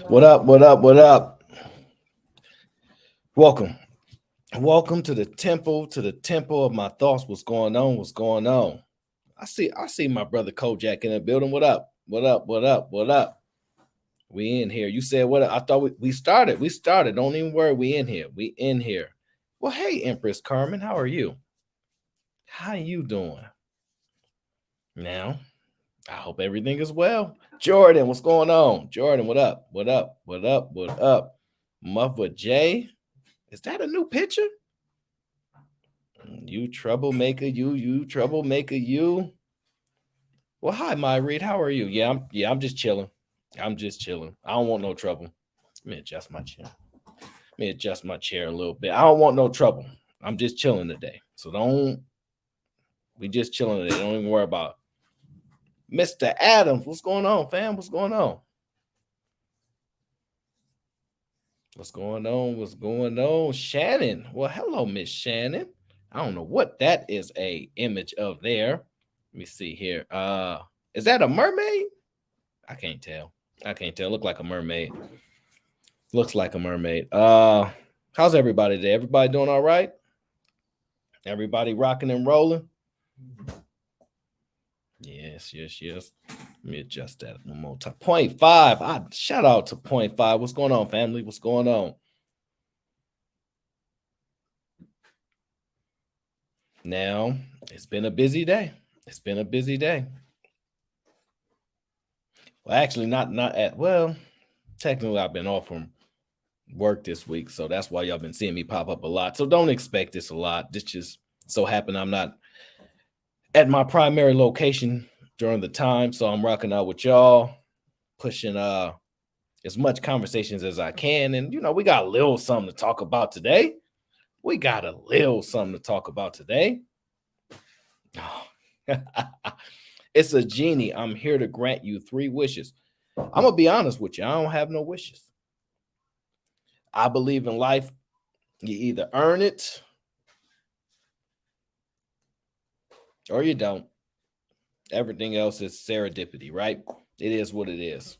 What up? What up? What up? Welcome. Welcome to the temple of my thoughts. What's going on? What's going on? I see my brother Kojak in the building. What up? What up? What up? What up? We in here. You said what? I thought we started. We started. Don't even worry. We in here. We in here. Well, hey, Empress Carmen, how are you? How you doing? Now, I hope everything is well. Jordan, what's going on? Jordan, what up? What up? What up? What up? Muffa J, is that a new picture? You troublemaker, you troublemaker, you. Well, hi, my Reed. How are you? I'm just chilling. I'm just chilling. I don't want no trouble. Let me adjust my chair. Let me adjust my chair a little bit. I don't want no trouble. I'm just chilling today. So don't we just chilling today. Don't even worry about it. Mr. Adams. What's going on, fam? What's going on? What's going on? What's going on? Shannon. Well, hello, Miss Shannon. I don't know what that is a image of there. Let me see here. Is that a mermaid? I can't tell. I can't tell. Look like a mermaid. Looks like a mermaid. How's everybody today? Everybody doing all right? Everybody rocking and rolling? Yes. Let me adjust that one more time. 0.5. Shout out to 0.5. What's going on, family? What's going on? Now, it's been a busy day. It's been a busy day. Well, actually, not at well, technically I've been off from work this week, so that's why y'all been seeing me pop up a lot. So don't expect this a lot. This just so happened I'm not at my primary location during the time, so I'm rocking out with y'all, pushing as much conversations as I can. And we got a little something to talk about today. We got a little something to talk about today. Oh. It's a genie. I'm here to grant you 3 wishes. I'm gonna be honest with you. I don't have no wishes. I believe in life. You either earn it or you don't. Everything else is serendipity, right? It is what it is.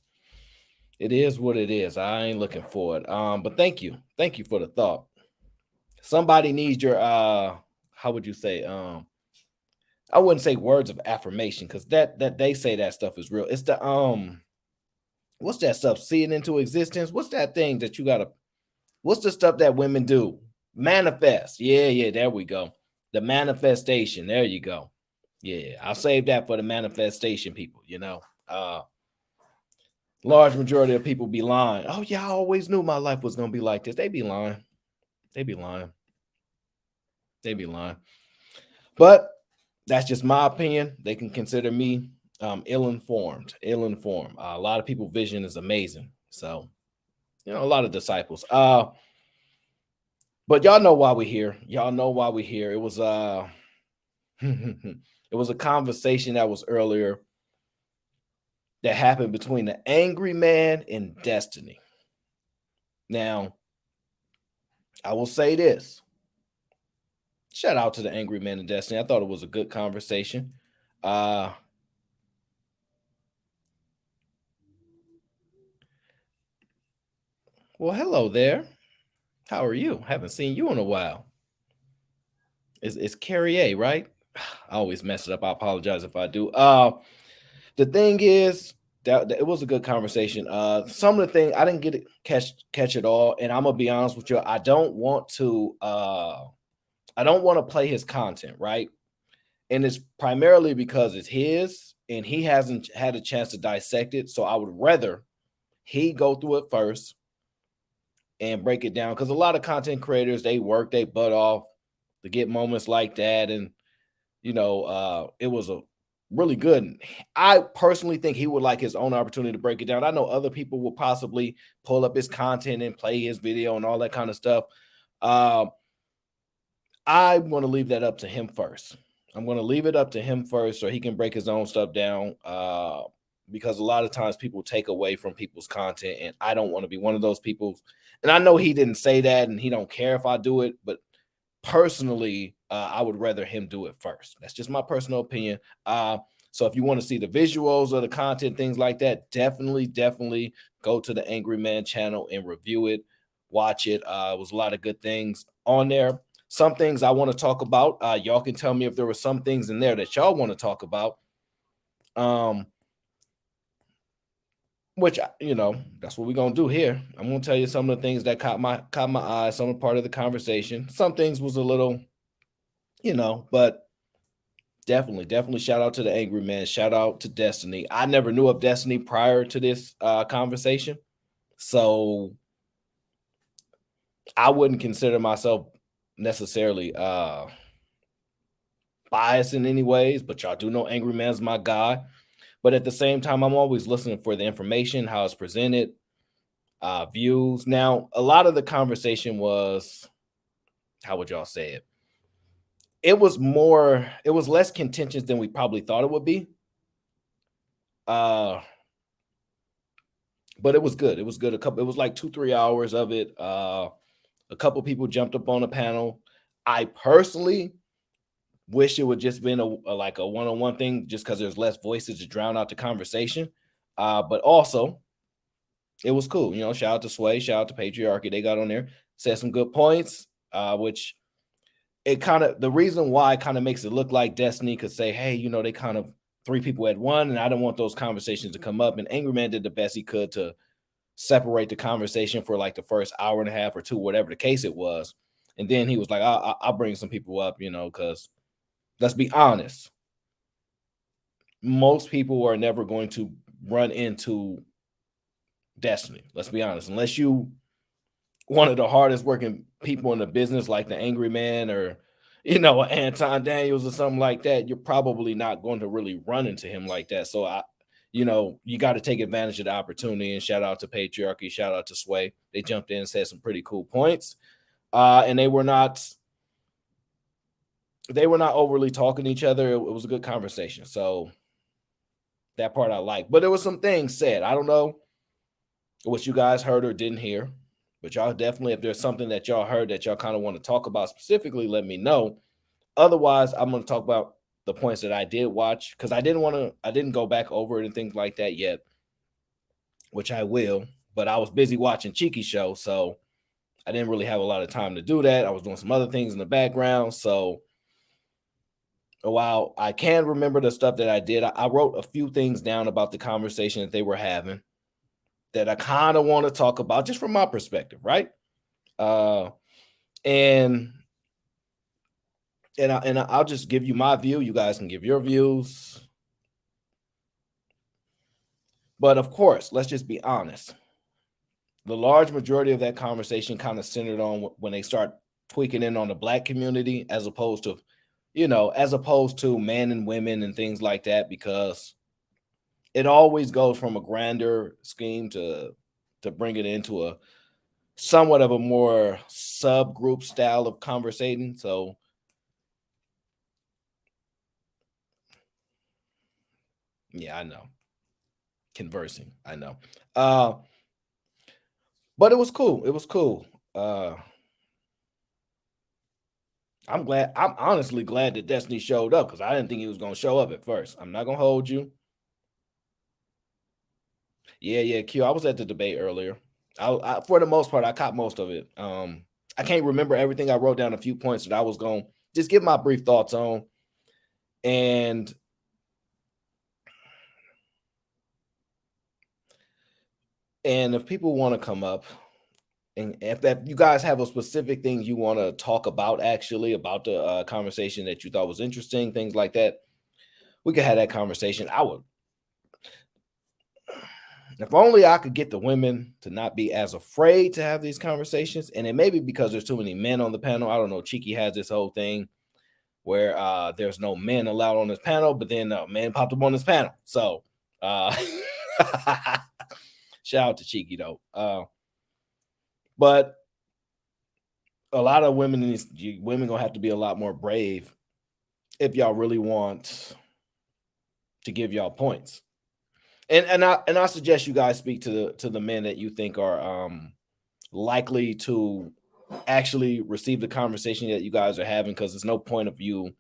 It is what it is. I ain't looking for it. But thank you. Thank you for the thought. Somebody needs your how would you say? I wouldn't say words of affirmation because that they say that stuff is real. It's the what's that stuff? Seeing into existence. What's that thing that you gotta what's the stuff that women do? Manifest. Yeah, there we go. The manifestation. There you go. Yeah, I'll save that for the manifestation people, Large majority of people be lying. Oh, yeah, I always knew my life was gonna be like this. They be lying. They be lying. They be lying. But that's just my opinion. They can consider me ill-informed. Ill-informed. A lot of people' vision is amazing. So, a lot of disciples. But y'all know why we're here. Y'all know why we're here. It was it was a conversation that was earlier that happened between the AngryMan and Destiny. Now, I will say this. Shout out to the AngryMan and Destiny. I thought it was a good conversation. Well, hello there. How are you? Haven't seen you in a while. It's Carrie A, right? I always mess it up. I apologize if I do. The thing is that it was a good conversation. Some of the things I didn't get it catch it all, and I'm gonna be honest with you. I don't want to play his content, right? And it's primarily because it's his, and he hasn't had a chance to dissect it. So I would rather he go through it first and break it down, because a lot of content creators, they work their butt off to get moments like that, and it was a really good. I personally think he would like his own opportunity to break it down. I know other people will possibly pull up his content and play his video and all that kind of stuff. I'm going to leave that up to him first. I'm going to leave it up to him first so he can break his own stuff down, because a lot of times people take away from people's content, and I don't want to be one of those people. And I know he didn't say that, and he don't care if I do it, but personally, I would rather him do it first. That's just my personal opinion. So if you want to see the visuals or the content, things like that, definitely go to the AngryMan channel and review it, watch it. It was a lot of good things on there. Some things I want to talk about. Y'all can tell me if there were some things in there that y'all want to talk about. Which, that's what we're gonna do here. I'm gonna tell you some of the things that caught my eye, some of part of the conversation. Some things was a little, but definitely shout out to the AngryMan. Shout out to Destiny. I never knew of Destiny prior to this conversation, so I wouldn't consider myself necessarily biased in any ways, but y'all do know AngryMan's my guy. But at the same time, I'm always listening for the information, how it's presented, views. Now, a lot of the conversation was, how would y'all say it? It was less contentious than we probably thought it would be. But it was good. It was good. It was like 2-3 hours of it. A couple people jumped up on the panel. I personally wish it would just been a one-on-one thing, just because there's less voices to drown out the conversation. But also, it was cool. Shout out to Sway, shout out to Patriarchy. They got on there, said some good points, which the reason why it kind of makes it look like Destiny could say, hey, they kind of 3 people at one, and I don't want those conversations to come up. And AngryMan did the best he could to separate the conversation for like the first hour and a half or 2, whatever the case it was. And then he was like, I'll bring some people up, because let's be honest, most people are never going to run into Destiny. Let's be honest, unless you one of the hardest working people in the business, like the AngryMan or Anton Daniels or something like that, you're probably not going to really run into him like that. So you got to take advantage of the opportunity. And shout out to Patriarchy, shout out to Sway. They jumped in and said some pretty cool points. And they were not overly talking to each other. It was a good conversation. So that part I like. But there was some things said. I don't know what you guys heard or didn't hear, but y'all definitely, if there's something that y'all heard that y'all kind of want to talk about specifically, let me know. Otherwise, I'm going to talk about the points that I did watch, because I didn't go back over it and things like that yet, which I will, but I was busy watching Cheeky's show, so I didn't really have a lot of time to do that. I was doing some other things in the background. So while I can remember the stuff that I did, I wrote a few things down about the conversation that they were having that I kind of want to talk about just from my perspective, right? And I'll just give you my view. You guys can give your views. But of course, let's just be honest. The large majority of that conversation kind of centered on when they start tweaking in on the Black community, as opposed to men and women and things like that, because it always goes from a grander scheme to bring it into a somewhat of a more subgroup style of conversating. So yeah, I know. Conversing, I know. But it was cool. It was cool. I'm honestly glad that Destiny showed up, because I didn't think he was going to show up at first. I'm not going to hold you. Yeah, Q. I was at the debate earlier. I for the most part, I caught most of it. I can't remember everything. I wrote down a few points that I was going to just give my brief thoughts on. And if people want to come up, and if you guys have a specific thing you want to talk about, actually, about the conversation that you thought was interesting, things like that, we could have that conversation. I would. If only I could get the women to not be as afraid to have these conversations. And it may be because there's too many men on the panel. I don't know. Cheeky has this whole thing where there's no men allowed on this panel, but then a man popped up on this panel. So shout out to Cheeky, though. But a lot of women gonna have to be a lot more brave if y'all really want to give y'all points. And I suggest you guys speak to the men that you think are likely to actually receive the conversation that you guys are having, because there's no point of you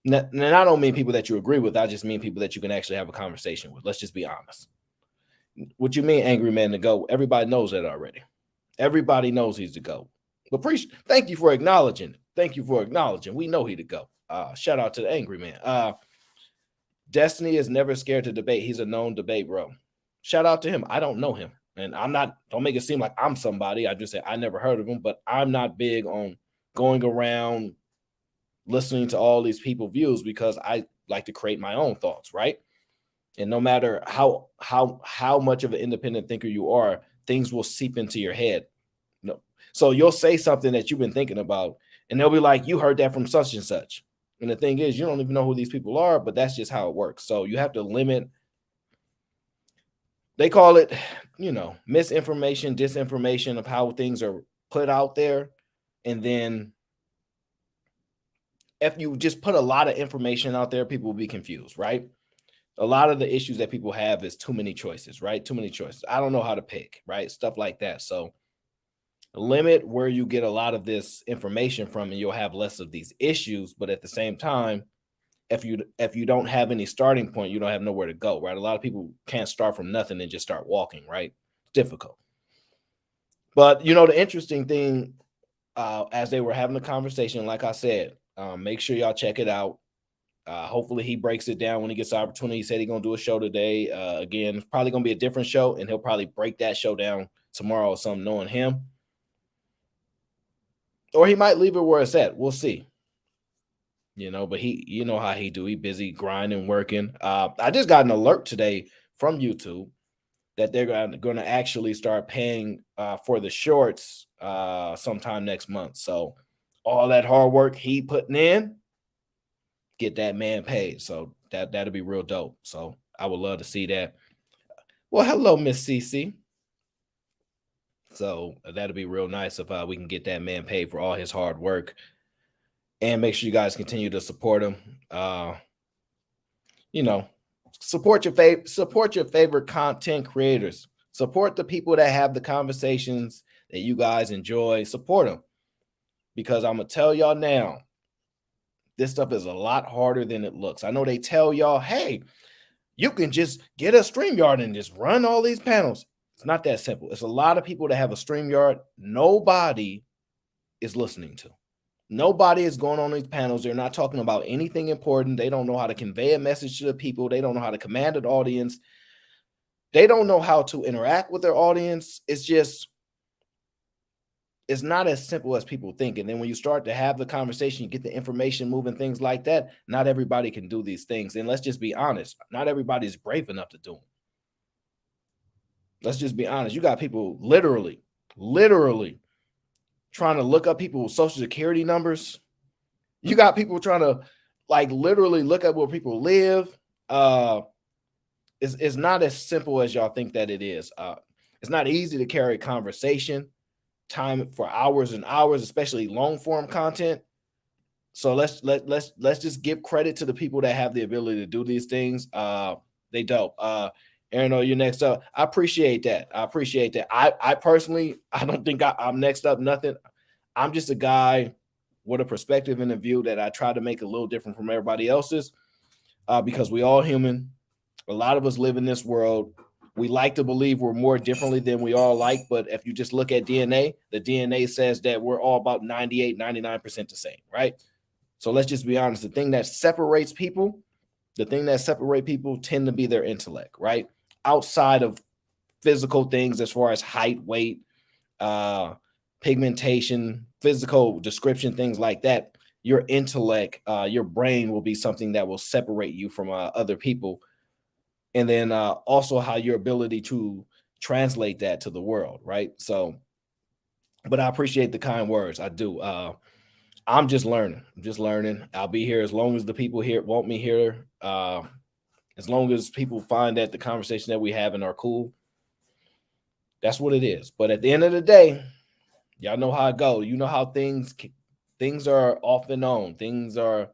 And I don't mean people that you agree with. I just mean people that you can actually have a conversation with. Let's just be honest. What you mean, angry man to go? Everybody knows that already. Everybody knows he's the GOAT. But thank you for acknowledging. Thank you for acknowledging. We know he the GOAT. Shout out to the angry man. Destiny is never scared to debate. He's a known debate, bro. Shout out to him. I don't know him. And I'm not, don't make it seem like I'm somebody. I just say I never heard of him, but I'm not big on going around listening to all these people's views because I like to create my own thoughts, right? And no matter how much of an independent thinker you are, things will seep into your head. No. So you'll say something that you've been thinking about, and they'll be like, you heard that from such and such. And the thing is, you don't even know who these people are, but that's just how it works. So you have to limit. They call it, misinformation, disinformation of how things are put out there. And then if you just put a lot of information out there, people will be confused, right? A lot of the issues that people have is too many choices, right? Too many choices. I don't know how to pick, right? Stuff like that. So limit where you get a lot of this information from, and you'll have less of these issues. But at the same time, if you don't have any starting point, you don't have nowhere to go, right? A lot of people can't start from nothing and just start walking, right? It's difficult. But the interesting thing, as they were having a conversation, like I said, make sure y'all check it out. Hopefully he breaks it down when he gets the opportunity. He said he's gonna do a show today. Again, it's probably gonna be a different show, and he'll probably break that show down tomorrow or something, knowing him. Or he might leave it where it's at. We'll see. But you know how he do. He busy grinding, working. I just got an alert today from YouTube that they're going to actually start paying for the shorts sometime next month. So all that hard work he putting in, get that man paid. So that'll be real dope. So I would love to see that. Well, hello, Miss CC. So that'll be real nice if we can get that man paid for all his hard work. And make sure you guys continue to support him. Support your favorite content creators. Support the people that have the conversations that you guys enjoy. Support them. Because I'm gonna tell y'all now, this stuff is a lot harder than it looks. I know they tell y'all, hey, you can just get a StreamYard and just run all these panels. It's not that simple. It's a lot of people that have a StreamYard nobody is listening to. Nobody is going on these panels. They're not talking about anything important. They don't know how to convey a message to the people. They don't know how to command an audience. They don't know how to interact with their audience. It's not as simple as people think. And then when you start to have the conversation, you get the information moving, things like that. Not everybody can do these things. And let's just be honest. Not everybody's brave enough to do them. Let's just be honest. You got people literally trying to look up people's social security numbers. You got people trying to literally look up where people live. It's not as simple as y'all think that it is. It's not easy to carry conversation time for hours and hours, especially long form content. So let's just give credit to the people that have the ability to do these things. They dope. Aaron, you're next up. I appreciate that. I personally, I don't think I'm next up. Nothing. I'm just a guy with a perspective and a view that I try to make a little different from everybody else's, because we all human. A lot of us live in this world. We like to believe we're more differently than we all like, but if you just look at DNA, the DNA says that we're all about 98, 99% the same, right? So let's just be honest. The thing that separates people tend to be their intellect, right? Outside of physical things as far as height, weight, pigmentation, physical description, things like that, your intellect, your brain will be something that will separate you from other people. And then also how your ability to translate that to the world, right? So, but I appreciate the kind words. I do. I'm just learning. I'll be here as long as the people here want me here. As long as people find that the conversation that we having are cool, that's what it is. But at the end of the day, y'all know how it goes. You know how things are off and on. Things are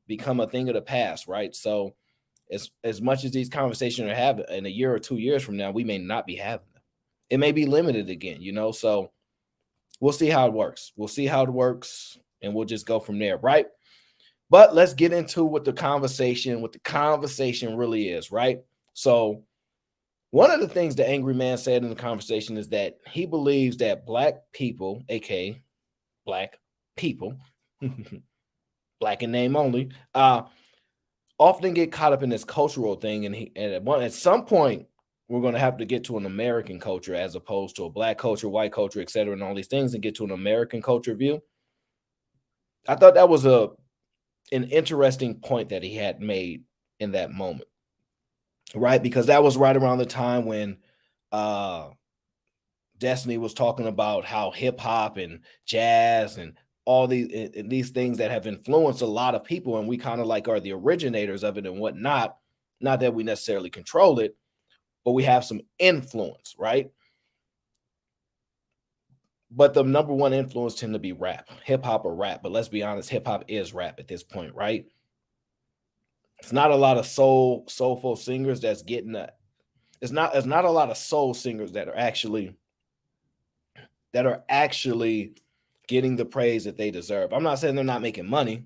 become a thing of the past, right? So as much as these conversations are having in a year or 2 years from now, we may not be having them. It may be limited again, so we'll see how it works. And we'll just go from there, right? But let's get into what the conversation really is, right? So one of the things the angry man said in the conversation is that he believes that black people, aka black people, black in name only, often get caught up in this cultural thing, and at some point we're going to have to get to an American culture as opposed to a black culture, white culture, etc., and all these things, and get to an American culture view. I thought that was an interesting point that he had made in that moment, right? Because that was right around the time when uh Destiny was talking about how hip hop and jazz and all these things that have influenced a lot of people, and we kind of like are the originators of it and whatnot. Not that we necessarily control it, but we have some influence, right? But the number one influence tend to be rap, hip hop or rap. But let's be honest, hip hop is rap at this point, right? It's not a lot of soulful singers that's getting that. It's not a lot of soul singers that are actually getting the praise that they deserve. I'm not saying they're not making money.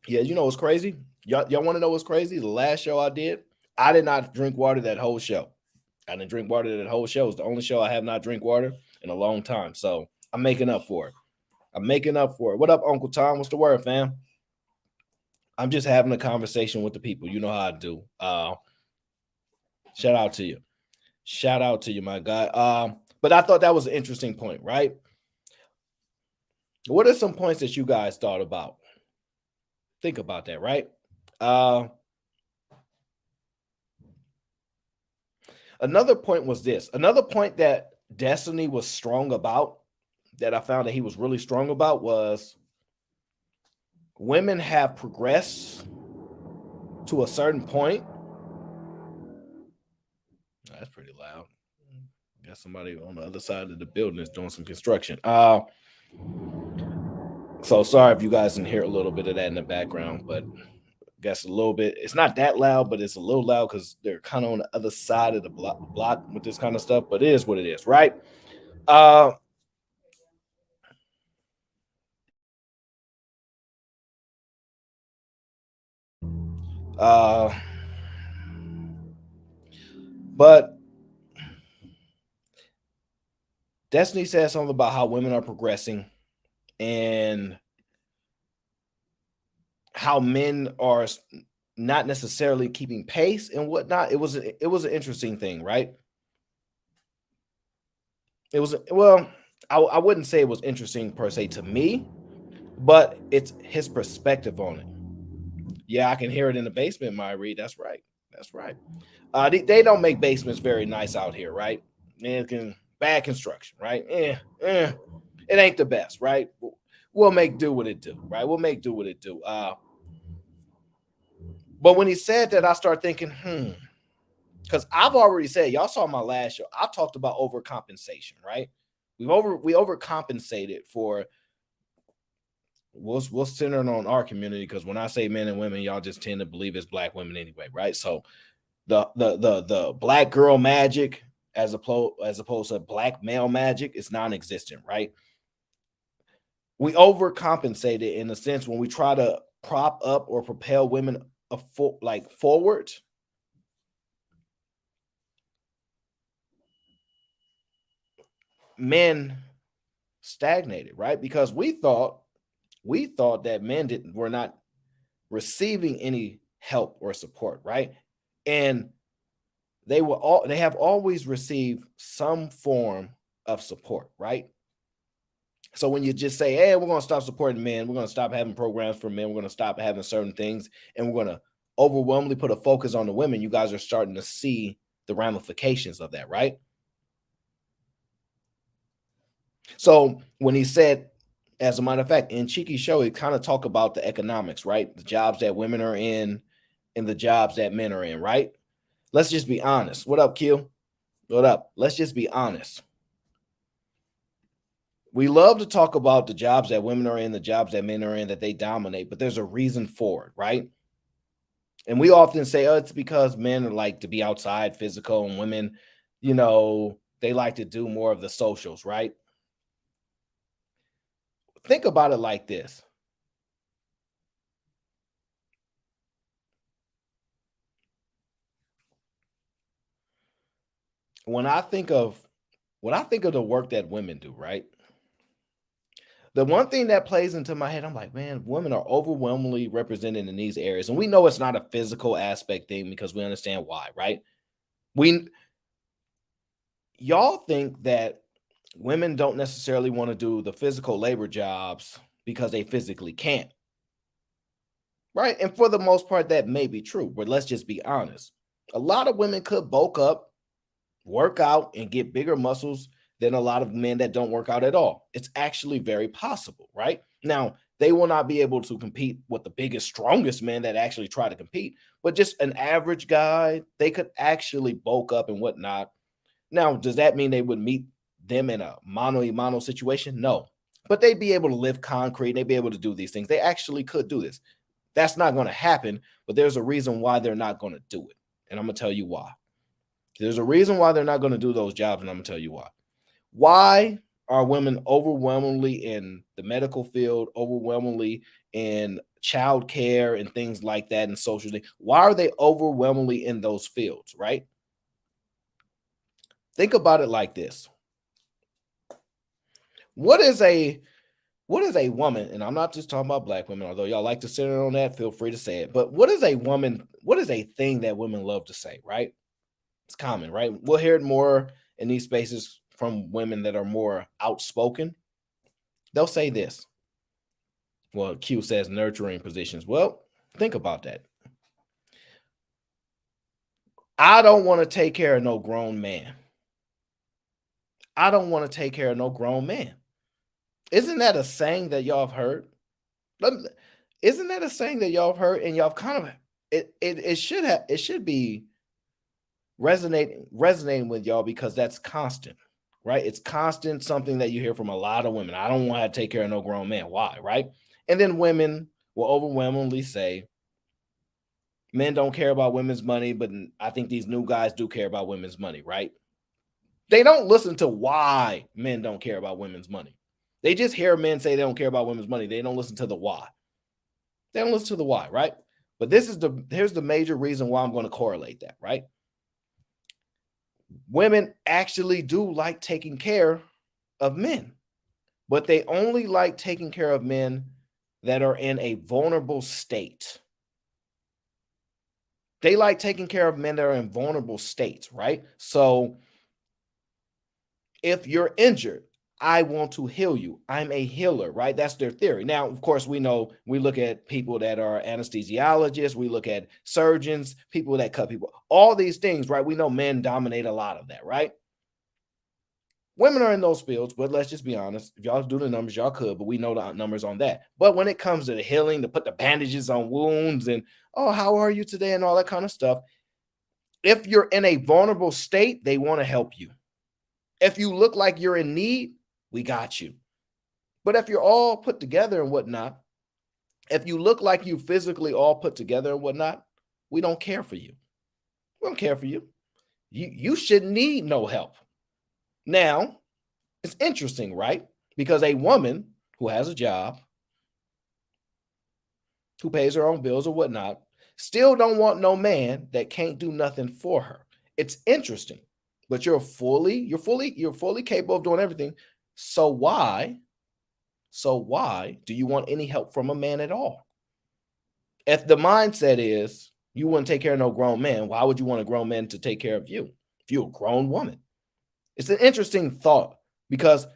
Yeah, you know what's crazy? Y'all want to know what's crazy? The last show I did not drink water that whole show. I didn't drink water that whole show. It's the only show I have not drink water in a long time. So I'm making up for it. I'm making up for it. What up, Uncle Tom? What's the word, fam? I'm just having a conversation with the people. You know how I do. Shout out to you. Shout out to you, my guy. But I thought that was an interesting point, right? What are some points that you guys thought about? Think about that, right? Uh, Another point was this. Another point that Destiny was strong about, that I found that he was really strong about, was women have progressed to a certain point. That's pretty loud. Got somebody on the other side of the building is doing some construction. So sorry if you guys can hear a little bit of that in the background, but I guess a little bit. It's not that loud, but it's a little loud because they're kind of on the other side of the block with this kind of stuff. But it is what it is, right? Uh, uh, but Destiny said something about how women are progressing and how men are not necessarily keeping pace and whatnot. It was an interesting thing, right? It was well, I wouldn't say it was interesting per se to me, but it's his perspective on it. Yeah, I can hear it in the basement, my read. That's right. That's right. They don't make basements very nice out here, right? And bad construction, right? It ain't the best, right? We'll make do what it do, right? We'll make do what it do. But when he said that, I start thinking, because I've already said, y'all saw my last show. I talked about overcompensation, right? We overcompensated for. We'll center on our community because when I say men and women, y'all just tend to believe it's black women anyway, right? So the black girl magic as opposed to black male magic is non-existent, right? We overcompensated in a sense when we try to prop up or propel women forward. Men stagnated, right? Because we thought that men were not receiving any help or support, right? And they have always received some form of support, right? So when you just say, hey, we're going to stop supporting men, we're going to stop having programs for men, we're going to stop having certain things, and we're going to overwhelmingly put a focus on the women, you guys are starting to see the ramifications of that, right? So when he said, as a matter of fact, in Cheeky's show, he kind of talked about the economics, right? The jobs that women are in and the jobs that men are in, right? Let's just be honest. What up, Q? What up? Let's just be honest. We love to talk about the jobs that women are in, the jobs that men are in, that they dominate, but there's a reason for it, right? And we often say, oh, it's because men are like to be outside physical and women, they like to do more of the socials, right? Think about it like this. When I think of the work that women do, right? The one thing that plays into my head, I'm like, man, women are overwhelmingly represented in these areas. And we know it's not a physical aspect thing because we understand why, right? We Y'all think that women don't necessarily want to do the physical labor jobs because they physically can't, right? And for the most part, that may be true, but let's just be honest. A lot of women could bulk up, work out, and get bigger muscles than a lot of men that don't work out at all. It's actually very possible, right? Now, they will not be able to compete with the biggest, strongest men that actually try to compete, but just an average guy, they could actually bulk up and whatnot. Now, does that mean they would meet them in a mano a mano situation? No. But they'd be able to lift concrete. They'd be able to do these things. They actually could do this. That's not going to happen, but there's a reason why they're not going to do it. And I'm going to tell you why. There's a reason why they're not going to do those jobs, and I'm going to tell you why. Why are women overwhelmingly in the medical field, overwhelmingly in childcare and things like that and social things? Why are they overwhelmingly in those fields, right? Think about it like this. What is a woman, and I'm not just talking about black women, although y'all like to sit on that, feel free to say it. But what is a woman? What is a thing that women love to say, right? It's common, right? We'll hear it more in these spaces from women that are more outspoken. They'll say this. Well, Q says nurturing positions. Well, think about that. I don't want to take care of no grown man. I don't want to take care of no grown man. Isn't that a saying that y'all have heard? Isn't that a saying that y'all have heard and y'all have kind of it should be resonating with y'all because that's constant, right? It's constant, something that you hear from a lot of women. I don't want to take care of no grown man. Why, right? And then women will overwhelmingly say men don't care about women's money, but I think these new guys do care about women's money, right? They don't listen to why men don't care about women's money. They just hear men say they don't care about women's money. They don't listen to the why. They don't listen to the why, right? But here's the major reason why I'm going to correlate that, right? Women actually do like taking care of men, but they only like taking care of men that are in a vulnerable state. They like taking care of men that are in vulnerable states, right? So if you're injured, I want to heal you. I'm a healer, right? That's their theory. Now, of course, we know we look at people that are anesthesiologists, we look at surgeons, people that cut people, all these things, right? We know men dominate a lot of that, right? Women are in those fields, but let's just be honest. If y'all do the numbers, y'all could, but we know the numbers on that. But when it comes to the healing, to put the bandages on wounds and, oh, how are you today? And all that kind of stuff. If you're in a vulnerable state, they want to help you. If you look like you're in need, we got you. But if you're all put together and whatnot, if you look like you physically all put together and whatnot, we don't care for you. We don't care for you. You shouldn't need no help. Now, it's interesting, right? Because a woman who has a job, who pays her own bills or whatnot, still don't want no man that can't do nothing for her. It's interesting, but you're fully capable of doing everything. So why do you want any help from a man at all? If the mindset is you wouldn't take care of no grown man, why would you want a grown man to take care of you if you're a grown woman? It's an interesting thought because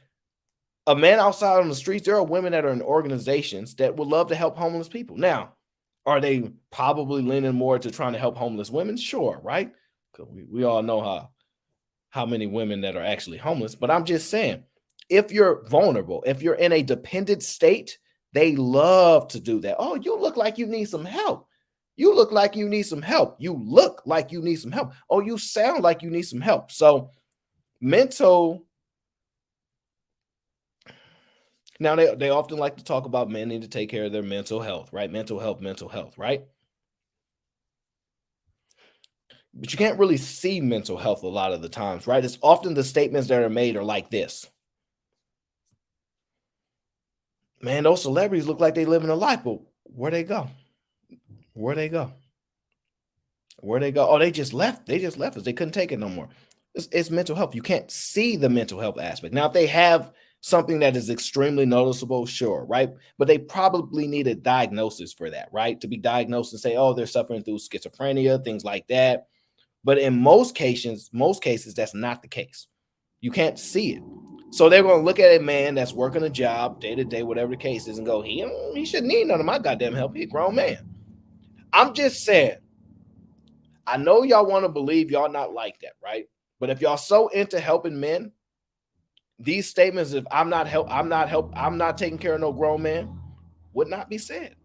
a man outside on the streets, there are women that are in organizations that would love to help homeless people. Now, are they probably leaning more to trying to help homeless women? Sure, right? Because we all know how many women that are actually homeless. But I'm just saying, if you're vulnerable, if you're in a dependent state, they love to do that. Oh, you look like you need some help. You look like you need some help. You look like you need some help. Oh, you sound like you need some help. So mental. Now they often like to talk about men need to take care of their mental health, right? Mental health, right? But you can't really see mental health a lot of the times, right? It's often the statements that are made are like this. Man, those celebrities look like they living a life, but where they go? Where they go? Where they go? Oh, they just left. They just left us. They couldn't take it no more. It's mental health. You can't see the mental health aspect. Now, if they have something that is extremely noticeable, sure, right? But they probably need a diagnosis for that, right? To be diagnosed and say, oh, they're suffering through schizophrenia, things like that. But in most cases, that's not the case. You can't see it. So they're going to look at a man that's working a job day to day, whatever the case is, and go, he shouldn't need none of my goddamn help. He's a grown man. I'm just saying, I know y'all want to believe y'all not like that, right? But if y'all so into helping men, these statements, if I'm not taking care of no grown man, would not be said.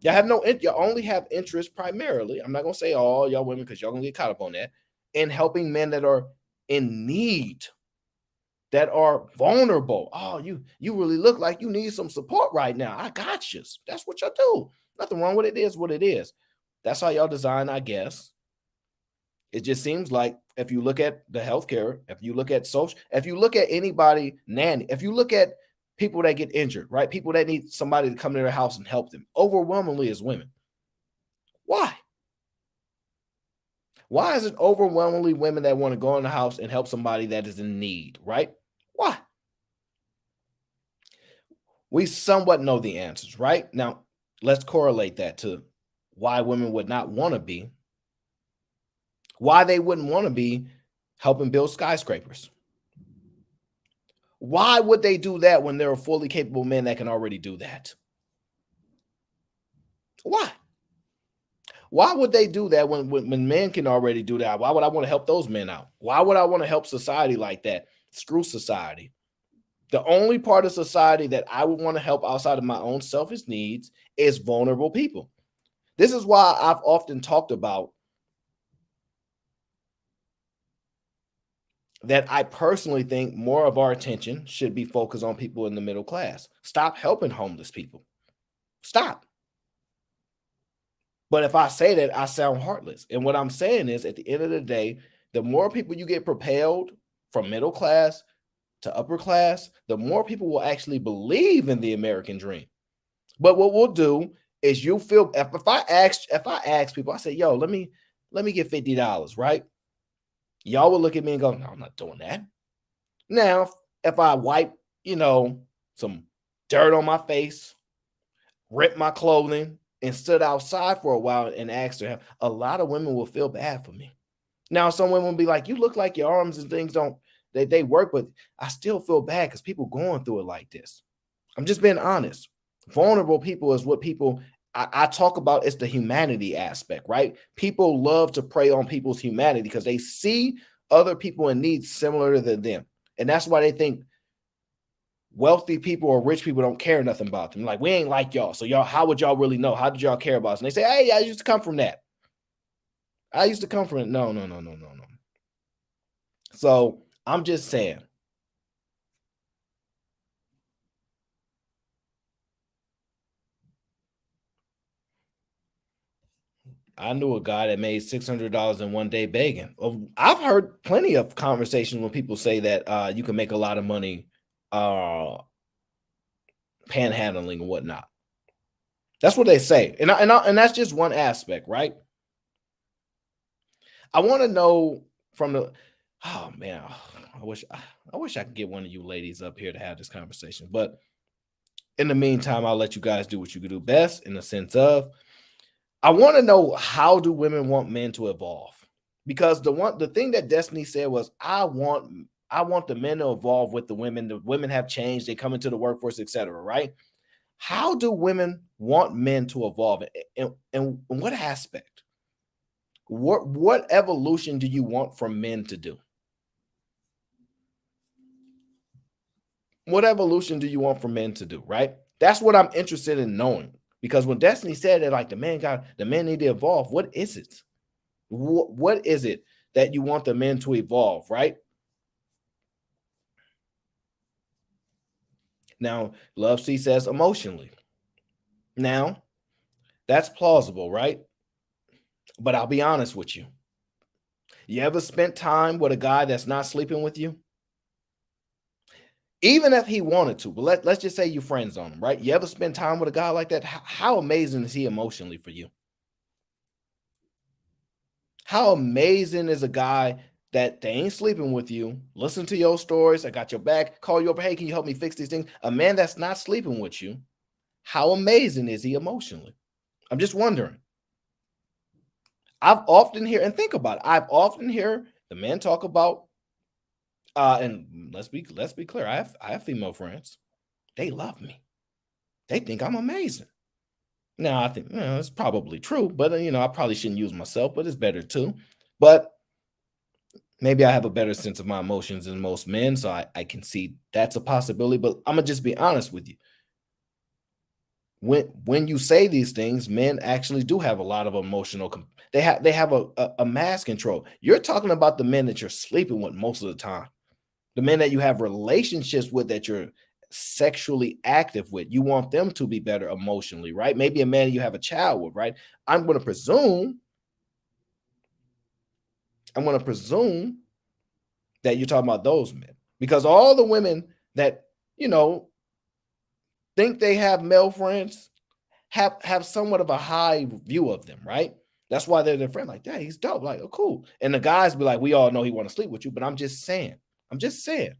Y'all have no, y'all only have interest primarily. I'm not gonna say all y'all women because y'all gonna get caught up on that, in helping men that are in need, that are vulnerable. Oh, you really look like you need some support right now. I got you. That's what y'all do. Nothing wrong with it. It is what it is. That's how y'all design, I guess. It just seems like if you look at the healthcare, if you look at social, if you look at anybody, nanny, if you look at people that get injured, right? People that need somebody to come to their house and help them, overwhelmingly is women. Why? Why is it overwhelmingly women that want to go in the house and help somebody that is in need, right? Why? We somewhat know the answers, right? Now, let's correlate that to why women would not want to be, why they wouldn't want to be helping build skyscrapers. Why would they do that when there are fully capable men that can already do that? Why? Why would they do that when men can already do that? Why would I want to help those men out? Why would I want to help society like that? Screw society. The only part of society that I would want to help outside of my own selfish needs is vulnerable people. This is why I've often talked about that I personally think more of our attention should be focused on people in the middle class. Stop helping homeless people. Stop. But if I say that, I sound heartless. And what I'm saying is, at the end of the day, the more people you get propelled from middle class to upper class, the more people will actually believe in the American dream. But what we'll do is you feel if I ask people, I say, yo, let me get $50, right? Y'all will look at me and go, no, I'm not doing that. Now, if I wipe, some dirt on my face, rip my clothing, and stood outside for a while and asked her, a lot of women will feel bad for me. Now, some women will be like, you look like your arms and things don't they work, but I still feel bad because people going through it like this. I'm just being honest. Vulnerable people is what people I talk about. It's the humanity aspect, right? People love to prey on people's humanity because they see other people in need similar to them. And that's why they think wealthy people or rich people don't care nothing about them. Like, we ain't like y'all. So y'all, how would y'all really know? How did y'all care about us? And they say, hey, I used to come from that. I used to come from it. No, no, no, no, no, no. So I'm just saying. I knew a guy that made $600 in one day begging. I've heard plenty of conversations when people say that you can make a lot of money uh, panhandling and whatnot. That's what they say, and that's just one aspect, right? I want to know from the. Oh man, I wish I could get one of you ladies up here to have this conversation. But in the meantime, I'll let you guys do what you can do best. In the sense of, I want to know, how do women want men to evolve? Because the thing that Destiny said was, I want the men to evolve with the women. The women have changed. They come into the workforce, etc. Right? How do women want men to evolve? In what aspect? What evolution do you want from men to do? What evolution do you want from men to do? Right? That's what I'm interested in knowing. Because when Destiny said that, like, the men need to evolve. What is it? What is it that you want the men to evolve? Right? Now, Love C says emotionally. Now, that's plausible, right? But I'll be honest with you. You ever spent time with a guy that's not sleeping with you? Even if he wanted to, but let's just say you friends on him, right? You ever spend time with a guy like that? How amazing is he emotionally for you? How amazing is a guy that they ain't sleeping with you, listen to your stories, I got your back, call you over, hey, can you help me fix these things? A man that's not sleeping with you, how amazing is he emotionally? I'm just wondering. I've often hear and think about it. I've often hear the men talk about, and let's be clear. I have female friends. They love me. They think I'm amazing. Now I think it's probably true, but I probably shouldn't use myself, but it's better too. But maybe I have a better sense of my emotions than most men, so I can see that's a possibility. But I'm gonna just be honest with you. When you say these things, men actually do have a lot of emotional. They have a mass control. You're talking about the men that you're sleeping with most of the time, the men that you have relationships with, that you're sexually active with. You want them to be better emotionally, right? Maybe a man you have a child with, right? I'm going to presume. I'm going to presume that you're talking about those men, because all the women that you know think they have male friends have somewhat of a high view of them, right? That's why they're their friend. Like, yeah, he's dope. Like, oh, cool. And the guys be like, we all know he want to sleep with you, but I'm just saying. I'm just saying.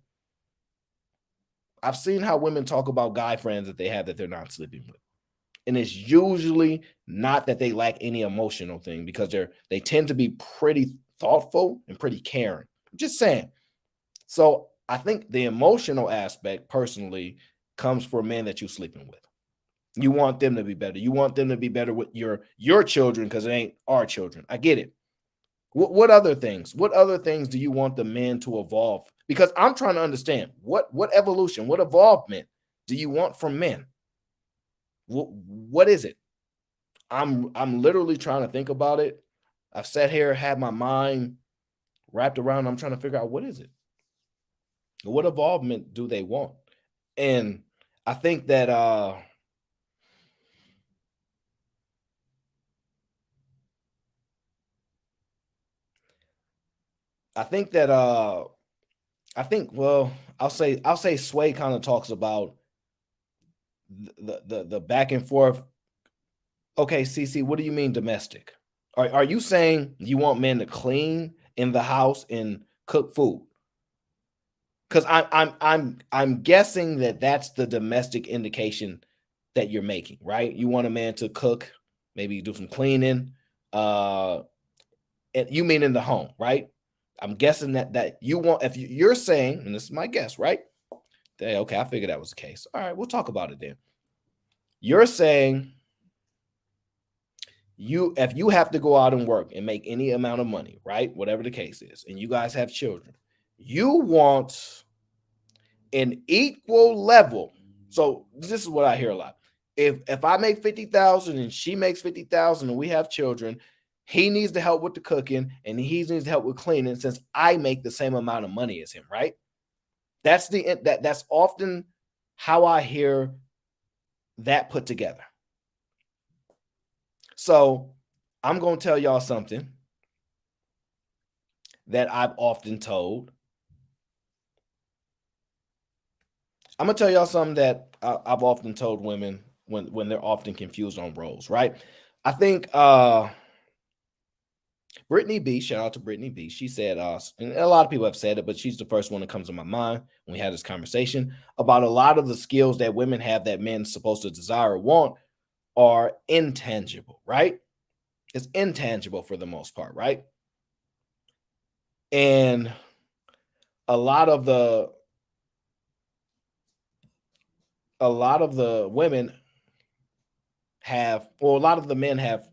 I've seen how women talk about guy friends that they have that they're not sleeping with. And it's usually not that they lack any emotional thing, because they tend to be pretty thoughtful and pretty caring. I'm just saying. So I think the emotional aspect personally comes for men that you're sleeping with. You want them to be better. You want them to be better with your children, because it ain't our children. I get it. What other things? What other things do you want the men to evolve? Because I'm trying to understand what evolution, what evolvement do you want from men? What is it? I'm literally trying to think about it. I've sat here, had my mind wrapped around. I'm trying to figure out, what is it? What evolvement do they want? And I think that I think that I think, well, I'll say Sway kind of talks about the back and forth. Okay, CC, what do you mean domestic? Are you saying you want men to clean in the house and cook food? Because I'm guessing that that's the domestic indication that you're making, right? You want a man to cook, maybe do some cleaning, uh, and you mean in the home, right? I'm guessing that you want, if you're saying, and this is my guess, right? Okay, I figured that was the case. All right, we'll talk about it then. You're saying, if you have to go out and work and make any amount of money, right? Whatever the case is, and you guys have children, you want an equal level. So this is what I hear a lot. If I make 50,000 and she makes 50,000 and we have children, he needs to help with the cooking and he needs to help with cleaning, since I make the same amount of money as him, right? That's often how I hear that put together. So I'm going to tell y'all something that I've often told. I'm going to tell y'all something that I've often told women when they're often confused on roles, right? I think Brittany B, shout out to Brittany B. She said, and a lot of people have said it, but she's the first one that comes to my mind when we had this conversation about a lot of the skills that women have that men supposed to desire or want are intangible, right? It's intangible for the most part, right? And a lot of the women have, or a lot of the men have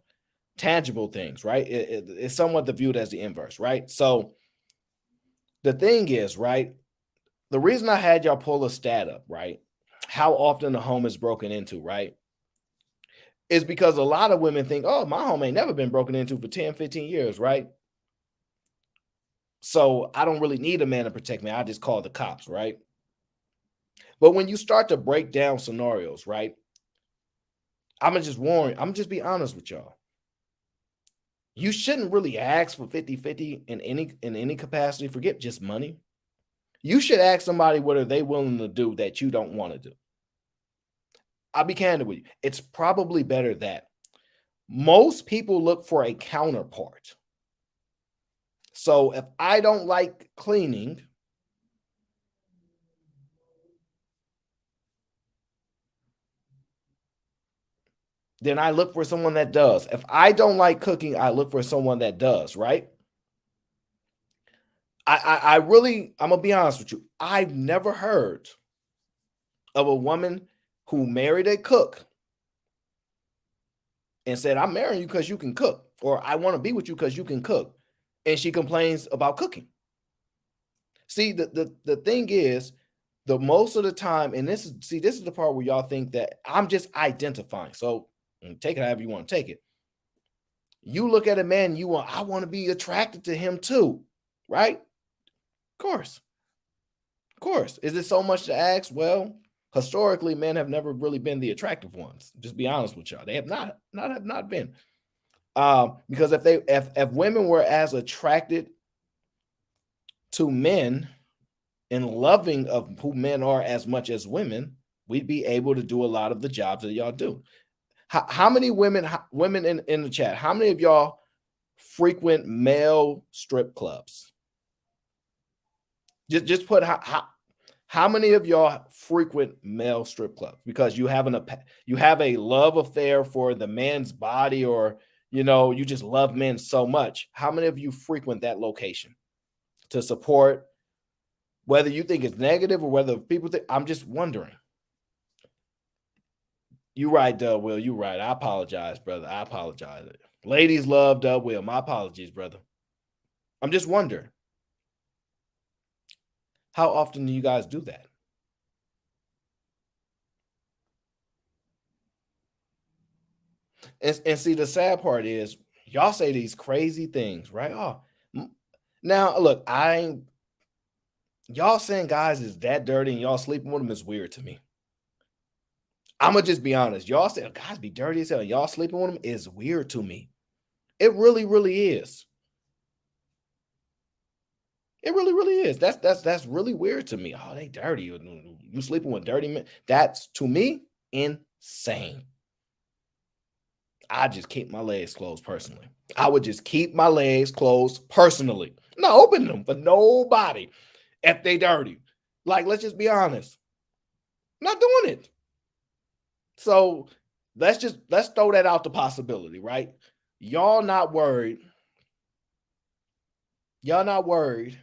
tangible things, right? It's somewhat viewed as the inverse, right? So the thing is, right, the reason I had y'all pull a stat up, right, how often the home is broken into, right, is because a lot of women think, oh, my home ain't never been broken into for 10, 15 years, right? So I don't really need a man to protect me. I just call the cops, right? But when you start to break down scenarios, right, I'm gonna just warn, I'm just be honest with y'all. You shouldn't really ask for 50-50 in any capacity. Forget just money. You should ask somebody what are they willing to do that you don't want to do. I'll be candid with you. It's probably better that most people look for a counterpart. So if I don't like cleaning, then I look for someone that does. If I don't like cooking, I look for someone that does, right? I really, I'm gonna be honest with you. I've never heard of a woman who married a cook and said, I'm marrying you because you can cook, or I want to be with you because you can cook. And she complains about cooking. See, the thing is, the most of the time, and this is the part where y'all think that I'm just identifying. So take it however you want to take it. You look at a man, I want to be attracted to him too, right? Of course. Of course. Is it so much to ask? Well, historically, men have never really been the attractive ones. Just be honest with y'all. They have not been. Because if women were as attracted to men and loving of who men are as much as women, we'd be able to do a lot of the jobs that y'all do. How many women in the chat, how many of y'all frequent male strip clubs? Just put how many of y'all frequent male strip clubs because you have a love affair for the man's body, or you just love men so much. How many of you frequent that location to support, whether you think it's negative or whether people think? I'm just wondering. You right, Dub Will. You right. I apologize, brother. I apologize. Ladies love Dub Will. My apologies, brother. I'm just wondering. How often do you guys do that? And see, the sad part is y'all say these crazy things, right? Oh, now look, y'all saying guys is that dirty and y'all sleeping with them is weird to me. I'm gonna just be honest. Y'all say guys be dirty as hell and y'all sleeping with them is weird to me. It really, really is. It really, really is. That's really weird to me. Oh, they dirty. You sleeping with dirty men. That's, to me, insane. I just keep my legs closed personally. I would just keep my legs closed personally. Not open them for nobody if they dirty. Like, let's just be honest. Not doing it. So let's throw that out the possibility, right? Y'all not worried. Y'all not worried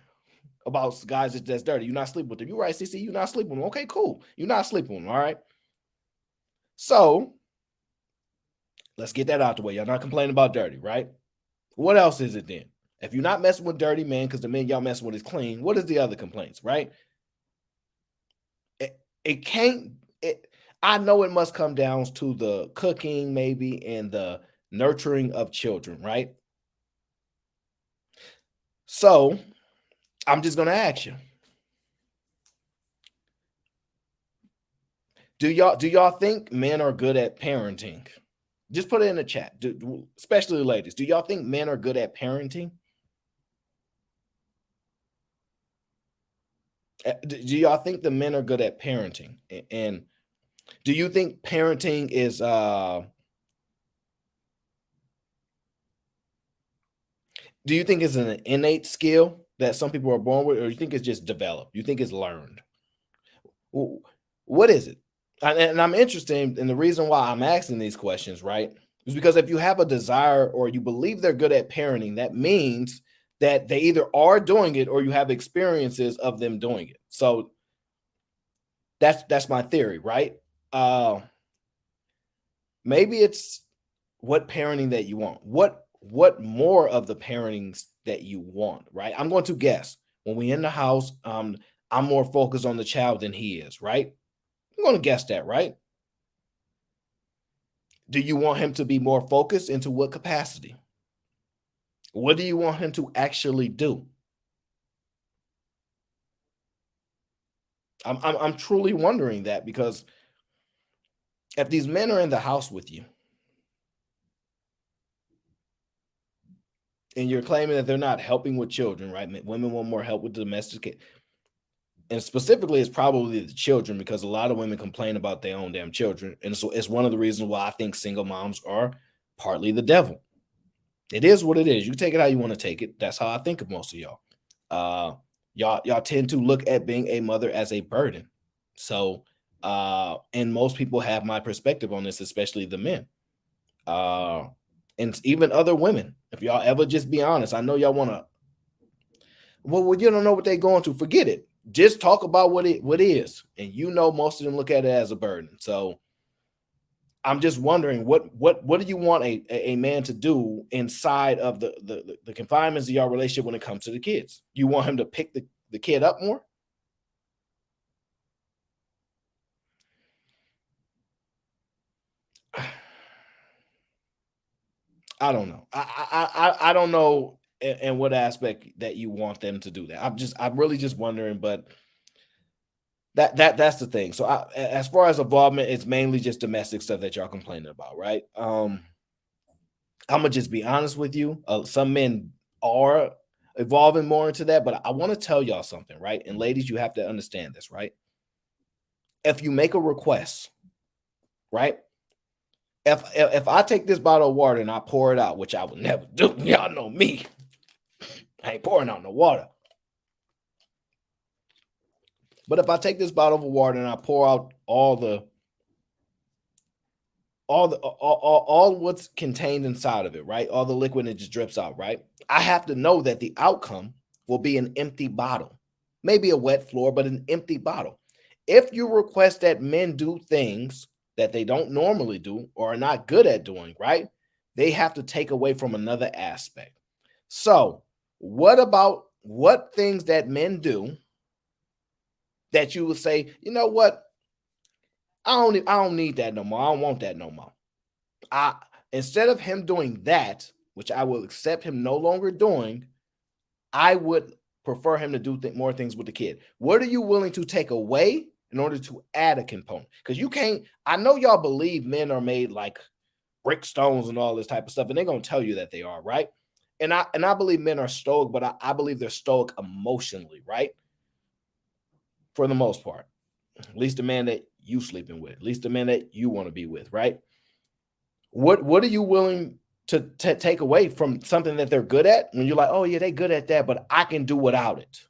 about guys that's dirty. You're not sleeping with them. You're right, CC. You're not sleeping with them. Okay, cool. You're not sleeping with them. All right. So let's get that out the way. Y'all not complaining about dirty, right? What else is it then? If you're not messing with dirty men, because the men y'all messing with is clean, what is the other complaints, right? It can't, I know it must come down to the cooking, maybe, and the nurturing of children, right? So I'm just gonna ask you. Do y'all think men are good at parenting? Just put it in the chat, especially ladies. Do y'all think men are good at parenting? Do y'all think the men are good at parenting? And do you think parenting is do you think it's an innate skill that some people are born with, or you think it's just developed? You think it's learned? What is it? And I'm interested in the reason why I'm asking these questions, right? Is because if you have a desire or you believe they're good at parenting, that means that they either are doing it or you have experiences of them doing it. So that's my theory, right? Uh Maybe it's what parenting that you want. What more of the pairings that you want, right? I'm going to guess when we in the house, I'm more focused on the child than he is, right? I'm going to guess that, right? Do you want him to be more focused? Into what capacity? What do you want him to actually do? I'm truly wondering that, because if these men are in the house with you and you're claiming that they're not helping with children, right? Women want more help with domestic. And specifically, it's probably the children because a lot of women complain about their own damn children. And so it's one of the reasons why I think single moms are partly the devil. It is what it is. You take it how you want to take it. That's how I think of most of y'all. Uh, y'all tend to look at being a mother as a burden. So, and most people have my perspective on this, especially the men. Uh, and even other women. If y'all ever just be honest, I know y'all want to. Well, you don't know what they're going to. Forget it. Just talk about what is, and you know most of them look at it as a burden. So I'm just wondering what do you want a man to do inside of the confinements of your relationship when it comes to the kids? You want him to pick the kid up more? I don't know. I don't know in what aspect that you want them to do that. I'm really just wondering, but that's the thing. So as far as involvement, it's mainly just domestic stuff that y'all complaining about, right? I'm gonna just be honest with you. Some men are evolving more into that, but I want to tell y'all something, right? And ladies, you have to understand this, right? If you make a request, right? If I take this bottle of water and I pour it out, which I would never do, y'all know me. I ain't pouring out no water. But if I take this bottle of water and I pour out all what's contained inside of it, right? All the liquid and it just drips out, right? I have to know that the outcome will be an empty bottle, maybe a wet floor, but an empty bottle. If you request that men do things that they don't normally do or are not good at doing, right? They have to take away from another aspect. So, what about what things that men do that you would say, you know what? I don't need that no more. I don't want that no more. I Instead of him doing that, which I will accept him no longer doing, I would prefer him to do more things with the kid. What are you willing to take away in order to add a component? Because you can't. I know y'all believe men are made like brick stones and all this type of stuff, and they're gonna tell you that they are, right? And I believe men are stoic, but I believe they're stoic emotionally, right? For the most part, at least the man that you sleeping with, at least the man that you want to be with, right? What are you willing to take away from something that they're good at when you're like, oh yeah, they're good at that, but I can do without it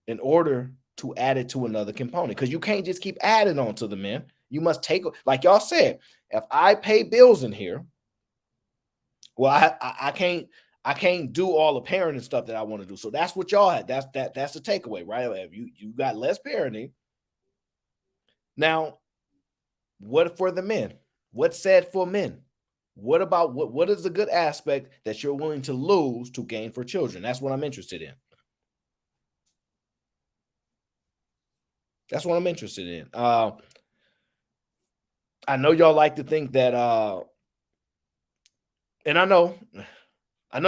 in order to add it to another component? Because you can't just keep adding on to the men. You must take, like y'all said, if I pay bills in here, well, I can't do all the parenting stuff that I want to do. So that's what y'all had. That's the takeaway, right? If you got less parenting. Now, what for the men? What's said for men? What about what is a good aspect that you're willing to lose to gain for children? That's what I'm interested in. That's what I'm interested in. I know y'all like to think that and I know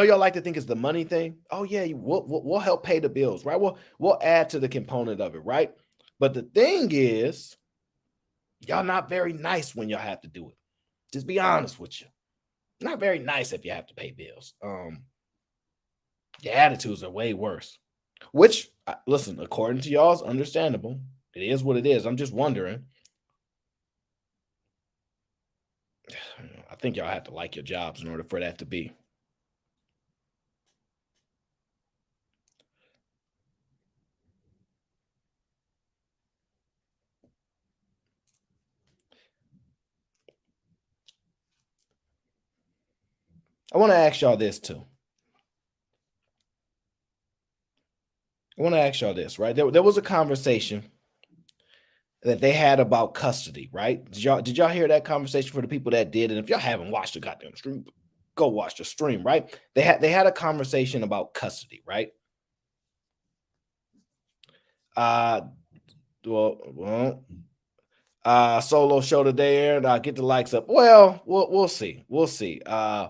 y'all like to think it's the money thing. Oh yeah, we'll help pay the bills, right? We'll add to the component of it, right? But the thing is, y'all not very nice when y'all have to do it. Just be honest with you. Not very nice if you have to pay bills. Your attitudes are way worse. Which, listen, according to y'all, is understandable. It is what it is. I'm just wondering. I think y'all have to like your jobs in order for that to be. I want to ask y'all this too. I want to ask y'all this, right? There was a conversation that they had about custody, right? Did y'all hear that conversation for the people that did? And if y'all haven't watched the goddamn stream, go watch the stream, right? They had a conversation about custody, right? Uh solo show today and get the likes up. Well, we'll see. We'll see. A,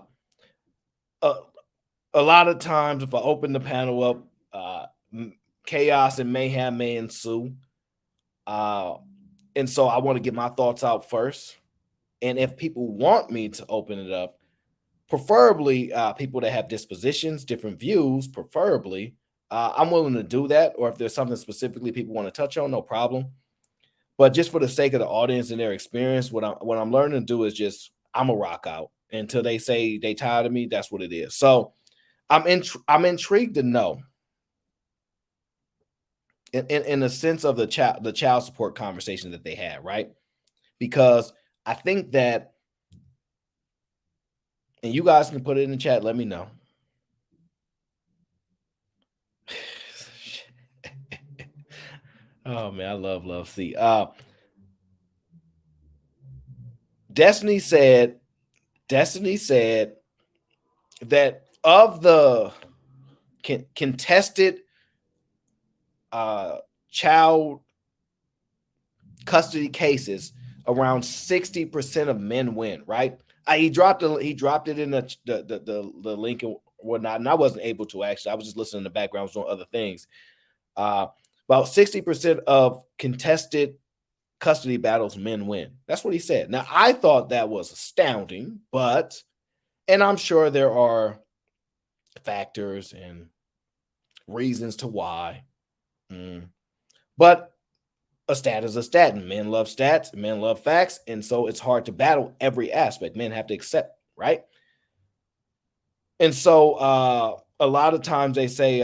a lot of times if I open the panel up, chaos and mayhem may ensue. Uh and so I want to get my thoughts out first. And if people want me to open it up, preferably people that have dispositions, different views, preferably, I'm willing to do that, or if there's something specifically people want to touch on, no problem. But just for the sake of the audience and their experience, what I'm learning to do is just I'm a rock out until they say they tired of me. That's what it is. So I'm intrigued to know in the sense of the child support conversation that they had, right? Because I think that, and you guys can put it in the chat. Let me know. Oh man, I love. See, Destiny said, Destiny said that of the contested child custody cases, around 60% of men win, right? He dropped it in the link and whatnot, and I wasn't able to actually. I was just listening in the background, I was doing other things. Uh, about 60% of contested custody battles, men win. That's what he said. Now, I thought that was astounding, and I'm sure there are factors and reasons to why. But a stat is a stat, and men love stats, men love facts, and so it's hard to battle every aspect. Men have to accept, right? And so a lot of times they say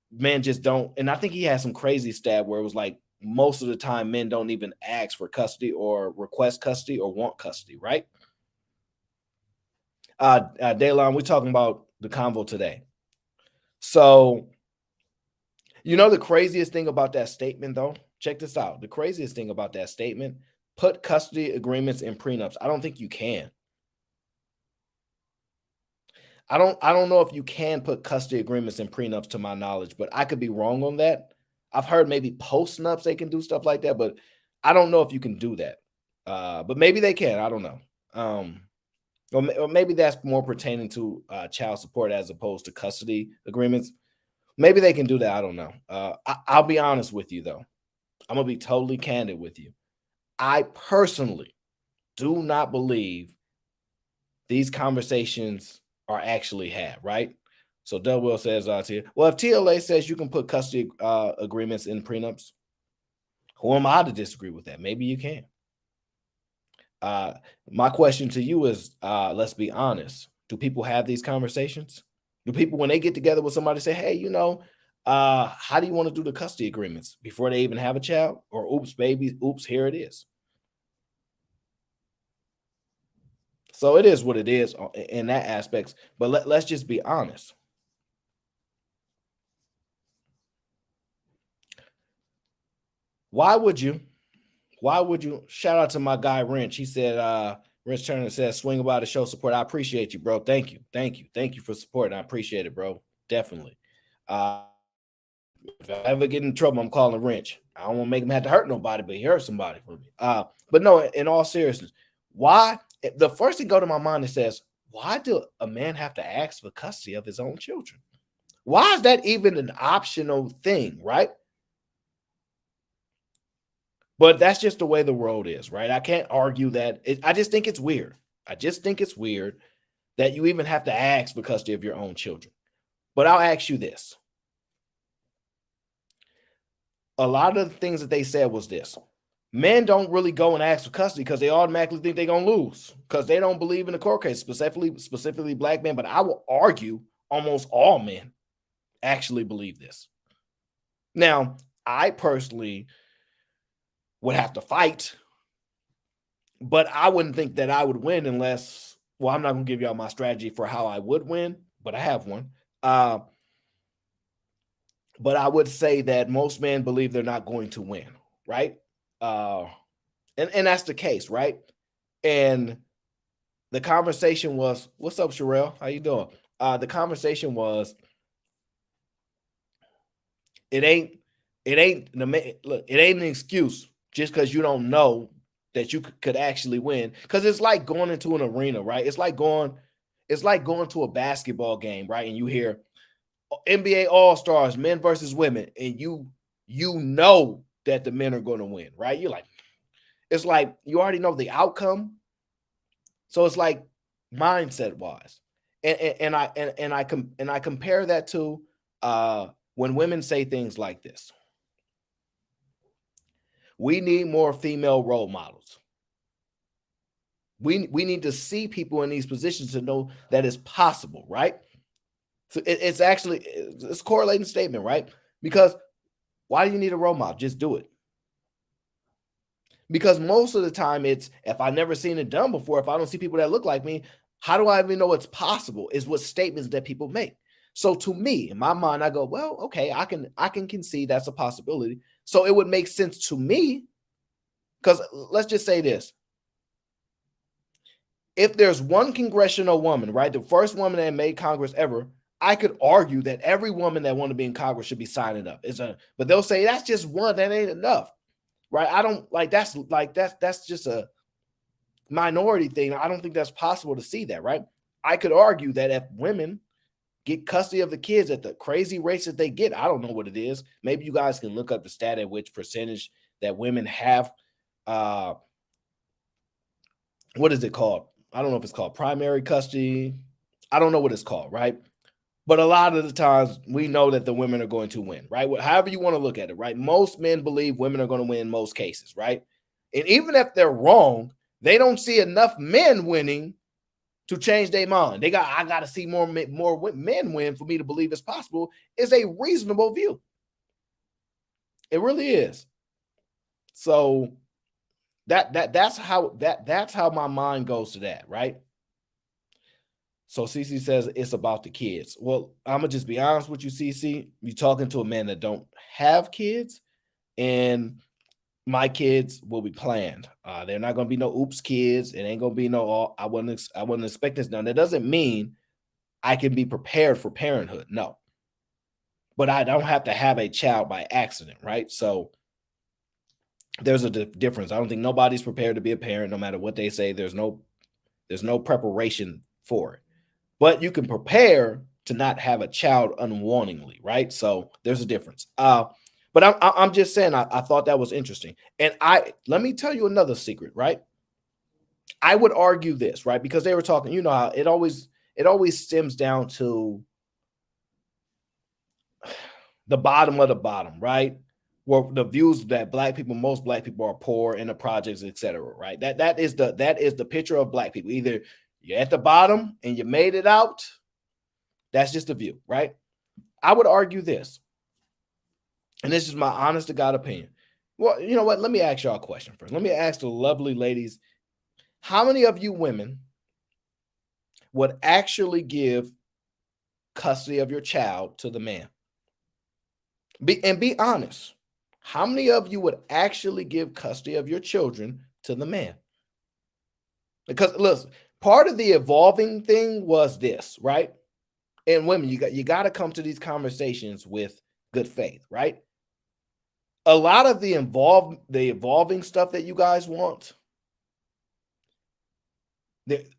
men just don't, and I think he had some crazy stat where it was like most of the time men don't even ask for custody or request custody or want custody, right? Daylon, we're talking about the convo today. So, the craziest thing about that statement, though, check this out. The craziest thing about that statement, put custody agreements in prenups. I don't think you can. I don't know if you can put custody agreements in prenups to my knowledge, but I could be wrong on that. I've heard maybe post nups they can do stuff like that, but I don't know if you can do that. But maybe they can. I don't know. Or maybe that's more pertaining to child support as opposed to custody agreements. Maybe they can do that. I don't know. I'll be honest with you though. I'm gonna be totally candid with you. I personally do not believe these conversations are actually had, right? So Doug Will says, well, if TLA says you can put custody agreements in prenups, who am I to disagree with that? Maybe you can. My question to you is, let's be honest. Do people have these conversations? Do people, when they get together with somebody, say, hey, how do you want to do the custody agreements before they even have a child? Or oops, baby, oops, here it is. So it is what it is in that aspect. But let's just be honest. Why would you? Shout out to my guy Wrench. He said, Wrench Turner says, swing by to show support. I appreciate you, bro. Thank you for supporting. I appreciate it, bro. Definitely. If I ever get in trouble, I'm calling Wrench. I don't want to make him have to hurt nobody, but he hurt somebody for me. But no, in all seriousness, why? The first thing go to my mind is says, why do a man have to ask for custody of his own children? Why is that even an optional thing, right? But that's just the way the world is, right? I can't argue that. I just think it's weird. I just think it's weird that you even have to ask for custody of your own children. But I'll ask you this. A lot of the things that they said was this. Men don't really go and ask for custody because they automatically think they're going to lose because they don't believe in the court case, specifically black men. But I will argue almost all men actually believe this. Now, I personally would have to fight, but I wouldn't think that I would win unless, well, I'm not going to give y'all my strategy for how I would win, but I have one. But I would say that most men believe they're not going to win, right? And that's the case, right? And the conversation was, "What's up, Sherelle? How you doing?" The conversation was, it ain't look, it ain't an excuse just because you don't know that you could actually win. Because it's like going into an arena, right? It's like going to a basketball game, right? And you hear NBA All-Stars, men versus women, and you know that the men are going to win, right? You're like, it's like you already know the outcome. So it's like mindset wise. And I compare that to when women say things like this. We need more female role models. We need to see people in these positions to know that it's possible, right? So it's actually it's a correlating statement, right? Because why do you need a role model? Just do it. Because most of the time it's if I've never seen it done before, if I don't see people that look like me, how do I even know it's possible? Is what statements that people make. So to me, in my mind, I go, well, okay, I can concede that's a possibility. So it would make sense to me because let's just say this. If there's one congressional woman, right, the first woman that made Congress ever, I could argue that every woman that want to be in Congress should be signing up. But they'll say that's just one, that ain't enough, right? I don't that's just a minority thing. I don't think that's possible to see that, right? I could argue that if women get custody of the kids at the crazy rates that they get, I don't know what it is. Maybe you guys can look up the stat at which percentage that women have. What is it called? I don't know if it's called primary custody. I don't know what it's called, right? But a lot of the times we know that the women are going to win, right? However you want to look at it, right? Most men believe women are going to win in most cases, right? And even if they're wrong, they don't see enough men winning to change their mind. I got to see more men win for me to believe it's possible. Is a reasonable view. It really is. So that's how my mind goes to that, right? So CC says it's about the kids. Well, I'm gonna just be honest with you, CC. You're talking to a man that don't have kids, and my kids will be planned. They're not gonna be no oops kids. It ain't gonna be no. I wouldn't expect this done. That doesn't mean I can be prepared for parenthood. No, but I don't have to have a child by accident, right? So there's a difference. I don't think nobody's prepared to be a parent, no matter what they say. There's no preparation for it. But you can prepare to not have a child unwantingly, right? So there's a difference. But I'm just saying I thought that was interesting. And let me tell you another secret, right? I would argue this, right? Because they were talking, you know how it always stems down to the bottom of the bottom, right? Where the views that most black people are poor in the projects, etc. Right? That is the picture of black people. Either you're at the bottom and you made it out. That's just a view, right? I would argue this, and this is my honest to God opinion. Well, you know what? Let me ask y'all a question first. Let me ask the lovely ladies, how many of you women would actually give custody of your child to the man? Be honest. How many of you would actually give custody of your children to the man? Because listen, part of the evolving thing was this, right? And women, you got to come to these conversations with good faith, right? A lot of the evolving stuff that you guys want,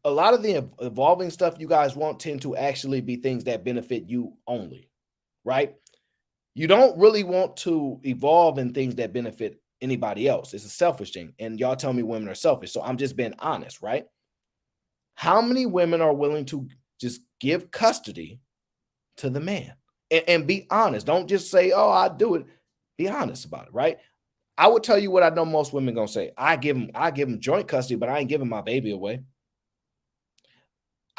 a lot of the evolving stuff you guys want tend to actually be things that benefit you only, right? You don't really want to evolve in things that benefit anybody else. It's a selfish thing. And y'all tell me women are selfish. So I'm just being honest, right? How many women are willing to just give custody to the man? And be honest. Don't just say, oh, I do it. Be honest about it, right? I would tell you what I know most women gonna say. I give them joint custody, but I ain't giving my baby away.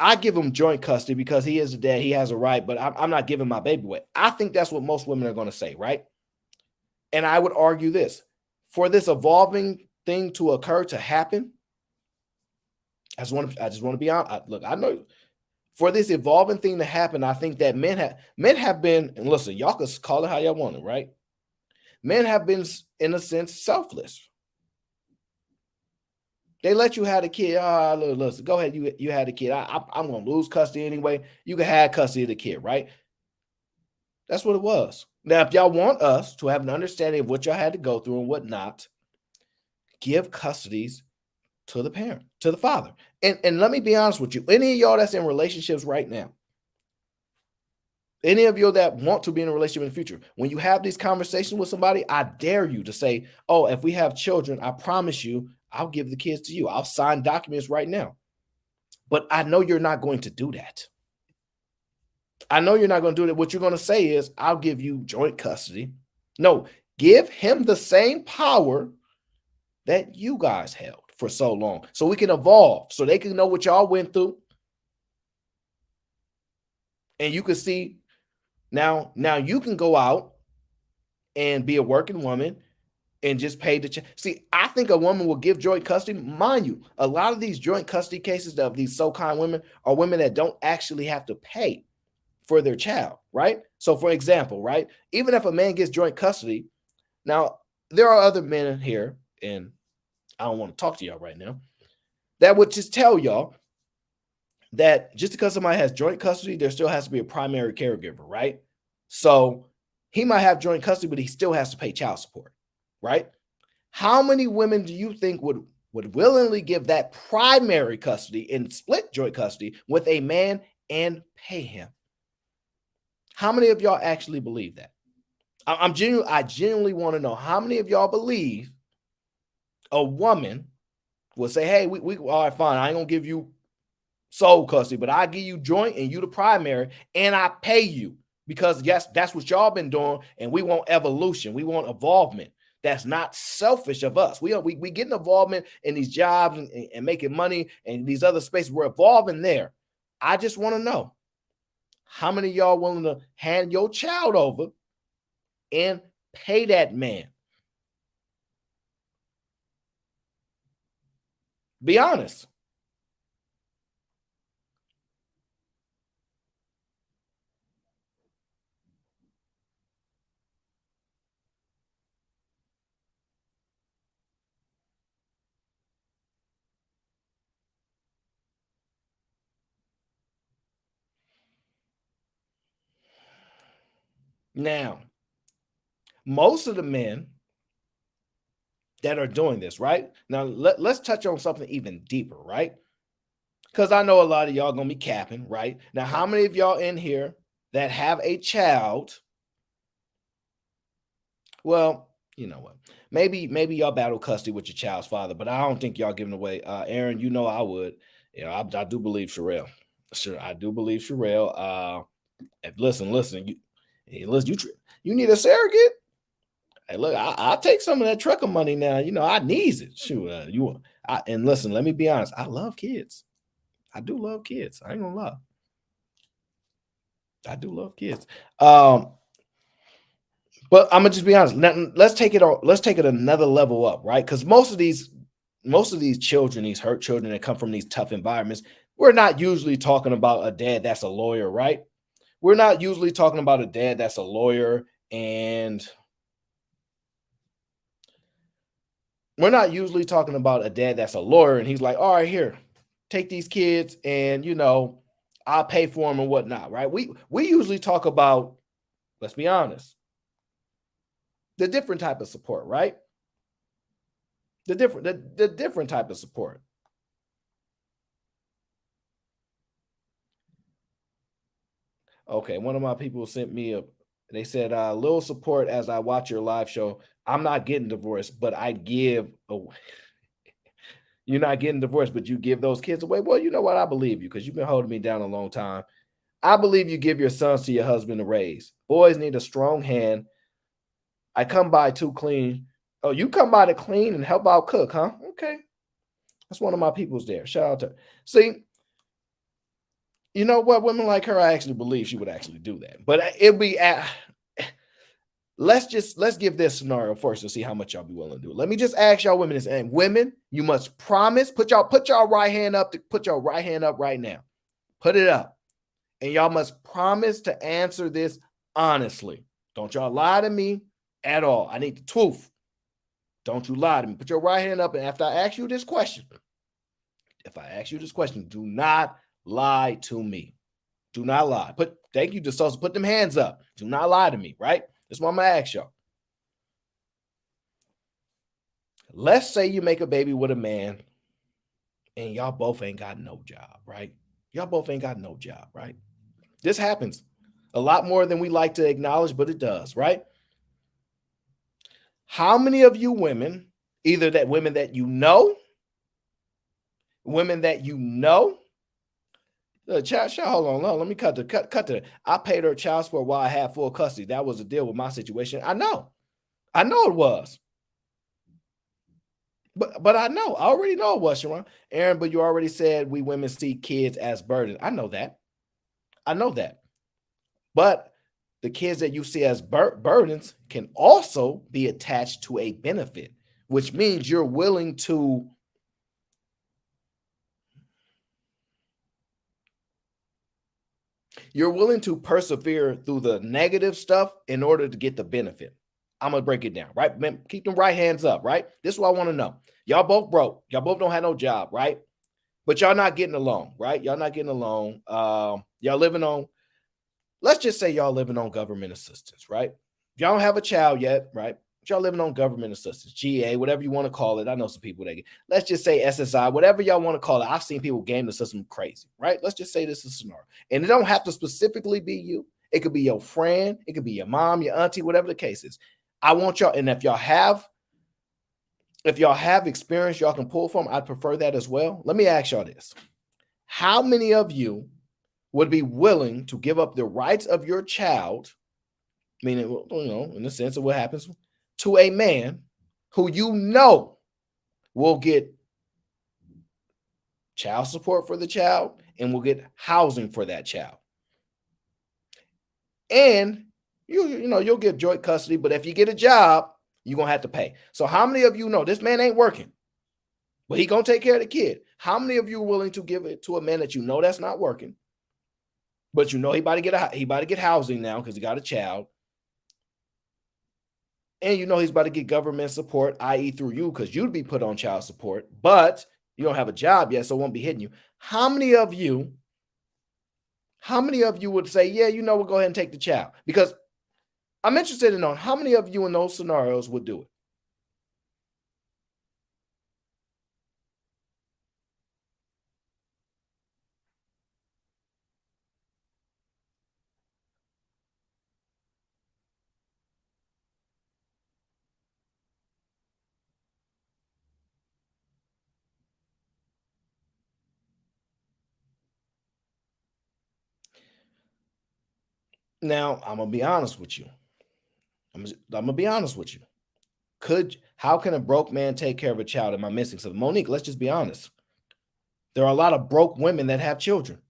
I give him joint custody because he is a dad. He has a right, but I'm not giving my baby away. I think that's what most women are going to say, right? And I would argue this. For this evolving thing to occur, to happen, I just want to be honest. Look, I know for this evolving thing to happen, I think that men have been, and listen, y'all can call it how y'all want it, right? Men have been, in a sense, selfless. They let you have a kid. Listen, go ahead. You had a kid. I'm going to lose custody anyway. You can have custody of the kid, right? That's what it was. Now, if y'all want us to have an understanding of what y'all had to go through and what not, give custodies to the parent, to the father. And let me be honest with you. Any of y'all that's in relationships right now, any of you that want to be in a relationship in the future, when you have these conversations with somebody, I dare you to say, oh, if we have children, I promise you, I'll give the kids to you. I'll sign documents right now. But I know you're not going to do that. I know you're not going to do that. What you're going to say is, I'll give you joint custody. No, give him the same power that you guys held for so long so we can evolve, so they can know what y'all went through. And you can see now you can go out and be a working woman and just pay the check. See, I think a woman will give joint custody. Mind you, a lot of these joint custody cases of these so-called women are women that don't actually have to pay for their child, right? So for example, right, even if a man gets joint custody, now there are other men in here, and I don't want to talk to y'all right now, that would just tell y'all that just because somebody has joint custody, there still has to be a primary caregiver, right? So he might have joint custody, but he still has to pay child support, right? How many women do you think would willingly give that primary custody and split joint custody with a man and pay him? How many of y'all actually believe that? I genuinely want to know how many of y'all believe a woman will say, hey, we all right, fine, I ain't gonna give you sole custody, but I give you joint and you the primary, and I pay you because yes, that's what y'all been doing, and we want evolution, we want evolvement. That's not selfish of us. We getting involvement in these jobs and making money and these other spaces. We're evolving there. I just want to know how many of y'all willing to hand your child over and pay that man. Be honest. Now, most of the men that are doing this, right? Now, let's touch on something even deeper, right? Because I know a lot of y'all gonna be capping, right? Now, how many of y'all in here that have a child? Well, you know what? Maybe y'all battle custody with your child's father, but I don't think y'all giving away. Aaron, you know I would. You know, I do believe Sherelle. Sure, I do believe Sherelle. Listen, you need a surrogate. Hey, look, I'll take some of that trucker money now. You know, I needs it. Shoot, and listen, let me be honest. I love kids. I do love kids. I ain't gonna lie. I do love kids. But I'm gonna just be honest. Let's take it. Let's take it another level up, right? Because most of these children, these hurt children that come from these tough environments, we're not usually talking about a dad that's a lawyer, right? We're not usually talking about a dad that's a lawyer, and we're not usually talking about a dad that's a lawyer, and he's like, all right, here, take these kids, and I'll pay for them and whatnot, right? We usually talk about, let's be honest, the different type of support, right? The different type of support. Okay, one of my people sent me a. They said, "Little support as I watch your live show. I'm not getting divorced, but I give. You're not getting divorced, but you give those kids away. Well, you know what? I believe you because you've been holding me down a long time. I believe you give your sons to your husband to raise. Boys need a strong hand. I come by too clean. Oh, you come by to clean and help out cook, huh? Okay, that's one of my people's there. Shout out to see. You know what? Women like her, I actually believe she would actually do that. But it'd be at let's give this scenario first and see how much y'all be willing to do. Let me just ask y'all women this, and women, you must promise. Put y'all right hand up. Put your right hand up right now. Put it up, and y'all must promise to answer this honestly. Don't y'all lie to me at all. I need the truth. Don't you lie to me. Put your right hand up, and after I ask you this question, if I ask you this question, do not lie to me. Do not lie. Thank you, DeSosa. Put them hands up. Do not lie to me, right? That's what I'm gonna ask y'all. Let's say you make a baby with a man and y'all both ain't got no job, right? Y'all both ain't got no job, right? This happens a lot more than we like to acknowledge, but it does, right? How many of you women, either that women that you know, Hold on, let me cut to. I paid her child support while I had full custody. That was the deal with my situation. I know it was, but I already know it was, Sharon. Aaron, but you already said we women see kids as burden. I know that. I know that. But the kids that you see as burdens can also be attached to a benefit, which means you're willing to persevere through the negative stuff in order to get the benefit. I'm gonna break it down, right? Man, keep them right hands up, right? This is what I want to know. Y'all both broke. Y'all both don't have no job, right? But y'all not getting along, right? Y'all not getting along. Y'all living on, let's just say y'all living on government assistance, right? Y'all don't have a child yet, right? Y'all living on government assistance, GA, whatever you want to call it. I know some people that get, let's just say SSI, whatever y'all want to call it. I've seen people game the system crazy, right? Let's just say this is a scenario. And it don't have to specifically be you. It could be your friend, it could be your mom, your auntie, whatever the case is. I want y'all, and if y'all have experience y'all can pull from, I'd prefer that as well. Let me ask y'all this. How many of you would be willing to give up the rights of your child, meaning, in the sense of what happens, to a man who you know will get child support for the child and will get housing for that child? And you'll get joint custody, but if you get a job, you're gonna have to pay. So how many of you know this man ain't working, but he gonna take care of the kid? How many of you are willing to give it to a man that you know that's not working, but you know he about to get housing now because he got a child, and you know he's about to get government support, i.e. through you, because you'd be put on child support, but you don't have a job yet, so it won't be hitting you. How many of you would say, yeah, we'll go ahead and take the child? Because I'm interested in knowing how many of you in those scenarios would do it. Now, I'm gonna be honest with you. I'm gonna be honest with you. How can a broke man take care of a child? Am I missing something? Monique, let's just be honest. There are a lot of broke women that have children.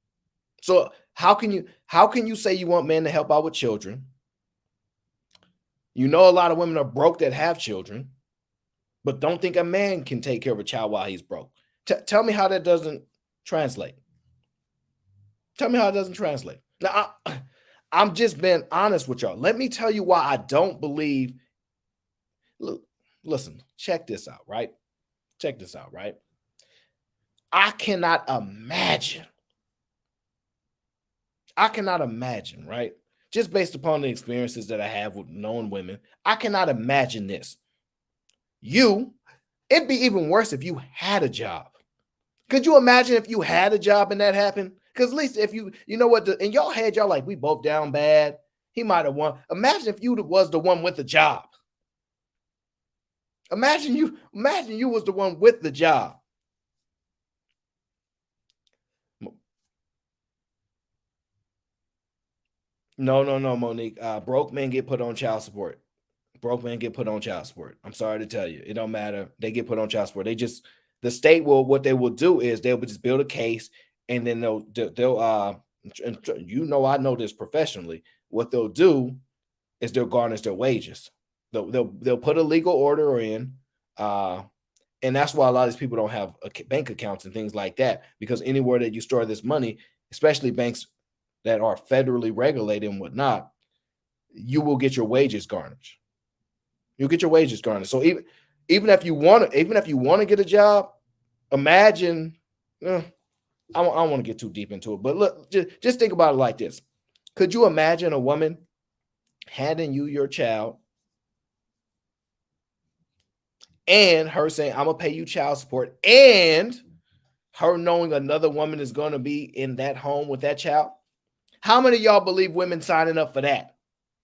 So how can you say you want men to help out with children? You know a lot of women are broke that have children, but don't think a man can take care of a child while he's broke. Tell me how that doesn't translate. Tell me how it doesn't translate. Now, I'm just being honest with y'all. Let me tell you why I don't believe. Look, listen, check this out, right? Check this out, right? I cannot imagine, right? Just based upon the experiences that I have with known women, I cannot imagine this. It'd be even worse if you had a job. Could you imagine if you had a job and that happened? Because at least if you know what, in y'all head, y'all like, we both down bad. He might have won. Imagine if you was the one with the job. Imagine you was the one with the job. No, Monique. Broke men get put on child support. Broke men get put on child support. I'm sorry to tell you, it don't matter. They get put on child support. The state what they will do is they'll just build a case, and then they'll I know this professionally. What they'll do is they'll garnish their wages. They'll put a legal order in, and that's why a lot of these people don't have bank accounts and things like that, because anywhere that you store this money, especially banks that are federally regulated and whatnot, you will get your wages garnished. You'll get your wages garnished. So even if you want to get a job, imagine. I don't want to get too deep into it, but look, just think about it like this. Could you imagine a woman handing you your child and her saying, I'm gonna pay you child support, and her knowing another woman is going to be in that home with that child? How many of y'all believe women signing up for that?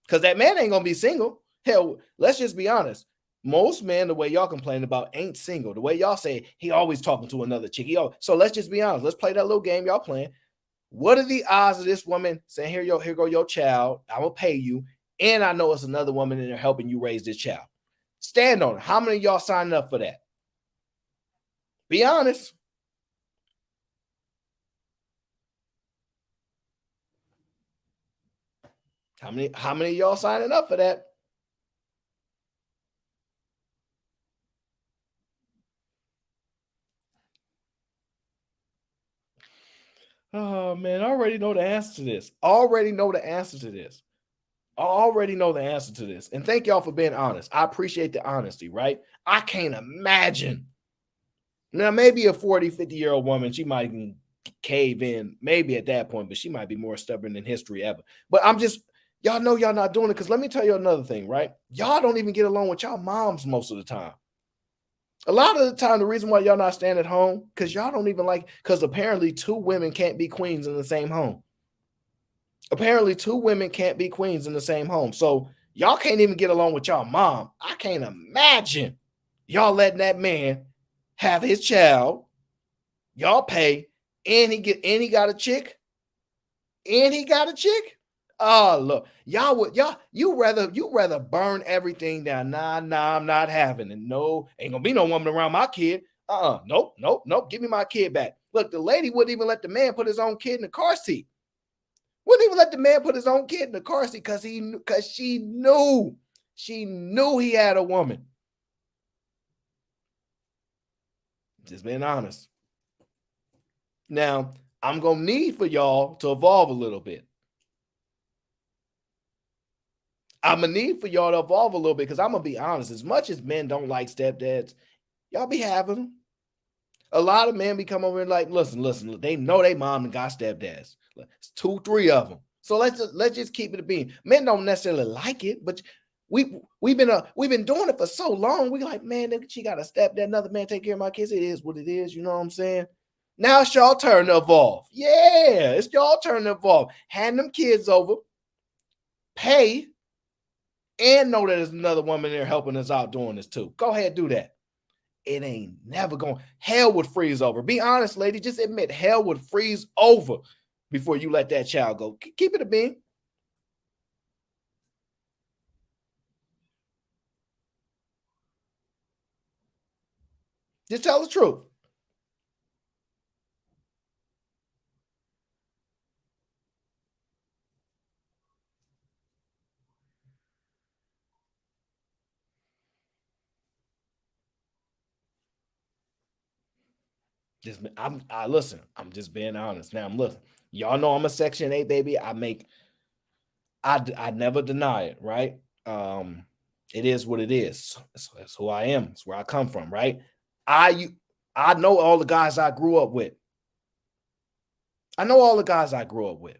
Because that man ain't gonna be single. Hell, let's just be honest. Most men, the way y'all complain about, ain't single. The way y'all say he always talking to another chick. So let's just be honest. Let's play that little game y'all playing. What are the odds of this woman saying, here go your child, I will pay you, and I know it's another woman in there helping you raise this child? Stand on it. How many of y'all signing up for that? Be honest. How many of y'all signing up for that? Oh man, I already know the answer to this. Already know the answer to this. I already know the answer to this. And thank y'all for being honest. I appreciate the honesty, right? I can't imagine. Now, maybe a 40, 50-year-old woman, she might even cave in, maybe at that point, but she might be more stubborn than history ever. But I'm just, y'all know y'all not doing it. Because let me tell you another thing, right? Y'all don't even get along with y'all moms most of the time. A lot of the time, the reason why y'all not staying at home, because y'all don't even like, because apparently two women can't be queens in the same home. Apparently, two women can't be queens in the same home. So y'all can't even get along with y'all mom. I can't imagine y'all letting that man have his child. Y'all pay, and he got a chick, and he got a chick. Oh look, you rather burn everything down. Nah, I'm not having it. No, ain't gonna be no woman around my kid. Nope. Give me my kid back. Look, the lady wouldn't even let the man put his own kid in the car seat. Wouldn't even let the man put his own kid in the car seat because she knew he had a woman. Just being honest. Now, I'm gonna need for y'all to evolve a little bit. I'm gonna need for y'all to evolve a little bit because I'm gonna be honest. As much as men don't like stepdads, y'all be having them. A lot of men be coming over and like, listen. They know they mom and got stepdads. It's 2, 3 of them. So let's just keep it a being. Men don't necessarily like it, but we've been doing it for so long. We like, man, she got a stepdad. Another man take care of my kids. It is what it is. You know what I'm saying? Now it's y'all turn to evolve. Yeah, it's y'all turn to evolve. Hand them kids over, pay, and know that there's another woman there helping us out doing this too. Go ahead, do that. It ain't never going. Hell would freeze over. Be honest, lady. Just admit hell would freeze over before you let that child go. Keep it a bean. Just tell the truth. I listen. I'm just being honest. Now I'm listen. Y'all know I'm a Section 8 baby. I never deny it, right? It is what it is. That's who I am. It's where I come from, right? I I know all the guys I grew up with. I know all the guys I grew up with.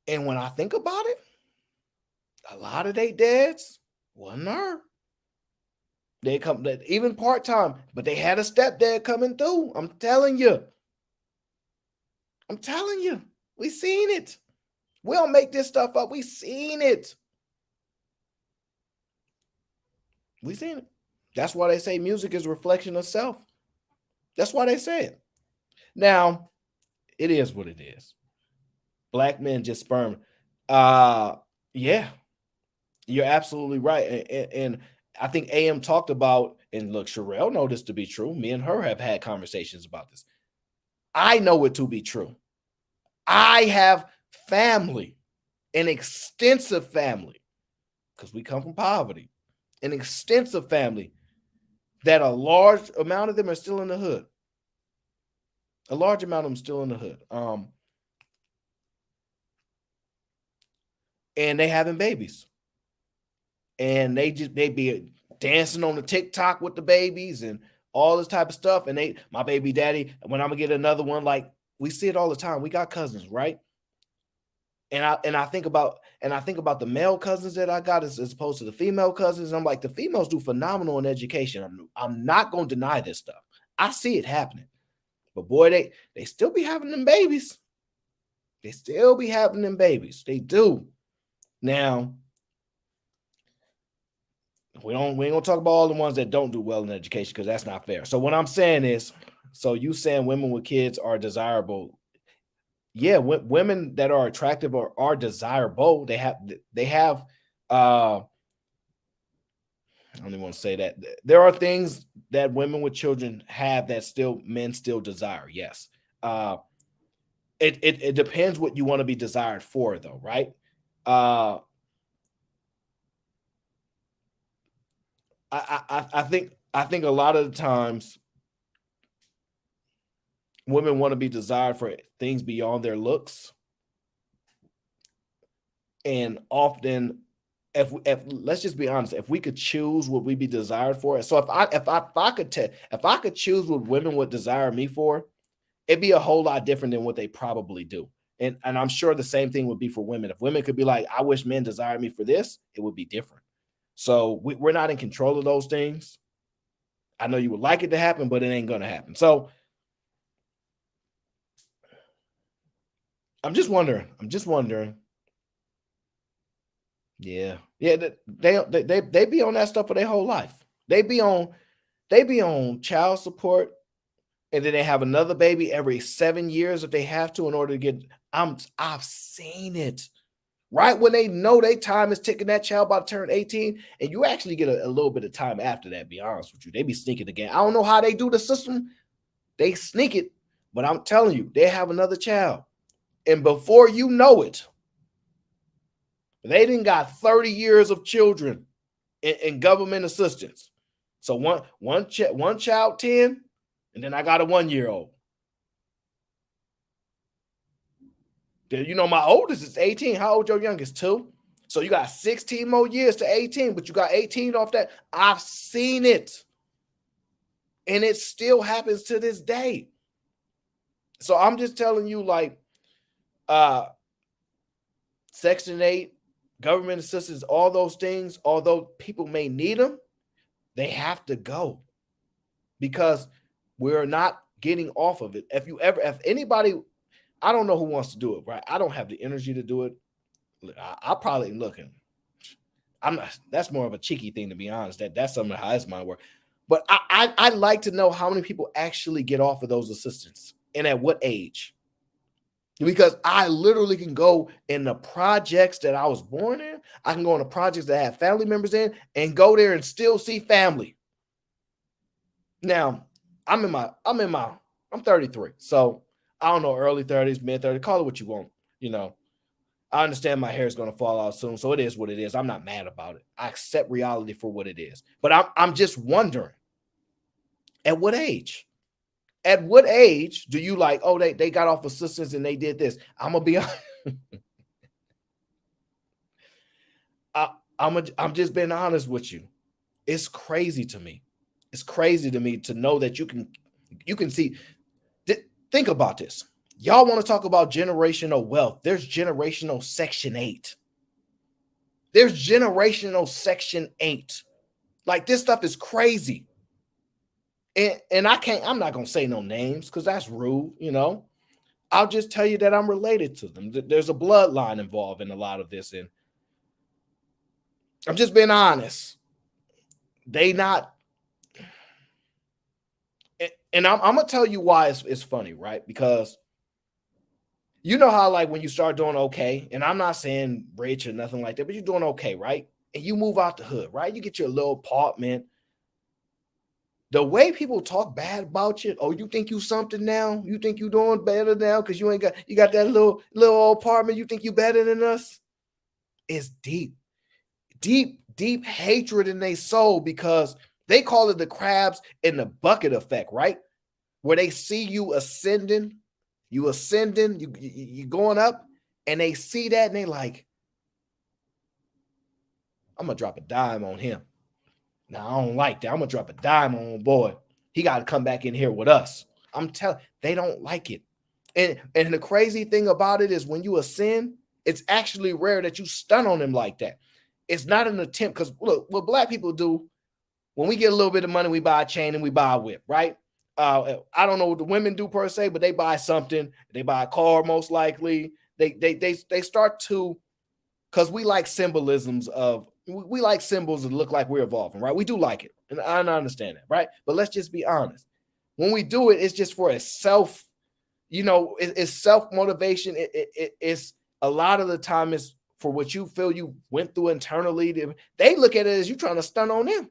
And when I think about it, a lot of they dads wasn't there. They come even part-time, but they had a stepdad coming through. I'm telling you. I'm telling you. We seen it. We don't make this stuff up. We seen it. We seen it. That's why they say music is a reflection of self. That's why they say it. Now, it is what it is. Black men just sperm. Uh yeah, you're absolutely right. And I think AM talked about, and look, Sherelle know this to be true. Me and her have had conversations about this. I know it to be true. I have family, an extensive family, because we come from poverty, an extensive family that a large amount of them are still in the hood. A large amount of them still in the hood. And they having babies. And they be dancing on the TikTok with the babies and all this type of stuff. And my baby daddy, when I'm gonna get another one, like we see it all the time. We got cousins, right? And I think about the male cousins that I got as opposed to the female cousins. I'm like, the females do phenomenal in education. I'm not gonna deny this stuff. I see it happening. But boy, they still be having them babies. They still be having them babies. They do. Now, We ain't gonna talk about all the ones that don't do well in education because that's not fair. So what I'm saying is, so you saying women with kids are desirable? Yeah, women that are attractive or are desirable. They have. I don't even want to say that. There are things that women with children have that still men still desire. Yes. Uh, it depends what you want to be desired for, though, right? Uh, I think a lot of the times women want to be desired for things beyond their looks, and often, if let's just be honest, if we could choose what we be desired for, so if I could choose what women would desire me for, it'd be a whole lot different than what they probably do. And I'm sure the same thing would be for women. If women could be like, I wish men desired me for this, it would be different. So we're not in control of those things. I know you would like it to happen, but it ain't gonna happen. So I'm just wondering. I'm just wondering. Yeah, yeah. They be on that stuff for their whole life. They be on child support, and then they have another baby every 7 years if they have to in order to get. I've seen it. Right when they know their time is ticking, that child about to turn 18, and you actually get a little bit of time after that. Be honest with you, they be sneaking again. I don't know how they do the system. They sneak it, but I'm telling you, they have another child, and before you know it, they didn't got 30 years of children in government assistance. So one child 10, and then I got a 1 year old. You know, my oldest is 18. How old your youngest? 2. So you got 16 more years to 18, but you got 18 off that. I've seen it. And it still happens to this day. So I'm just telling you, like, Section 8, government assistance, all those things, although people may need them, they have to go because we're not getting off of it. If anybody, I don't know who wants to do it, right? I don't have the energy to do it. I probably looking. I'm not. That's more of a cheeky thing, to be honest. That's something how that's my work. But I'd like to know how many people actually get off of those assistants and at what age. Because I literally can go in the projects that I was born in. I can go in the projects that I have family members in and go there and still see family. Now, I'm 33. So I don't know, early 30s, mid 30s, call it what you want. You know, I understand my hair is going to fall out soon. So it is what it is. I'm not mad about it. I accept reality for what it is. But I'm just wondering, at what age? At what age do you like, oh, they got off assistance and they did this? I'm gonna be I'm just being honest with you. It's crazy to me. It's crazy to me to know that you can see. Think about this. Y'all want to talk about generational wealth. There's generational Section 8. There's generational Section 8. Like, this stuff is crazy. And I'm not gonna say no names because that's rude, you know. I'll just tell you that I'm related to them. There's a bloodline involved in a lot of this, and I'm just being honest. They not, and I'm gonna tell you why it's funny, right? Because you know how, like, when you start doing okay, and I'm not saying rich or nothing like that, but you're doing okay, right? And you move out the hood, right? You get your little apartment. The way people talk bad about you, oh, you think you something now? You think you doing better now because you got that little apartment? You think you better than us? It's deep, deep hatred in their soul because they call it the crabs in the bucket effect, right? Where they see you ascending, you going up, and they see that and they like, I'm gonna drop a dime on him. Now I don't like that. I'm gonna drop a dime on boy. He got to come back in here with us. I'm telling, they don't like it. And the crazy thing about it is when you ascend, it's actually rare that you stun on them like that. It's not an attempt because look, what black people do when we get a little bit of money, we buy a chain and we buy a whip, right? I don't know what the women do per se, but they buy something. They buy a car most likely. They start to, because we like symbolisms of We like symbols that look like we're evolving, right? We do like it, and I understand that, right? But let's just be honest. When we do it, it's just for a self, it's self motivation. It's a lot of the time is for what you feel you went through internally. They look at it as you trying to stun on them.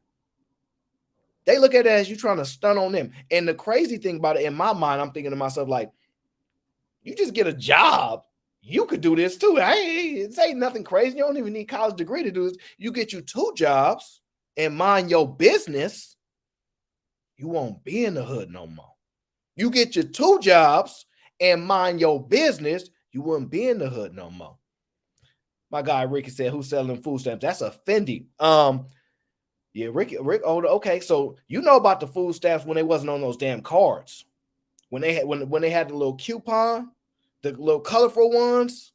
They look at it as you trying to stun on them. And the crazy thing about it, in my mind, I'm thinking to myself, like, you just get a job. You could do this too. It ain't nothing crazy. You don't even need a college degree to do this. You get you 2 jobs and mind your business. You won't be in the hood no more. You get your 2 jobs and mind your business. You wouldn't be in the hood no more. My guy Ricky said, "Who's selling food stamps?" That's offending. Yeah, Rick. Okay, so you know about the food stamps when they wasn't on those damn cards. When they had the little coupon, the little colorful ones.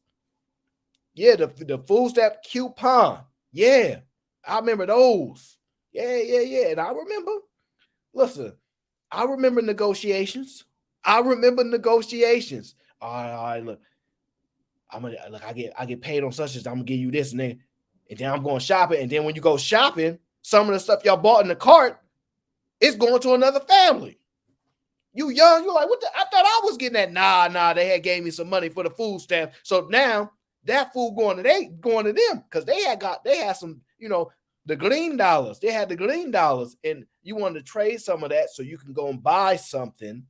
Yeah, the food stamp coupon. Yeah, I remember those. Yeah. And I remember, listen, I remember negotiations. All right, look. I get paid on such as I'm gonna give you this, and then I'm going shopping. And then when you go shopping, some of the stuff y'all bought in the cart is going to another family. You young, you're like, what I thought I was getting that. Nah, they had gave me some money for the food stamp. So now that food going to them because they had some, the glean dollars. They had the glean dollars, and you wanted to trade some of that so you can go and buy something.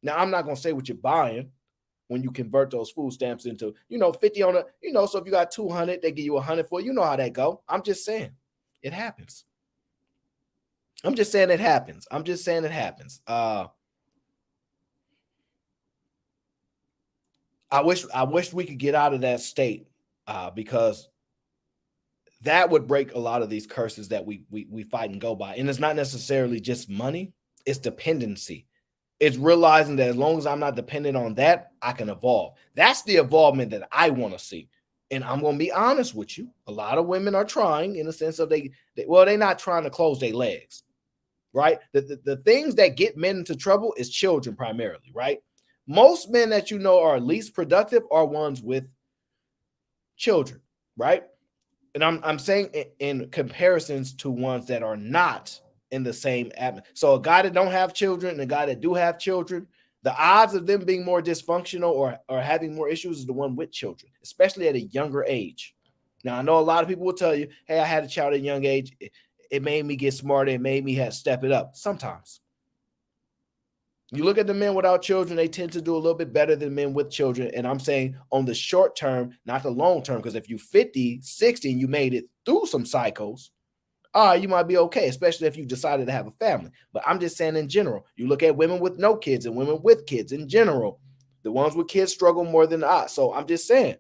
Now I'm not gonna say what you're buying when you convert those food stamps into, 50 on a, so if you got 200, they give you 100 for it. You know how that go. I'm just saying it happens. I'm just saying it happens. I wish we could get out of that state because that would break a lot of these curses that we fight and go by. And it's not necessarily just money, it's dependency. It's realizing that as long as I'm not dependent on that, I can evolve. That's the evolvement that I want to see. And I'm going to be honest with you. A lot of women are trying in the sense of they're not trying to close their legs, right? The things that get men into trouble is children primarily, right? Most men that you know are least productive are ones with children, right? And I'm saying in comparisons to ones that are not in the same atmosphere. So a guy that don't have children and a guy that do have children, the odds of them being more dysfunctional or having more issues is the one with children, especially at a younger age. Now, I know a lot of people will tell you, hey, I had a child at a young age. It made me get smarter. It made me step it up. Sometimes. You look at the men without children, they tend to do a little bit better than men with children. And I'm saying on the short term, not the long term, because if you're 50, 60, and you made it through some cycles, you might be okay, especially if you decided to have a family. But I'm just saying in general, you look at women with no kids and women with kids in general, the ones with kids struggle more than us. So I'm just saying,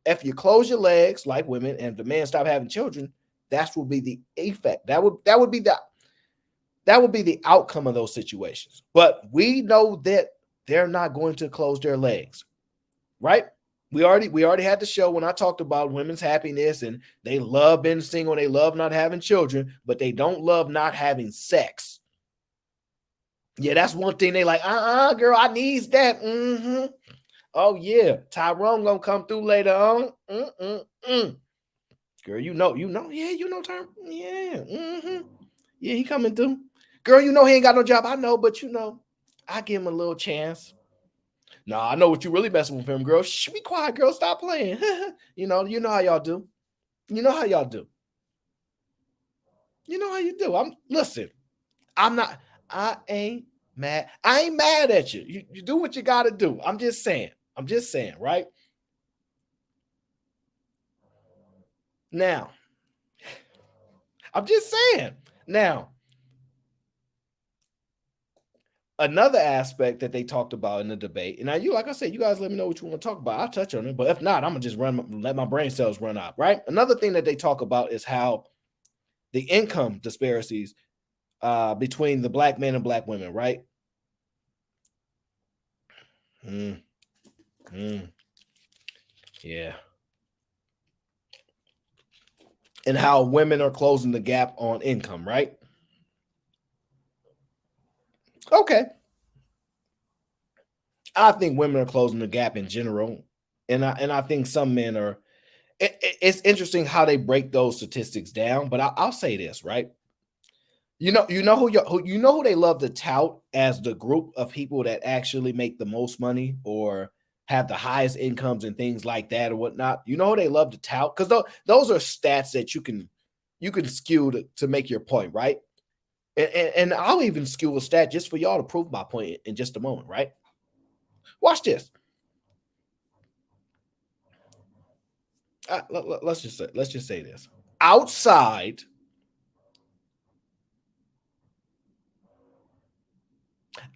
if you close your legs like women and the man stop having children, that will be the effect. That would be the outcome of those situations. But we know that they're not going to close their legs, right? We already had the show when I talked about women's happiness and they love being single, they love not having children, but they don't love not having sex. Yeah, that's one thing they like. Girl, I needs that. Mm-hmm. Oh yeah, Tyrone gonna come through later on. Girl, yeah, Tyrone. Yeah, yeah, he coming through. Girl, he ain't got no job. I know, but I give him a little chance. Nah, I know what you really messing with him, girl. Shh, be quiet, girl. Stop playing. You know how y'all do. You know how y'all do. You know how you do. Listen. I ain't mad. I ain't mad at you. You do what you gotta do. I'm just saying, right? Now, I'm just saying. Now, another aspect that they talked about in the debate, and now like I said, you guys let me know what you want to talk about. I'll touch on it, but if not, I'm gonna just let my brain cells run out, right? Another thing that they talk about is how the income disparities between the black men and black women, right? Yeah. And how women are closing the gap on income, right? Okay. I think women are closing the gap in general. And I think some men are It's interesting how they break those statistics down, but I'll say this, right? You know who they love to tout as the group of people that actually make the most money or have the highest incomes and things like that or whatnot. You know who they love to tout because those are stats that you can skew to make your point, right? And I'll even skew a stat just for y'all to prove my point in just a moment, right? Watch this. Let's just say this. Outside,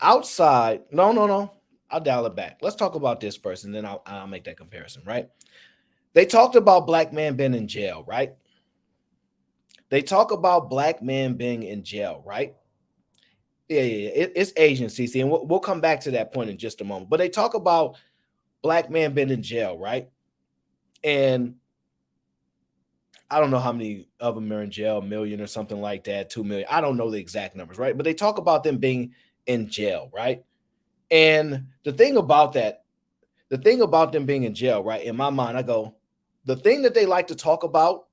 outside. No, no, no. I'll dial it back. Let's talk about this first, and then I'll make that comparison, right? They talked about black men being in jail, right? They talk about black men being in jail, right? Yeah. It's Asian, CC, and we'll come back to that point in just a moment. But they talk about black men being in jail, right? And I don't know how many of them are in jail, a million or something like that, 2 million. I don't know the exact numbers, right? But they talk about them being in jail, right? And the thing about them being in jail, right? In my mind, I go, the thing that they like to talk about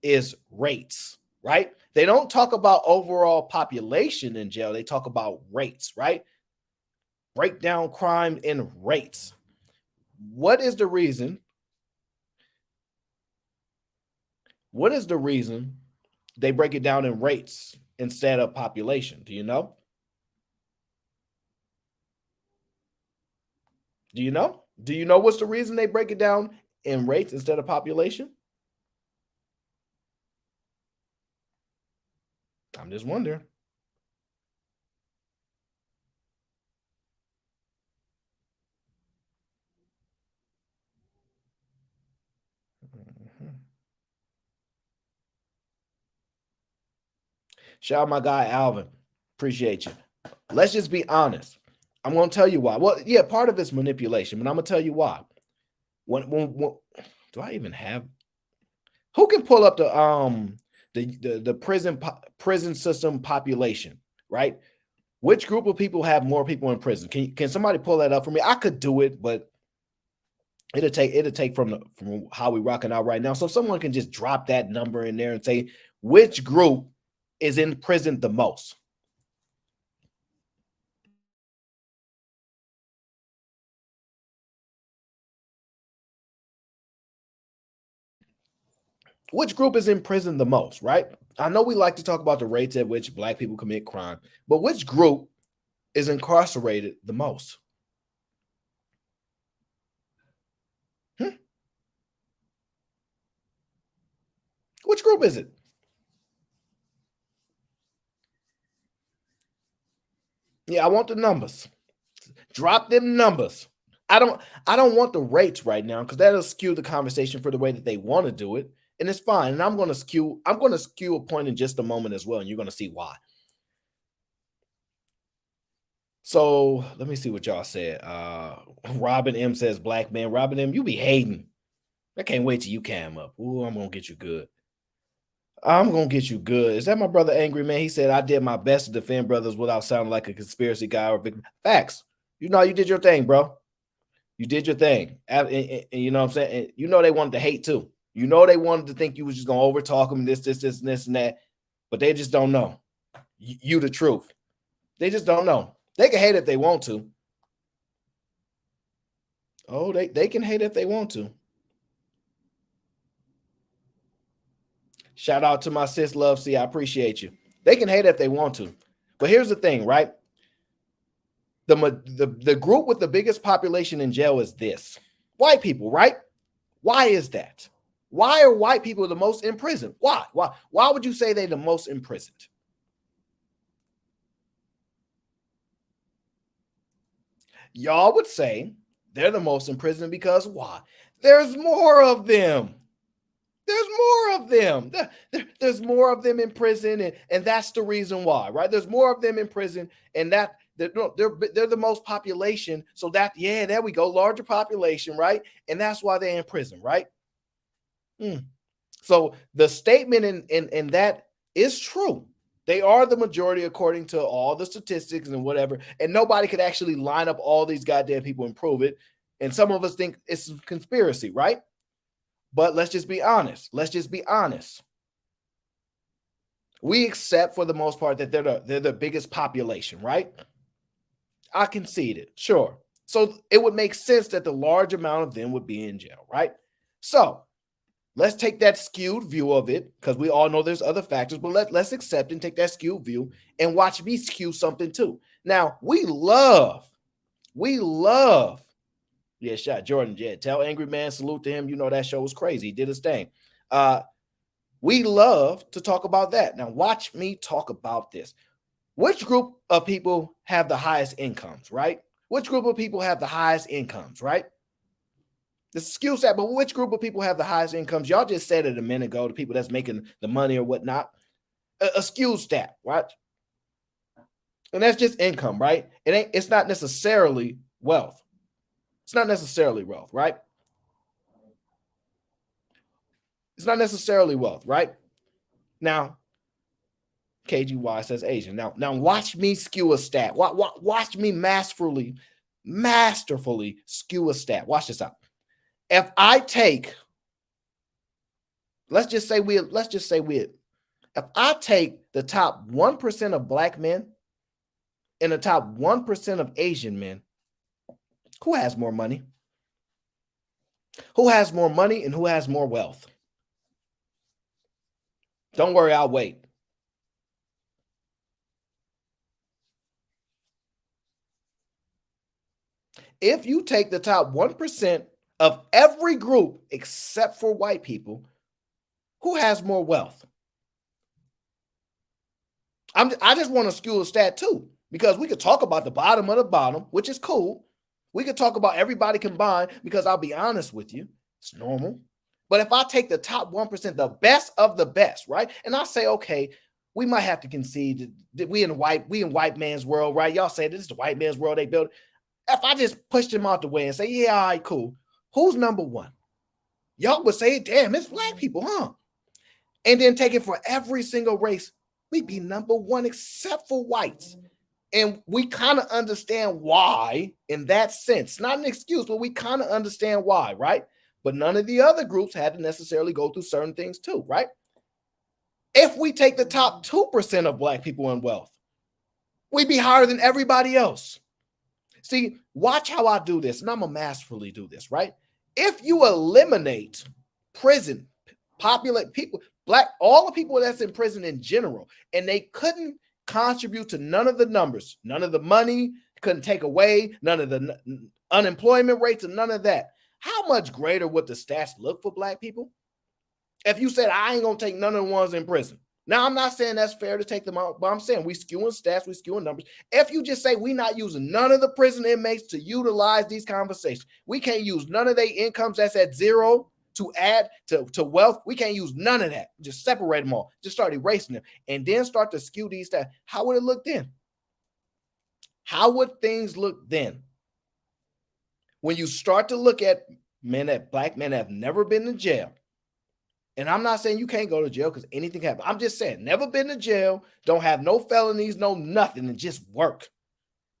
is rates, right? They don't talk about overall population in jail. They talk about rates, right? Break down crime in rates. What is the reason? What is the reason they break it down in rates instead of population? Do you know? Do you know? Do you know what's the reason they break it down in rates instead of population? I'm just wondering. Mhm. Shout out my guy Alvin. Appreciate you. Let's just be honest. I'm gonna tell you why. Well, yeah, part of it's manipulation, but I'm gonna tell you why. When do I even have who can pull up the prison system population, right? Which group of people have more people in prison? Can somebody pull that up for me? I could do it, but it'll take from how we rocking out right now. So if someone can just drop that number in there and say which group is in prison the most. Which group is in prison the most, right? I know we like to talk about the rates at which black people commit crime, but which group is incarcerated the most? Hmm? Which group is it? Yeah, I want the numbers. Drop them numbers. I don't want the rates right now because that'll skew the conversation for the way that they want to do it. And it's fine. And I'm gonna skew a point in just a moment as well, and you're gonna see why. So let me see what y'all said. Robin M says black man. Robin M, you be hating. I can't wait till you cam up. Ooh, I'm gonna get you good. I'm gonna get you good. Is that my brother Angry Man? He said I did my best to defend brothers without sounding like a conspiracy guy or victim. Facts. You know, you did your thing, bro. You did your thing. And you know what I'm saying? And you know they wanted to hate too. You know they wanted to think you was just gonna overtalk them, this, and that, but they just don't know. You the truth. They just don't know. They can hate if they want to. Oh, they can hate if they want to. Shout out to my sis Love. See, I appreciate you. They can hate if they want to. But here's the thing, right? The group with the biggest population in jail is this. White people, right? Why is that? Why are white people the most in prison? Why? Why would you say they're the most imprisoned? Y'all would say they're the most in prison because why? There's more of them. There's more of them. There's more of them in prison, and that's the reason why, right? There's more of them in prison, and they're the most population. So that, yeah, there we go, larger population, right? And that's why they're in prison, right? Mm. So the statement in that is true. They are the majority according to all the statistics and whatever, and nobody could actually line up all these goddamn people and prove it. And some of us think it's a conspiracy, right? But let's just be honest. Let's just be honest. We accept for the most part that they're the biggest population, right? I concede it, sure. So it would make sense that the large amount of them would be in jail, right? So let's take that skewed view of it, because we all know there's other factors, but let's accept and take that skewed view and watch me skew something too. Now, yeah, shot Jordan, yeah, tell AngryMan, salute to him. You know, that show was crazy. He did his thing. We love to talk about that. Now, watch me talk about this. Which group of people have the highest incomes, right? Which group of people have the highest incomes, right? The skill set, but which group of people have the highest incomes? Y'all just said it a minute ago, the people that's making the money or whatnot. A skill stat, right? And that's just income, right? It's not necessarily wealth. It's not necessarily wealth, right? It's not necessarily wealth, right? Now, KGY says Asian. Now watch me skew a stat. Watch me masterfully skew a stat. Watch this out. If I take, let's just say we, if I take the top 1% of black men and the top 1% of Asian men, who has more money? Who has more money and who has more wealth? Don't worry, I'll wait. If you take the top 1% of every group except for white people, who has more wealth? I just want to skew a stat too, because we could talk about the bottom of the bottom, which is cool. We could talk about everybody combined, because I'll be honest with you, it's normal. But if I take the top 1%, the best of the best, right? And I say, okay, we might have to concede that we in white man's world, right? Y'all say this is the white man's world they built. If I just push them out the way and say, yeah, all right, cool. Who's number one? Y'all would say, damn, it's black people, huh? And then take it for every single race. We'd be number one except for whites. And we kind of understand why in that sense. Not an excuse, but we kind of understand why, right? But none of the other groups had to necessarily go through certain things too, right? If we take the top 2% of black people in wealth, we'd be higher than everybody else. See, watch how I do this, and I'm going to masterfully do this, right? If you eliminate prison, populate people, black, all the people that's in prison in general, and they couldn't contribute to none of the numbers, none of the money, couldn't take away, none of the unemployment rates, and none of that, how much greater would the stats look for black people? If you said, I ain't going to take none of the ones in prison. Now, I'm not saying that's fair to take them out, but I'm saying we skewing stats, we skewing numbers. If you just say we not using none of the prison inmates to utilize these conversations, we can't use none of their incomes that's at zero to add to wealth. We can't use none of that. Just separate them all. Just start erasing them and then start to skew these stats. How would it look then? How would things look then? When you start to look at black men that have never been in jail. And I'm not saying you can't go to jail because anything happens. I'm just saying, never been to jail, don't have no felonies, no nothing, and just work.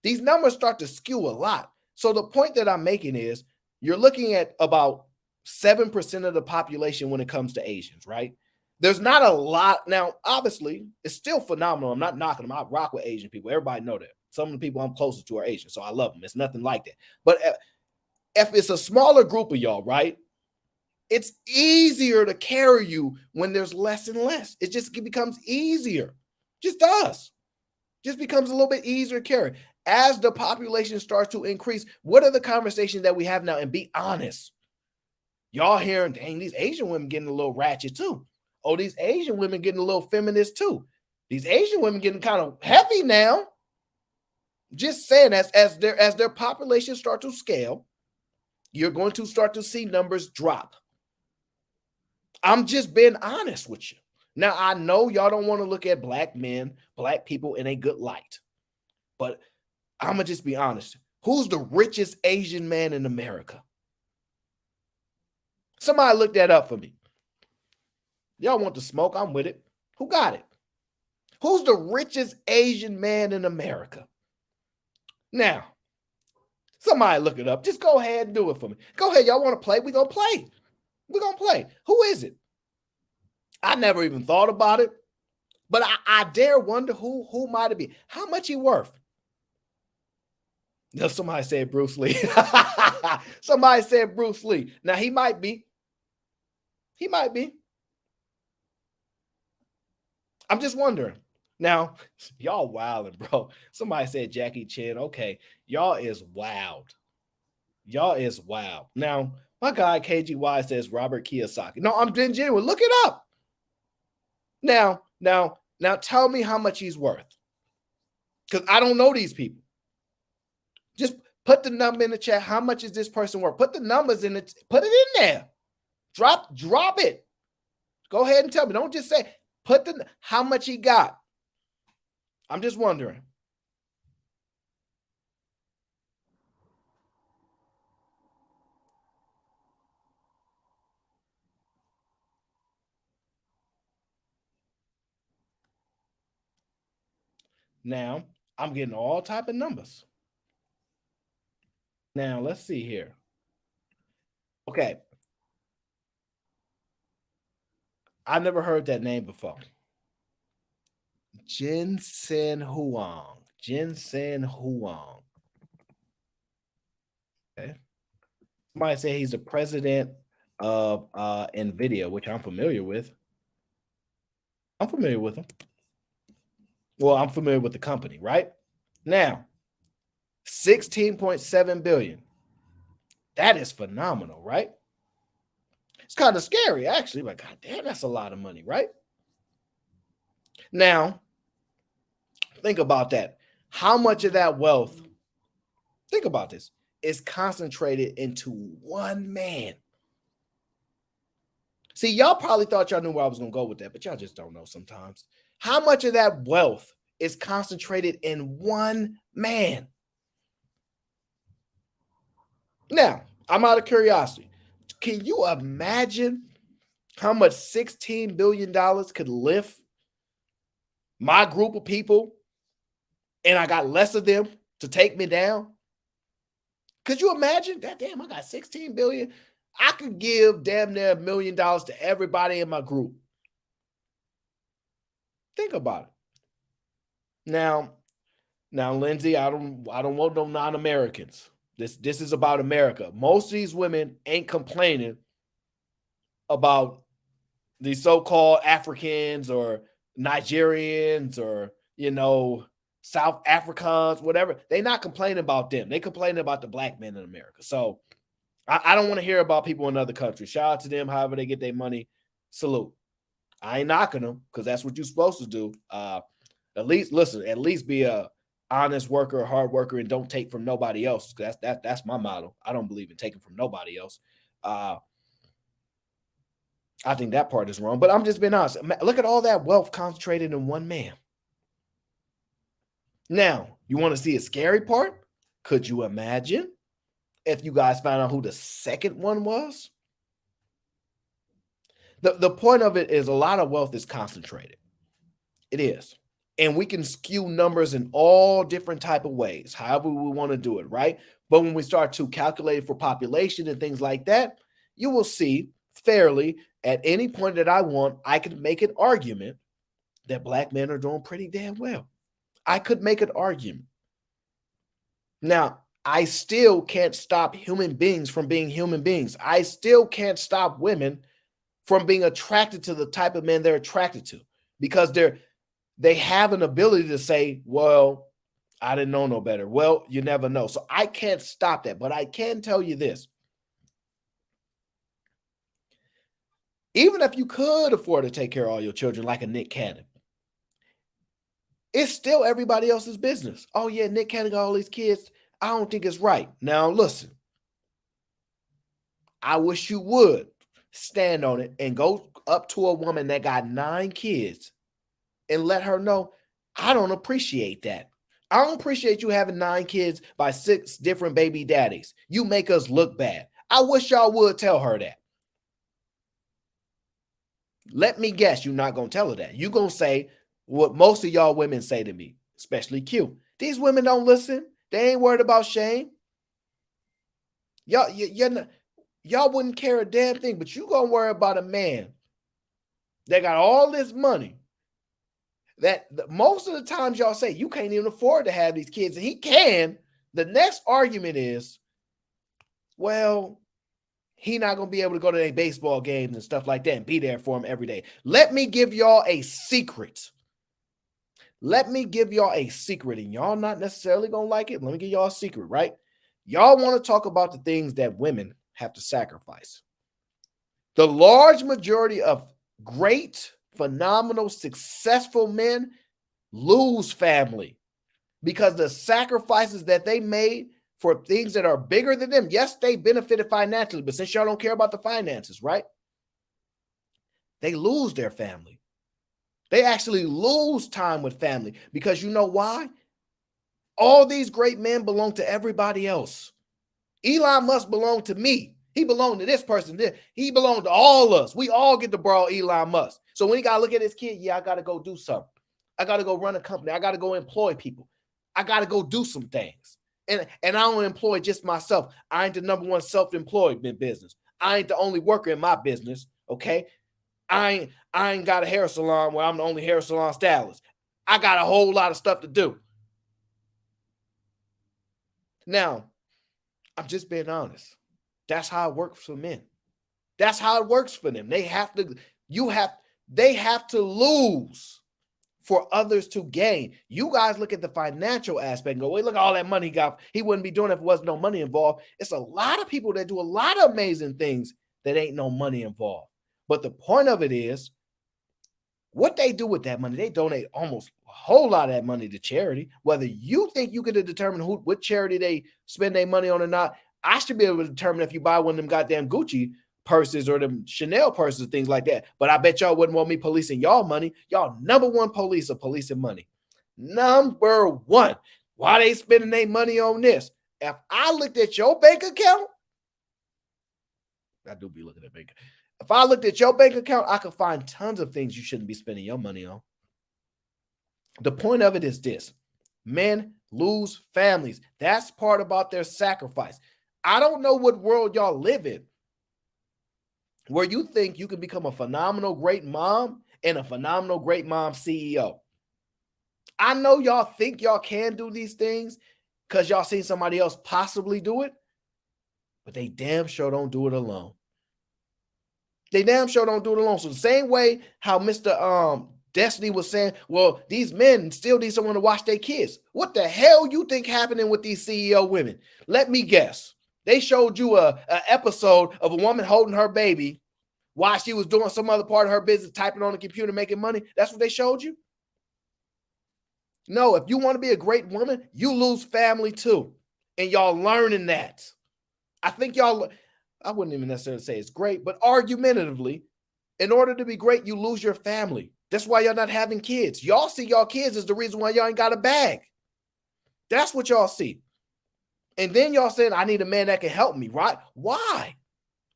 These numbers start to skew a lot. So the point that I'm making is you're looking at about 7% of the population when it comes to Asians, right? There's not a lot. Now, obviously, it's still phenomenal. I'm not knocking them. I rock with Asian people. Everybody know that. Some of the people I'm closest to are Asian, so I love them. It's nothing like that. But if it's a smaller group of y'all, right? It's easier to carry you when there's less and less. It becomes easier. Just does. Just becomes a little bit easier to carry. As the population starts to increase, what are the conversations that we have now? And be honest. Y'all hearing, dang, these Asian women getting a little ratchet too. Oh, these Asian women getting a little feminist too. These Asian women getting kind of heavy now. Just saying, as their population start to scale, you're going to start to see numbers drop. I'm just being honest with you. Now, I know y'all don't want to look at black men, black people in a good light, but I'm going to just be honest. Who's the richest Asian man in America? Somebody look that up for me. Y'all want the smoke? I'm with it. Who got it? Who's the richest Asian man in America? Now, somebody look it up. Just go ahead and do it for me. Go ahead. Y'all want to play? We're going to play. We're gonna play. Who is it? I never even thought about it, but I dare wonder who might it be. How much he worth? Now, somebody said Bruce Lee. Somebody said Bruce Lee. Now he might be. He might be. I'm just wondering. Now, y'all wilding, bro. Somebody said Jackie Chan. Okay, y'all is wild. Y'all is wild. Now, my guy KGY says Robert Kiyosaki. No, I'm being genuine. Look it up. Now, tell me how much he's worth. Because I don't know these people. Just put the number in the chat. How much is this person worth? Put the numbers in it. Put it in there. Drop it. Go ahead and tell me. Don't just say, how much he got. I'm just wondering. Now, I'm getting all type of numbers. Now, let's see here. Okay. I've never heard that name before. Jensen Huang. Jensen Huang. Okay. Somebody say he's the president of NVIDIA, which I'm familiar with. I'm familiar with him. Well, I'm familiar with the company, right? Now, 16.7 billion. That is phenomenal, right? It's kind of scary, actually. Like, God damn, that's a lot of money, right? Now, think about that. How much of that wealth, think about this, is concentrated into one man? See, y'all probably thought y'all knew where I was going to go with that, but y'all just don't know sometimes. How much of that wealth is concentrated in one man? Now, I'm out of curiosity. Can you imagine how much $16 billion could lift my group of people and I got less of them to take me down? Could you imagine that? Damn, I got 16 billion. I could give damn near $1 million to everybody in my group. Think about it. Now, Lindsay, I don't want no non-Americans. This is about America. Most of these women ain't complaining about these so-called Africans or Nigerians or, South Africans, whatever. They're not complaining about them. They complaining about the black men in America. So I don't want to hear about people in other countries. Shout out to them, however they get their money. Salute. I ain't knocking them because that's what you're supposed to do. At least be a honest worker, a hard worker, and don't take from nobody else. That's my motto. I don't believe in taking from nobody else. I think that part is wrong, but I'm just being honest. Look at all that wealth concentrated in one man. Now, you want to see a scary part? Could you imagine if you guys found out who the second one was? The point of it is a lot of wealth is concentrated. It is. And we can skew numbers in all different type of ways, however we want to do it, right? But when we start to calculate for population and things like that, you will see fairly at any point that I want, I could make an argument that black men are doing pretty damn well. I could make an argument. Now, I still can't stop human beings from being human beings. I still can't stop women from being attracted to the type of men they're attracted to because they have an ability to say, well, I didn't know no better. Well, you never know. So I can't stop that, but I can tell you this. Even if you could afford to take care of all your children like a Nick Cannon, it's still everybody else's business. Oh yeah, Nick Cannon got all these kids. I don't think it's right. Now listen, I wish you would stand on it and go up to a woman that got 9 kids and let her know, I don't appreciate that. I don't appreciate you having 9 kids by 6 different baby daddies. You make us look bad. I wish y'all would tell her that. Let me guess, you're not going to tell her that. You're going to say what most of y'all women say to me, especially Q. These women don't listen. They ain't worried about shame. Y'all y'all wouldn't care a damn thing, but you gonna worry about a man that got all this money that most of the times y'all say you can't even afford to have these kids, and he can. The next argument is, well, he not going to be able to go to their baseball games and stuff like that and be there for him every day. Let me give y'all a secret. Let me give y'all a secret, and y'all not necessarily going to like it. Let me give y'all a secret, right? Y'all want to talk about the things that women have to sacrifice. The large majority of great, phenomenal, successful men lose family because the sacrifices that they made for things that are bigger than them. Yes, they benefited financially, but since y'all don't care about the finances, right? They lose their family. They actually lose time with family because you know why? All these great men belong to everybody else. Elon Musk belonged to me. He belonged to this person. He belonged to all us. We all get to borrow Elon Musk. So when he got to look at his kid, yeah, I got to go do something. I got to go run a company. I got to go employ people. I got to go do some things. And I don't employ just myself. I ain't the number one self-employment business. I ain't the only worker in my business, okay? I ain't got a hair salon where I'm the only hair salon stylist. I got a whole lot of stuff to do. Now, I'm just being honest. That's how it works for men. That's how it works for them. They have to lose for others to gain. You guys look at the financial aspect and go, wait, look at all that money he got. He wouldn't be doing it if there wasn't no money involved. It's a lot of people that do a lot of amazing things that ain't no money involved. But the point of it is, what they do with that money, they donate almost a whole lot of that money to charity. Whether you think you could determine what charity they spend their money on or not, I should be able to determine if you buy one of them goddamn Gucci purses or them Chanel purses, things like that. But I bet y'all wouldn't want me policing y'all money. Y'all number one police of policing money. Number one. Why they spending their money on this? If I looked at your bank account, I do be looking at bank. If I looked at your bank account, I could find tons of things you shouldn't be spending your money on. The point of it is this. Men lose families. That's part about their sacrifice. I don't know what world y'all live in where you think you can become a phenomenal great mom and a phenomenal great mom CEO. I know y'all think y'all can do these things because y'all seen somebody else possibly do it, but they damn sure don't do it alone. They damn sure don't do it alone. So the same way how Mr. Destiny was saying, well, these men still need someone to watch their kids. What the hell you think happening with these CEO women? Let me guess. They showed you a episode of a woman holding her baby while she was doing some other part of her business, typing on the computer, making money. That's what they showed you? No, if you want to be a great woman, you lose family too. And y'all learning that. I think y'all, I wouldn't even necessarily say it's great, but argumentatively, in order to be great, you lose your family. That's why y'all not having kids. Y'all see y'all kids is the reason why y'all ain't got a bag. That's what y'all see. And then y'all saying, I need a man that can help me, right? Why?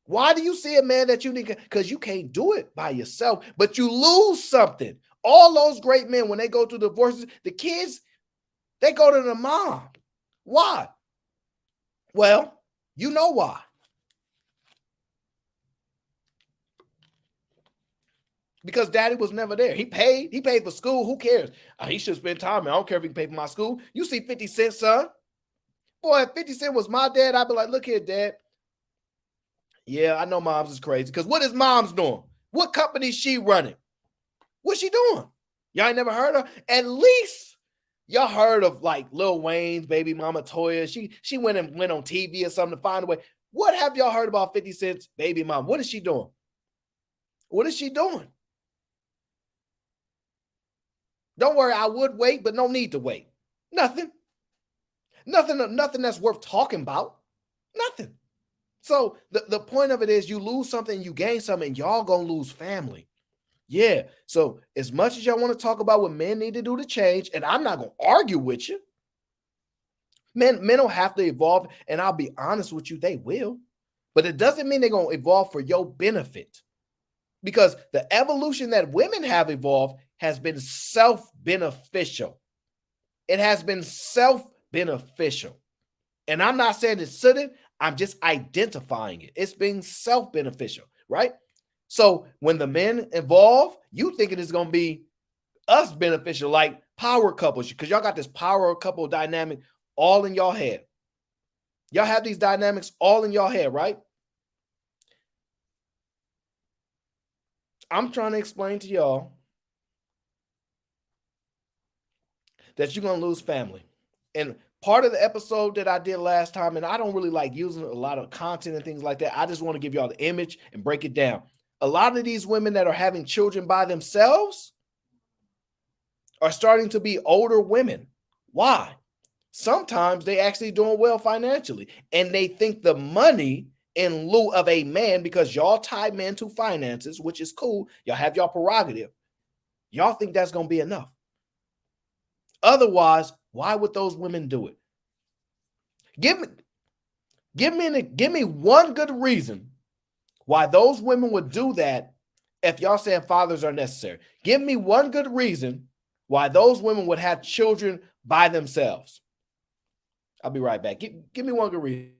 Why do you see a man that you need? Because you can't do it by yourself, but you lose something. All those great men, when they go through divorces, the kids, they go to the mom. Why? Well, you know why. Because daddy was never there. He paid for school. Who cares? He should spend time. I don't care if he can pay for my school. You see 50 Cent, son. Boy, if 50 Cent was my dad, I'd be like, look here, dad. Yeah, I know mom's is crazy. Because what is mom's doing? What company is she running? What's she doing? Y'all ain't never heard of her? At least y'all heard of like Lil Wayne's baby mama Toya. She went on TV or something to find a way. What have y'all heard about 50 Cent's baby mom? What is she doing? What is she doing? Don't worry, I would wait, but no need to wait. Nothing that's worth talking about. Nothing. So the point of it is you lose something, you gain something, y'all gonna lose family. Yeah. So as much as y'all want to talk about what men need to do to change, and I'm not gonna argue with you, men don't have to evolve, and I'll be honest with you, they will. But it doesn't mean they're gonna evolve for your benefit. Because the evolution that women have evolved has been self-beneficial. It has been self-beneficial. And I'm not saying it shouldn't. I'm just identifying it. It's being self-beneficial, right? So when the men evolve, you thinking it's going to be us beneficial, like power couples, because y'all got this power couple dynamic all in y'all head. Y'all have these dynamics all in y'all head, right? I'm trying to explain to y'all that you're going to lose family. And part of the episode that I did last time, and I don't really like using a lot of content and things like that. I just want to give y'all the image and break it down. A lot of these women that are having children by themselves are starting to be older women. Why? Sometimes they actually doing well financially, and they think the money in lieu of a man, because y'all tie men to finances, which is cool. Y'all have y'all prerogative. Y'all think that's going to be enough. Otherwise, why would those women do it? Give me one good reason why those women would do that if y'all saying fathers are necessary. Give me one good reason why those women would have children by themselves. I'll be right back. Give me one good reason.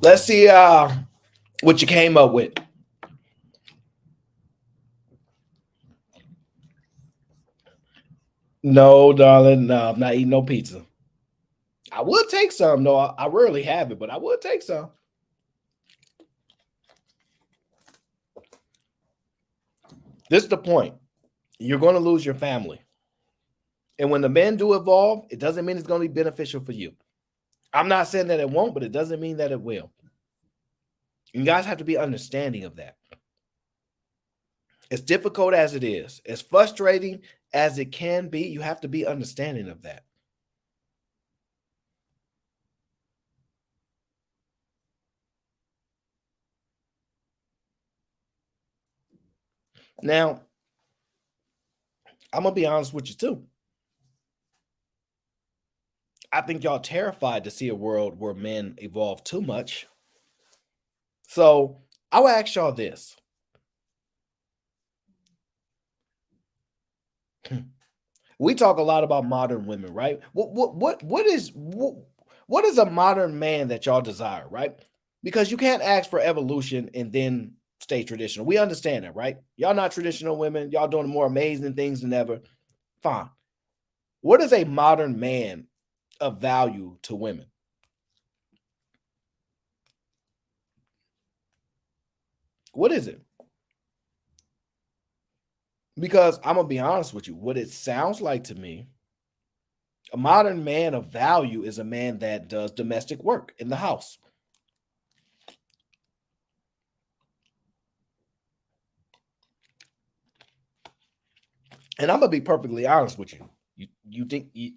Let's see what you came up with. No, darling, no, I'm not eating no pizza. I would take some, though. I rarely have it, but I would take some. This is the point. You're going to lose your family. And when the men do evolve, it doesn't mean it's going to be beneficial for you. I'm not saying that it won't, but it doesn't mean that it will. You guys have to be understanding of that. As difficult as it is, as frustrating as it can be, you have to be understanding of that. Now, I'm going to be honest with you too. I think y'all terrified to see a world where men evolve too much. So I will ask y'all this. We talk a lot about modern women, right? What is a modern man that y'all desire, right? Because you can't ask for evolution and then stay traditional. We understand that, right? Y'all not traditional women. Y'all doing more amazing things than ever. Fine. What is a modern man of value to women? What is it? Because I'm gonna be honest with you, what it sounds like to me, a modern man of value is a man that does domestic work in the house. And I'm gonna be perfectly honest with you. You think you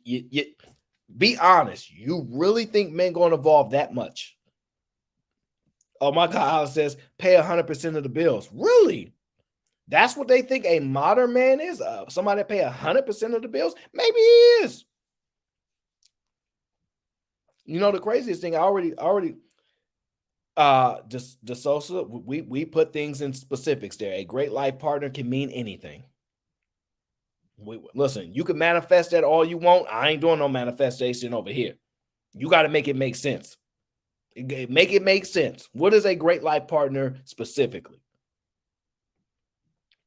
be honest. You really think men gonna evolve that much? Oh my God, how it says pay 100% of the bills. Really? That's what they think a modern man is? Somebody that pay 100% of the bills? Maybe he is. You know, the craziest thing, I already just the Sosa, we put things in specifics there. A great life partner can mean anything. Listen, you can manifest that all you want. I ain't doing no manifestation over here. You got to make it make sense. Make it make sense. What is a great life partner specifically?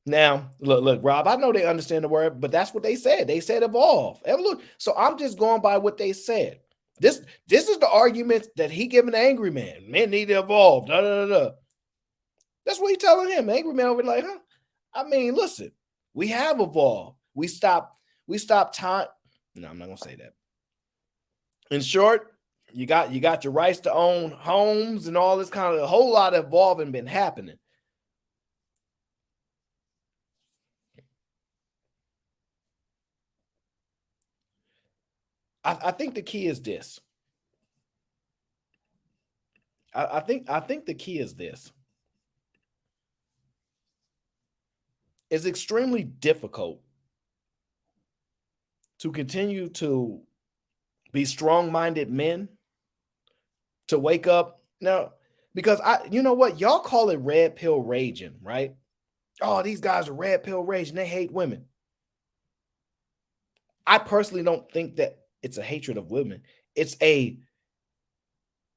Now, look, Rob, I know they understand the word, but that's what they said. They said evolve. And look, so I'm just going by what they said. This is the argument that he giving AngryMan. Men need to evolve. Da, da, da, da. That's what he telling him. AngryMan over like, huh? I mean, listen, we have evolved. We stopped time. No, I'm not gonna say that. In short, you got your rights to own homes and all this kind of a whole lot of evolving been happening. I think the key is this. I think the key is this. It's extremely difficult to continue to be strong-minded men to wake up now, because you know what, y'all call it red pill raging, right? Oh, these guys are red pill raging, they hate women. I personally don't think that it's a hatred of women. It's a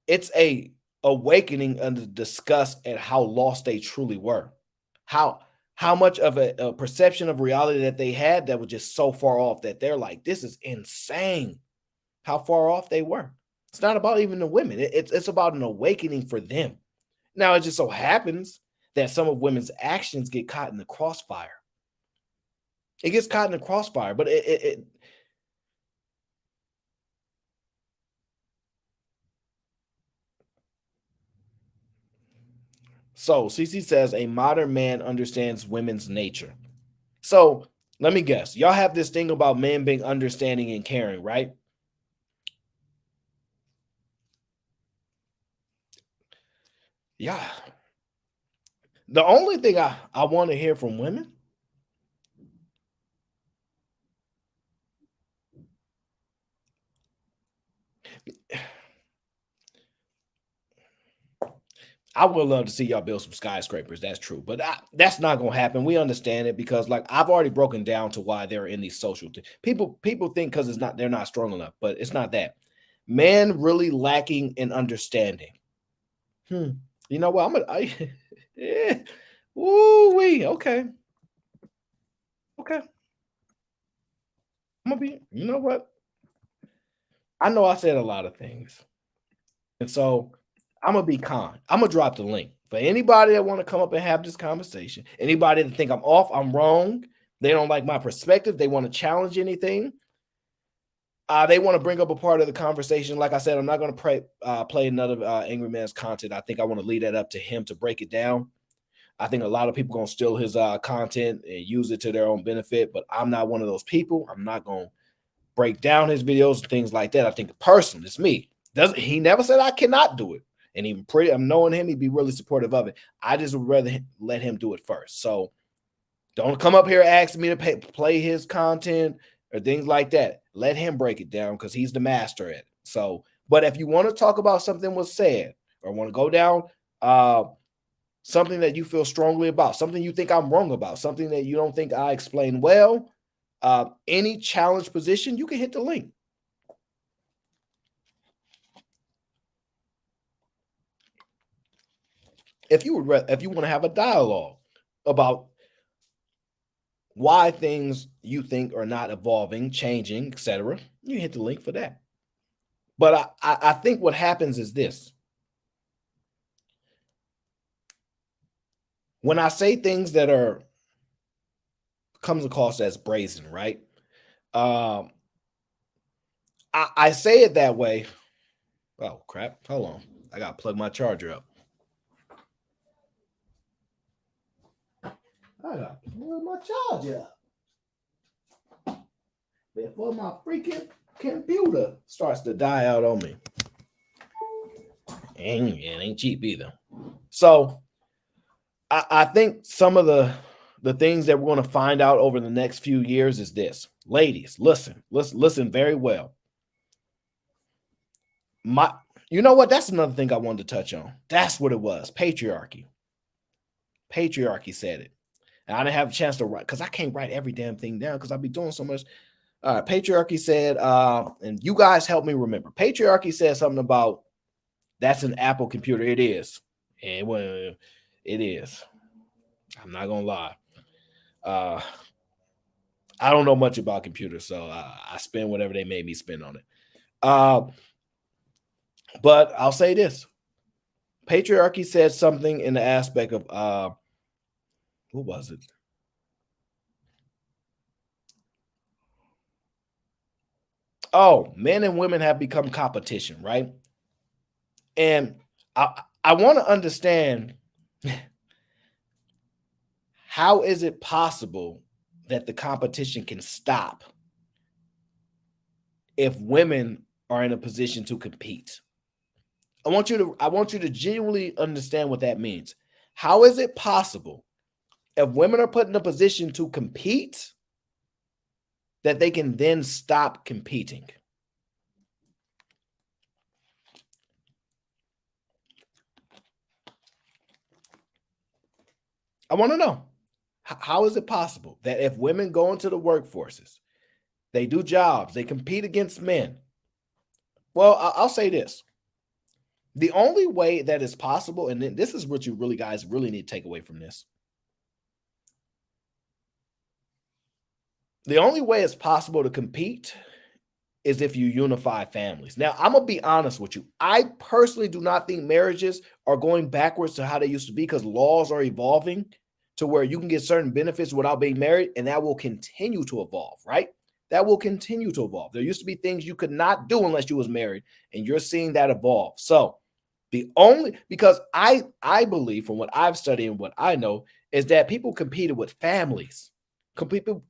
it's a awakening under disgust at how lost they truly were. How how much of a perception of reality that they had that was just so far off that they're like, this is insane. How far off they were. It's not about even the women. It's about an awakening for them. Now it just so happens that some of women's actions get caught in the crossfire. It gets caught in the crossfire, but it so CC says a modern man understands women's nature. So let me guess. Y'all have this thing about men being understanding and caring, right? Yeah. The only thing I want to hear from women, I would love to see y'all build some skyscrapers. That's true, but that's not gonna happen. We understand it because, like, I've already broken down to why they're in these social. People think because it's not they're not strong enough, but it's not that. Man, really lacking in understanding. Hmm. You know what? Yeah. Ooh wee. Okay. Okay. I'm gonna be. You know what? I know I said a lot of things, and so I'm gonna be kind. I'm gonna drop the link for anybody that want to come up and have this conversation. Anybody that think I'm off, I'm wrong. They don't like my perspective. They want to challenge anything. They want to bring up a part of the conversation. Like I said, I'm not going to play another Angry Man's content. I think I want to leave that up to him to break it down. I think a lot of people going to steal his content and use it to their own benefit, but I'm not one of those people. I'm not going to break down his videos and things like that. I think the person, it's me. Doesn't he never said I cannot do it. And I'm knowing him, he'd be really supportive of it. I just would rather let him do it first. So don't come up here asking me to play his content or things like that. Let him break it down because he's the master at it. So, but if you want to talk about something was said or want to go down something that you feel strongly about, something you think I'm wrong about, something that you don't think I explained well, any challenge position, you can hit the link. If you want to have a dialogue about why things you think are not evolving, changing, etc., you hit the link for that. But I think what happens is this. When I say things that are comes across as brazen, right? Um, I say it that way. Oh crap! Hold on, I gotta plug my charger up. I gotta plug my charger up before my freaking computer starts to die out on me. And it ain't cheap either. So I think some of the things that we're going to find out over the next few years is this. Ladies, listen very well. My You know what? That's another thing I wanted to touch on. That's what it was. Patriarchy. Patriarchy said it. And I didn't have a chance to write because I can't write every damn thing down because I'll be doing so much. Patriarchy said, and you guys help me remember. Patriarchy said something about that's an Apple computer. It is. And well, it is. I'm not gonna lie. Uh, I don't know much about computers, so I spend whatever they made me spend on it. Uh, but I'll say this: patriarchy said something in the aspect of who was it? Oh, men and women have become competition, right? And I want to understand, how is it possible that the competition can stop if women are in a position to compete? I want you to genuinely understand what that means. How is it possible if women are put in a position to compete that they can then stop competing? I want to know, how is it possible that if women go into the workforces, they do jobs, they compete against men? Well, I'll say this. The only way that is possible, and this is what you really guys really need to take away from this. The only way it's possible to compete is if you unify families. Now, I'm gonna be honest with you. I personally do not think marriages are going backwards to how they used to be, because laws are evolving to where you can get certain benefits without being married, and that will continue to evolve, right? That will continue to evolve. There used to be things you could not do unless you was married, and you're seeing that evolve. So the only, because I believe from what I've studied and what I know is that people competed with families.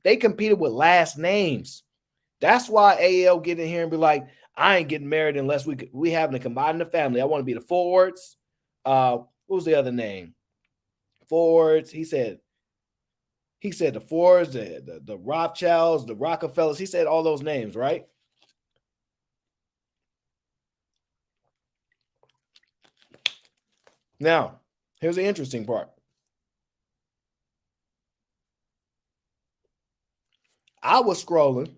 They competed with last names. That's why AL get in here and be like, I ain't getting married unless we having to combine the family. I want to be the Fords. What was the other name? Fords. He said the Fords, the Rothschilds, the Rockefellers. He said all those names, right? Now, here's the interesting part. I was scrolling.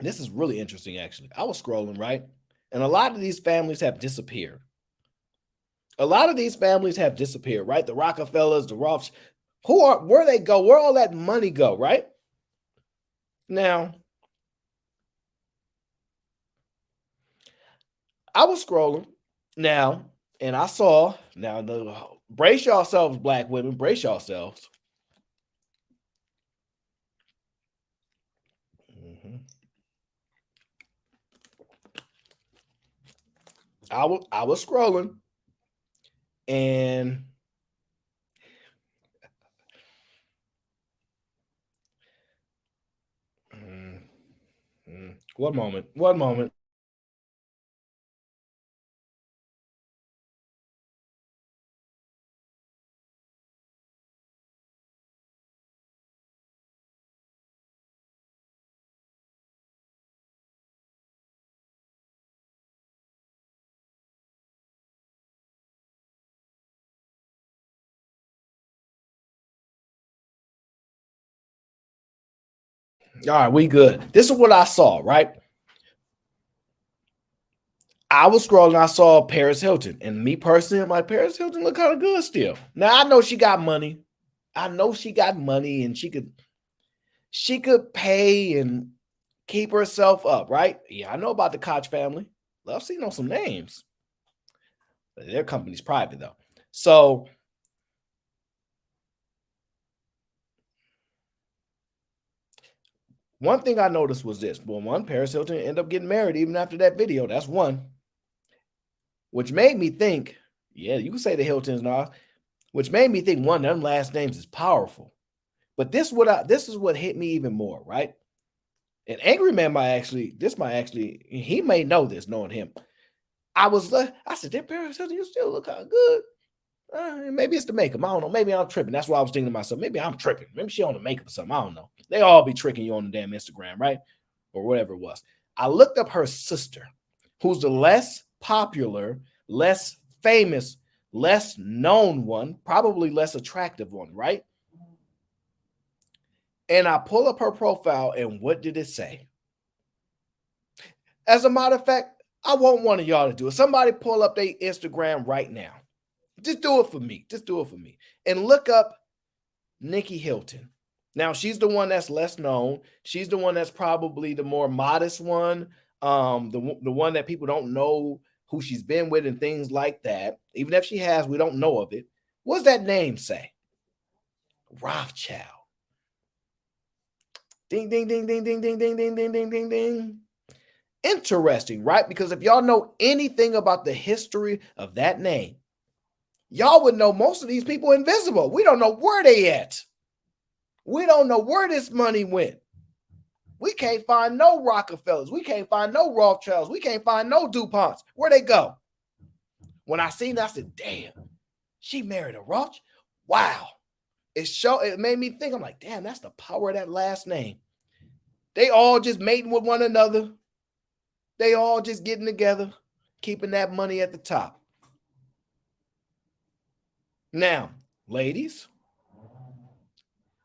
This is really interesting, actually. I was scrolling, right? And a lot of these families have disappeared. A lot of these families have disappeared, right? The Rockefellers, the Roths, where they go, where all that money go, right? Now, I was scrolling now, and I saw, now the brace yourselves, black women, brace yourselves. Mhm. I was scrolling, and one moment, one moment. All right, we good. This is what I saw, right? I was scrolling, I saw Paris Hilton, and me personally, my Paris Hilton look kind of good still. Now I know she got money. I know she got money, and she could pay and keep herself up, right? Yeah, I know about the Koch family. Love seeing on some names. Their company's private though. So one thing I noticed was this. Well, one, Paris Hilton ended up getting married even after that video. That's one. Which made me think, yeah, you can say the Hiltons now, which made me think one, them last names is powerful. But this is what hit me even more, right? And Angry Man might actually, he may know this, knowing him. I said, that Paris Hilton, you still look kind of good. Maybe it's the makeup. I don't know. Maybe I'm tripping. That's why I was thinking to myself. Maybe I'm tripping. Maybe she on the makeup or something. I don't know. They all be tricking you on the damn Instagram, right? Or whatever it was. I looked up her sister, who's the less popular, less famous, less known one, probably less attractive one, right? And I pull up her profile, and what did it say? As a matter of fact, I want one of y'all to do it. Somebody pull up their Instagram right now. Just do it for me. Just do it for me. And look up Nikki Hilton. Now, she's the one that's less known. She's the one that's probably the more modest one. The one that people don't know who she's been with and things like that. Even if she has, we don't know of it. What's that name say? Rothschild. Ding, ding, ding, ding, ding, ding, ding, ding, ding, ding, ding, ding. Interesting, right? Because if y'all know anything about the history of that name, y'all would know most of these people invisible. We don't know where they at. We don't know where this money went. We can't find no Rockefellers. We can't find no Rothschilds. We can't find no DuPonts. Where they go? When I seen that, I said, damn, she married a Rothschild. Wow. It made me think, I'm like, damn, that's the power of that last name. They all just mating with one another. They all just getting together, keeping that money at the top. Now, ladies,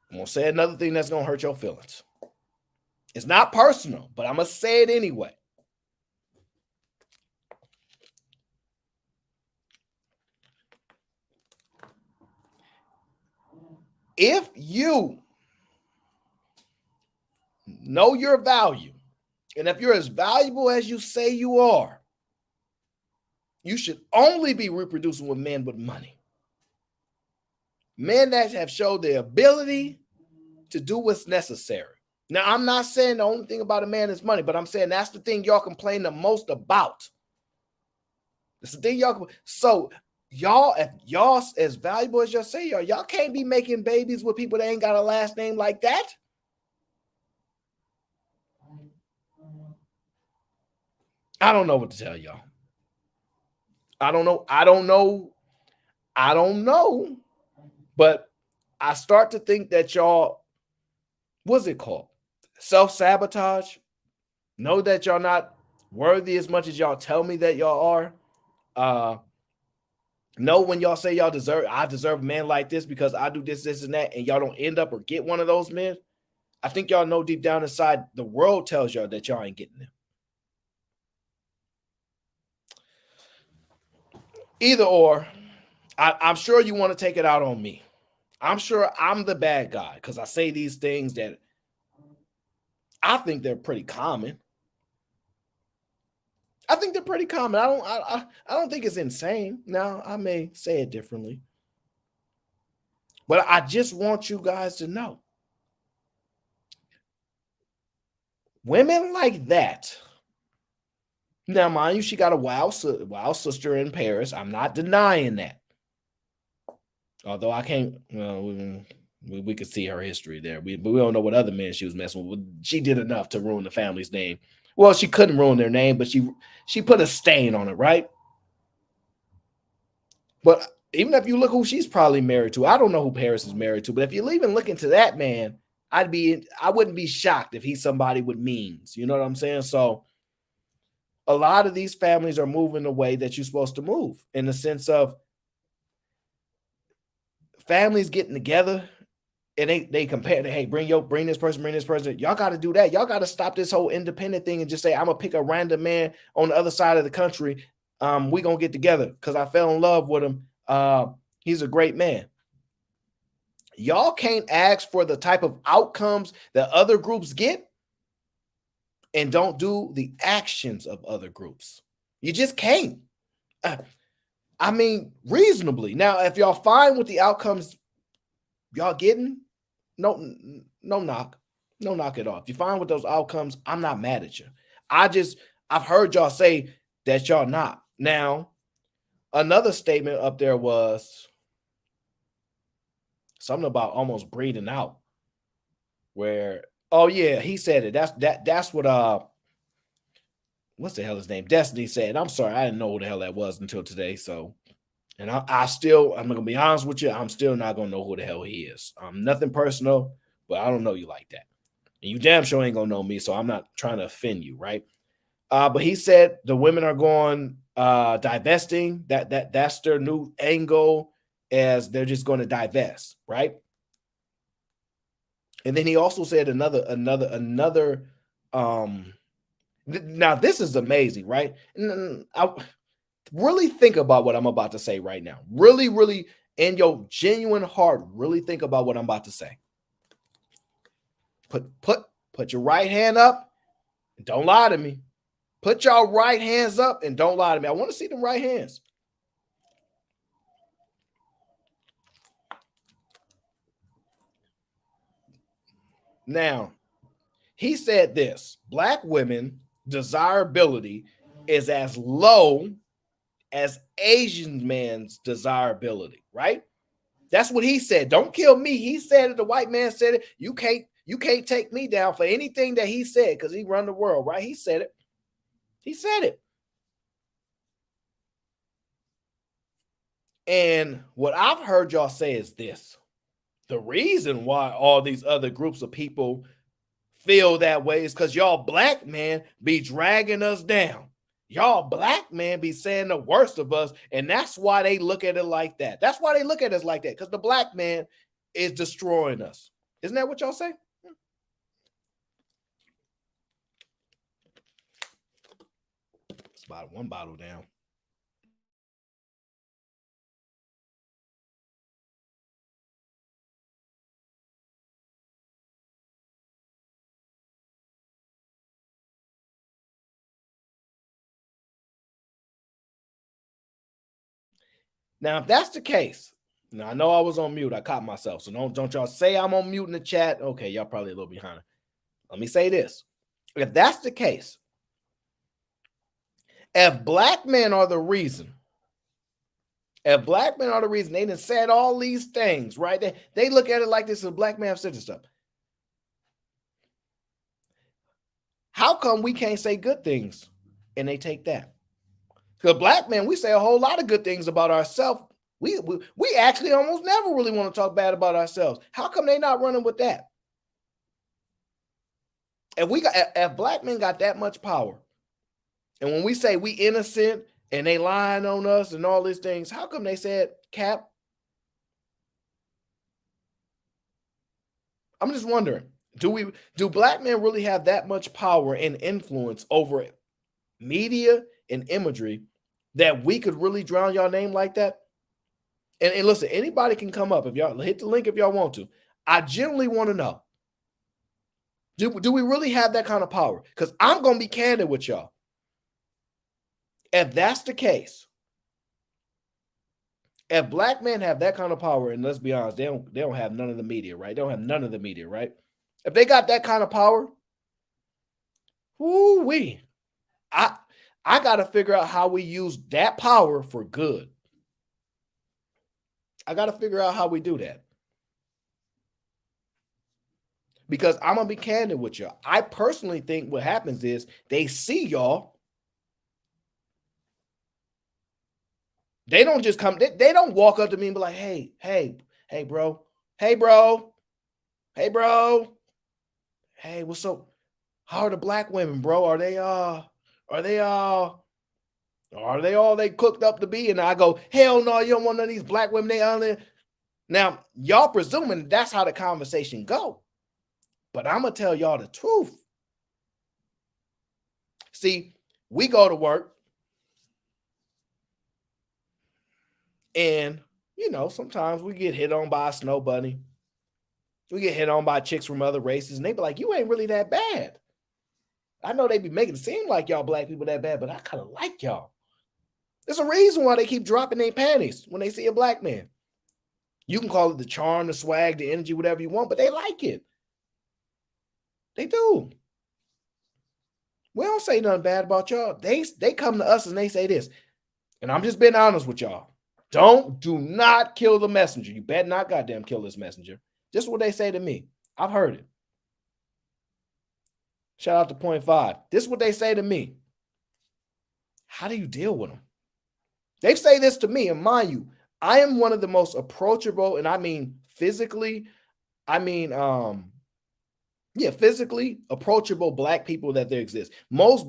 I'm going to say another thing that's going to hurt your feelings. It's not personal, but I'm going to say it anyway. If you know your value, and if you're as valuable as you say you are, you should only be reproducing with men with money. Men that have showed the ability to do what's necessary. Now, I'm not saying the only thing about a man is money, but I'm saying that's the thing y'all complain the most about. It's the thing y'all. So y'all, if y'all as valuable as y'all say y'all can't be making babies with people that ain't got a last name like that. I don't know what to tell y'all. I don't know. But I start to think that y'all, what's it called? Self-sabotage. Know that y'all not worthy as much as y'all tell me that y'all are. Know when y'all say I deserve a man like this because I do this, and that, and y'all don't end up or get one of those men. I think y'all know deep down inside the world tells y'all that y'all ain't getting them. Either or, I'm sure you want to take it out on me. I'm sure I'm the bad guy because I say these things that I think they're pretty common. I think they're pretty common. I don't think it's insane. Now, I may say it differently. But I just want you guys to know. Women like that. Now, mind you, she got a wild sister in Paris. I'm not denying that. Although I can't, we could see her history there. We don't know what other men she was messing with. She did enough to ruin the family's name. Well, she couldn't ruin their name, but she put a stain on it, right? But even if you look who she's probably married to, I don't know who Paris is married to, but if you even look into that man, I wouldn't be shocked if he's somebody with means. You know what I'm saying? So a lot of these families are moving the way that you're supposed to move, in the sense of families getting together and they compare, hey, bring this person. Y'all got to do that. Y'all got to stop this whole independent thing and just say, I'm gonna pick a random man on the other side of the country. We gonna get together because I fell in love with him. He's a great man. Y'all can't ask for the type of outcomes that other groups get and don't do the actions of other groups. You just can't. I mean, reasonably. Now, if y'all fine with the outcomes y'all getting, no knock at all. If you're fine with those outcomes, I'm not mad at you. I've heard y'all say that y'all not. Now, another statement up there was something about almost breeding out, where, oh yeah, he said it. That's what what's the hell his name? Destiny said. I'm sorry, I didn't know who the hell that was until today. So, and I'm gonna be honest with you, I'm still not gonna know who the hell he is. Nothing personal, but I don't know you like that. And you damn sure ain't gonna know me, so I'm not trying to offend you, right? But he said the women are going divesting. That's their new angle, as they're just going to divest, right? And then he also said another. Now this is amazing, right? I really think about what I'm about to say right now. Really, really, in your genuine heart, really think about what I'm about to say. Put your right hand up. And don't lie to me. Put y'all right hands up and don't lie to me. I want to see them right hands. Now, he said this: Black women desirability is as low as Asian man's desirability, right? That's what he said. Don't kill me. He said it. The white man said it. You can't take me down for anything that he said because he run the world, right? He said it. He said it. And what I've heard y'all say is this: the reason why all these other groups of people feel that way is because y'all black men be dragging us down. Y'all black men be saying the worst of us, and that's why they look at it like that. That's why they look at us like that, because the black man is destroying us. Isn't that what y'all say? It's about one bottle down. Now, if that's the case, now I know I was on mute. I caught myself. So don't y'all say I'm on mute in the chat. Okay, y'all probably a little behind. Let me say this. If that's the case, if black men are the reason, they done said all these things, right? They look at it like this: a black man said this stuff. How come we can't say good things and they take that? Because black men, we say a whole lot of good things about ourselves. We actually almost never really want to talk bad about ourselves. How come they not running with that? If black men got that much power, and when we say we innocent and they lying on us and all these things, how come they said, Cap? I'm just wondering, do black men really have that much power and influence over media and imagery that we could really drown y'all name like that? And listen, anybody can come up if y'all hit the link if y'all want to. I genuinely want to know. Do we really have that kind of power? Because I'm gonna be candid with y'all. If that's the case, if black men have that kind of power, and let's be honest, they don't have none of the media, right? They don't have none of the media, right? If they got that kind of power, woo-wee. I gotta figure out how we use that power for good. I gotta figure out how we do that. Because I'm gonna be candid with y'all. I personally think what happens is they see y'all. They don't just come, they don't walk up to me and be like, hey, bro, hey, what's up? How are the black women, bro? Are they all they cooked up to be? And I go, hell no, you don't want none of these black women. They only. Now, y'all presuming that's how the conversation go. But I'm going to tell y'all the truth. See, we go to work and, sometimes we get hit on by a snow bunny. We get hit on by chicks from other races and they be like, you ain't really that bad. I know they be making it seem like y'all black people that bad, but I kind of like y'all. There's a reason why they keep dropping their panties when they see a black man. You can call it the charm, the swag, the energy, whatever you want, but they like it. They do. We don't say nothing bad about y'all. They come to us and they say this. And I'm just being honest with y'all. Do not kill the messenger. You better not goddamn kill this messenger. Just what they say to me. I've heard it. Shout out to Point 5. This is what they say to me. How do you deal with them? They say this to me, and mind you, I am one of the most approachable, and I mean physically, physically approachable black people that there exist. Most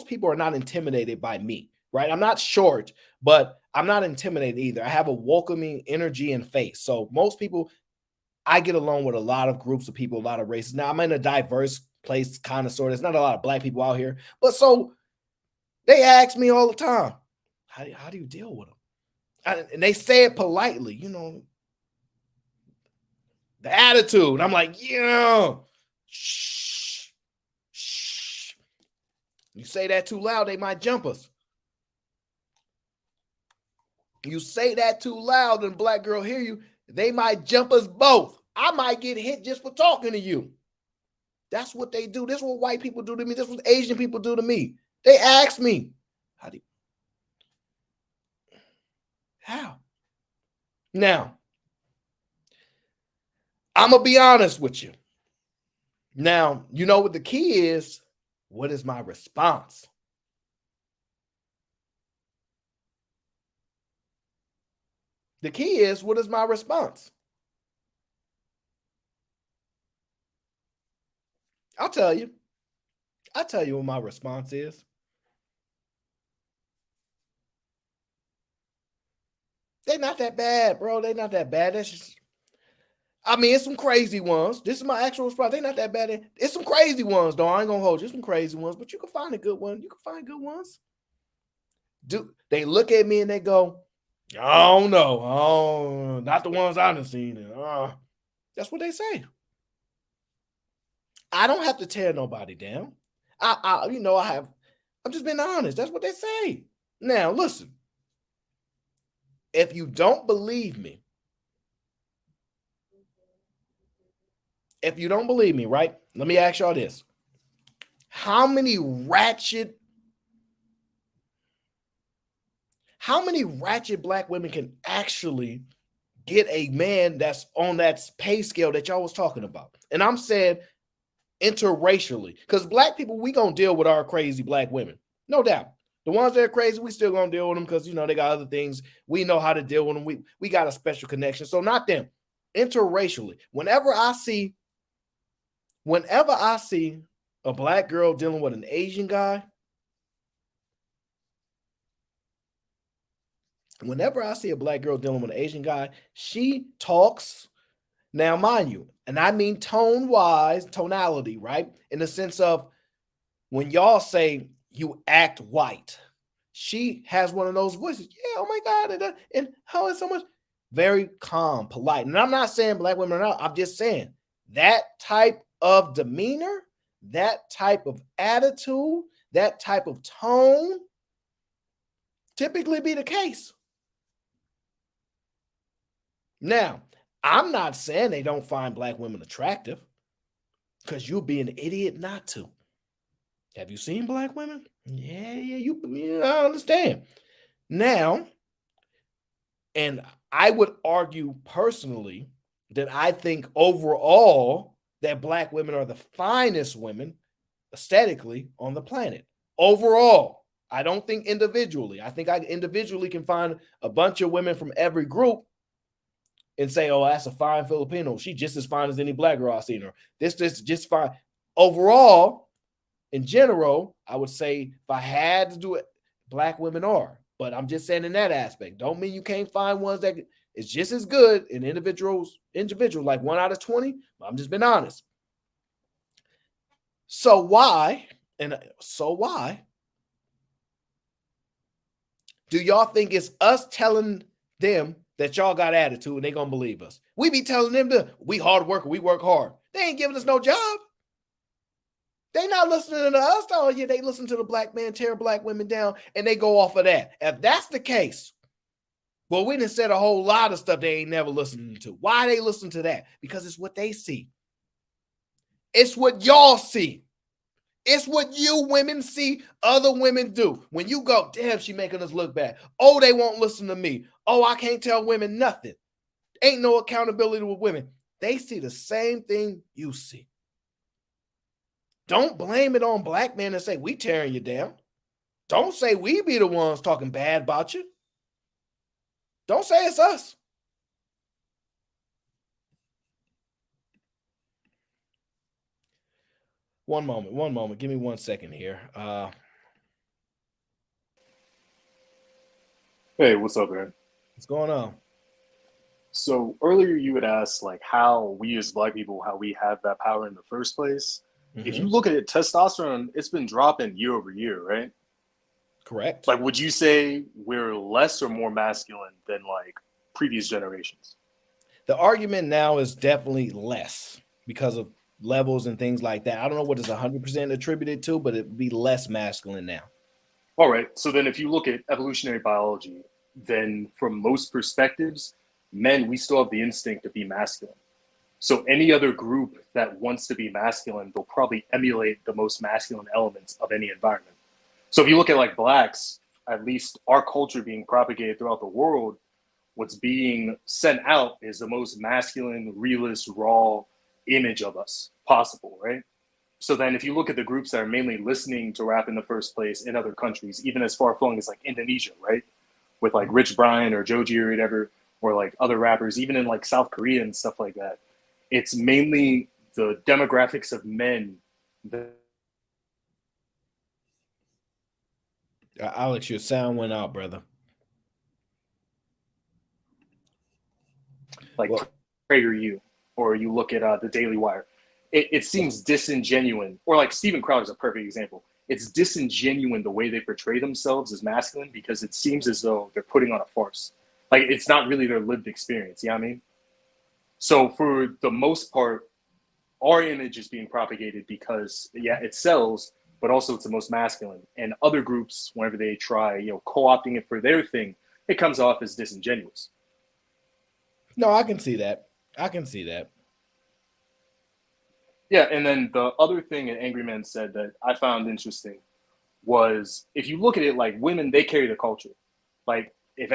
people are not intimidated by me, right? I'm not short, but I'm not intimidated either. I have a welcoming energy and face. So most people, I get along with a lot of groups of people, a lot of races. Now I'm in a diverse place, kind of sort of. There's not a lot of black people out here, but so they ask me all the time, how do you deal with them? And they say it politely, the attitude. I'm like, shh. You say that too loud, they might jump us. You say that too loud and black girl hear you, they might jump us both. I might get hit just for talking to you. That's what they do. This is what white people do to me. This is what Asian people do to me. They ask me, how? Now, I'm going to be honest with you. Now, you know what the key is? What is my response? The key is, what is my response? I'll tell you. I'll tell you what my response is. They're not that bad, bro. They're not that bad. That's just, I mean, it's some crazy ones. This is my actual response. They're not that bad. It's some crazy ones, though. I ain't gonna hold you. Some crazy ones, but you can find a good one. You can find good ones. They look at me and they go, I don't know. Oh, not the ones I done seen. That's what they say. I don't have to tear nobody down. I'm just being honest. That's what they say. Now, listen. If you don't believe me, right? Let me ask y'all this. How many ratchet black women can actually get a man that's on that pay scale that y'all was talking about? And I'm saying interracially, because black people, we gonna deal with our crazy black women, no doubt. The ones that are crazy, we still gonna deal with them because they got other things. We know how to deal with them. We got a special connection. So not them. Interracially, whenever I see a black girl dealing with an Asian guy, she talks. Now, mind you, and I mean tonality, right? In the sense of when y'all say you act white, she has one of those voices. Yeah, oh my God. And how is so much? Very calm, polite. And I'm not saying black women are not. I'm just saying that type of demeanor, that type of attitude, that type of tone typically be the case. Now, I'm not saying they don't find black women attractive, because you'll be an idiot not to. Have you seen black women? Yeah, I understand. Now, and I would argue personally that I think overall that black women are the finest women aesthetically on the planet. Overall, I don't think individually. I think I individually can find a bunch of women from every group and say, oh, that's a fine Filipino. She just as fine as any black girl I've seen her. This just fine. Overall, in general, I would say if I had to do it, black women are. But I'm just saying in that aspect. Don't mean you can't find ones that is just as good in individuals, like 1 out of 20. I'm just being honest. So why do y'all think it's us telling them that y'all got attitude and they gonna believe us? We be telling them that we hard worker, we work hard. They ain't giving us no job. They not listening to us. Oh yeah, they listen to the black man tear black women down and they go off of that. If that's the case, well, we done said a whole lot of stuff they ain't never listening to. Why they listen to that? Because it's what they see. It's what y'all see. It's what you women see other women do. When you go, damn, she making us look bad. Oh, they won't listen to me. Oh, I can't tell women nothing. Ain't no accountability with women. They see the same thing you see. Don't blame it on black men and say we tearing you down. Don't say we be the ones talking bad about you. Don't say it's us. One moment. Give me 1 second here. Hey, what's up, man? What's going on? So earlier you had asked like how we as black people, how we have that power in the first place. If you look at it, testosterone, it's been dropping year over year, right? Correct. Like, would you say we're less or more masculine than like previous generations? The argument now is definitely less because of levels and things like that. I don't know what it's 100% attributed to, but it'd be less masculine now. All right. So then if you look at evolutionary biology, then from most perspectives, men, we still have the instinct to be masculine. So any other group that wants to be masculine, they'll probably emulate the most masculine elements of any environment. So if you look at like blacks, at least our culture being propagated throughout the world, what's being sent out is the most masculine, realist, raw image of us possible, right? So then if you look at the groups that are mainly listening to rap in the first place in other countries, even as far flung as like Indonesia, right? With like Rich Brian or Joji or whatever, or like other rappers, even in like South Korea and stuff like that, it's mainly the demographics of men that Alex, your sound went out, brother. like Well, PragerU, or you look at the Daily Wire. It seems disingenuous, or like Steven Crowder is a perfect example. It's disingenuous the way they portray themselves as masculine because it seems as though they're putting on a farce. Like it's not really their lived experience. You know what I mean? So for the most part, our image is being propagated because yeah, it sells, but also it's the most masculine. And other groups, whenever they try, co-opting it for their thing, it comes off as disingenuous. no, I can see that. I can see that. Yeah, and then the other thing that AngryMan said that I found interesting was if you look at it like women, they carry the culture. Like if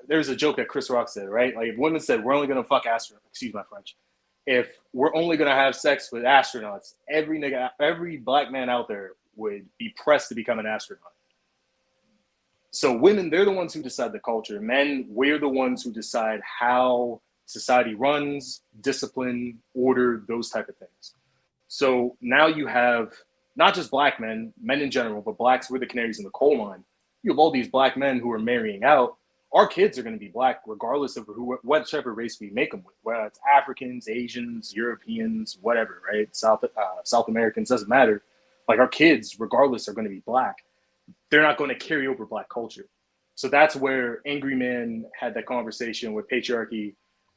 there's a joke that Chris Rock said, right? Like if women said we're only gonna fuck astronauts, excuse my French. If we're only gonna have sex with astronauts, every black man out there would be pressed to become an astronaut. So women, they're the ones who decide the culture. Men, we're the ones who decide how society runs, discipline, order, those type of things. So now you have not just black men, men in general, but blacks were the canaries in the coal mine. You have all these black men who are marrying out. Our kids are going to be black regardless of whichever race we make them with, whether it's Africans, Asians, Europeans, whatever, right? South Americans, doesn't matter. Like our kids, regardless, are going to be black. They're not going to carry over black culture. So that's where AngryMan had that conversation with Patriarchy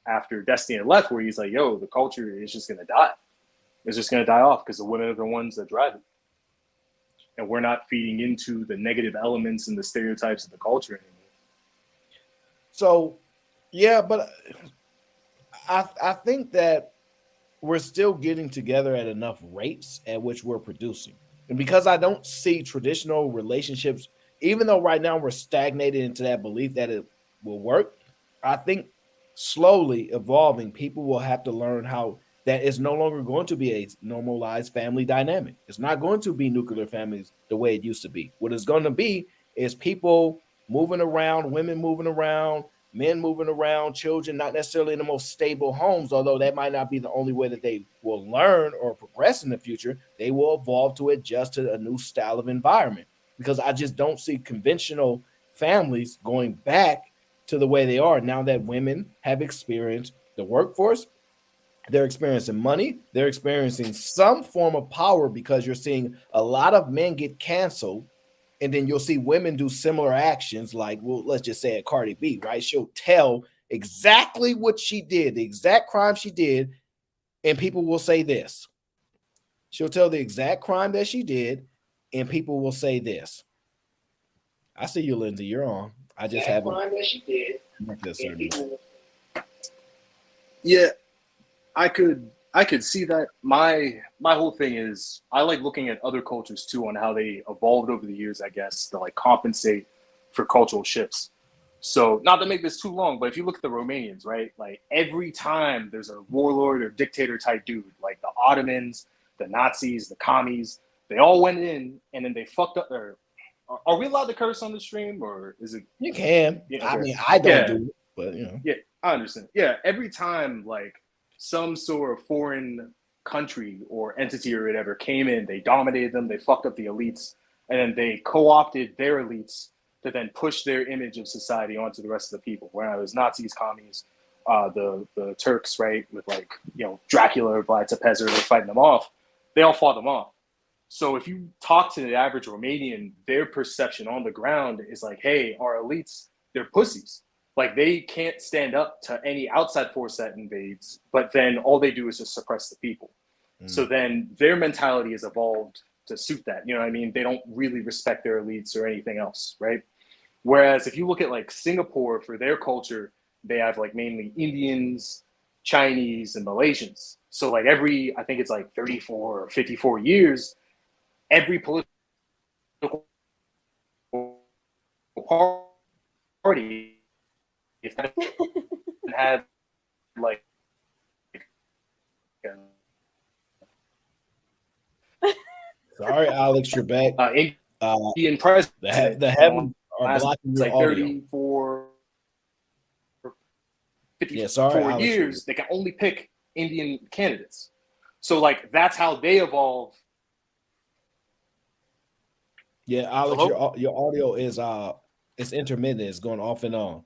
after Destiny had left, where he's like, yo, the culture is just going to die. It's just going to die off because the women are the ones that drive it. And we're not feeding into the negative elements and the stereotypes of the culture anymore. So, yeah, but I think that we're still getting together at enough rates at which we're producing. And because I don't see traditional relationships, even though right now we're stagnated into that belief that it will work, I think slowly evolving, people will have to learn how that is no longer going to be a normalized family dynamic. It's not going to be nuclear families the way it used to be. What it's going to be is people moving around, women moving around, men moving around, children not necessarily in the most stable homes, although that might not be the only way that they will learn or progress in the future. They will evolve to adjust to a new style of environment because I just don't see conventional families going back to the way they are now that women have experienced the workforce. They're experiencing money. They're experiencing some form of power because you're seeing a lot of men get canceled. And then you'll see women do similar actions, like, well, let's just say at Cardi B, right? She'll tell exactly what she did, the exact crime she did, and people will say this. She'll tell the exact crime that she did, and people will say this. I see you, Lindsay. You're on. I just haven't. Crime that she did, and people. Yeah, I could see that. My whole thing is I like looking at other cultures too on how they evolved over the years, I guess, to like compensate for cultural shifts. So not to make this too long, but if you look at the Romanians, right? Like every time there's a warlord or dictator type dude, like the Ottomans, the Nazis, the commies, they all went in and then they fucked up their. Are we allowed to curse on the stream or is it? You can. Yeah, I okay. mean, I don't Yeah. do it, but Yeah, I understand. Yeah, every time like some sort of foreign country or entity or whatever came in, they dominated them, they fucked up the elites, and then they co-opted their elites to then push their image of society onto the rest of the people. Whether it was Nazis, commies, the Turks, right, with like Dracula or Vlad Tepes, they're fighting them off. They all fought them off. So if you talk to the average Romanian, their perception on the ground is like, hey, our elites, they're pussies. Like they can't stand up to any outside force that invades, but then all they do is just suppress the people. So then their mentality has evolved to suit that. You know what I mean? They don't really respect their elites or anything else, right? Whereas if you look at like Singapore for their culture, they have like mainly Indians, Chinese, and Malaysians. So like every, I think it's like 34 or 54 years, every political party, if that had like Sorry, Alex, you're back. Indian president The in the heavens are last blocking your like audio. 34, Yeah, sorry, 54 Alex. years, they can only pick Indian candidates. So like that's how they evolve. Yeah, Alex, Hello? your audio is it's intermittent. It's going off and on.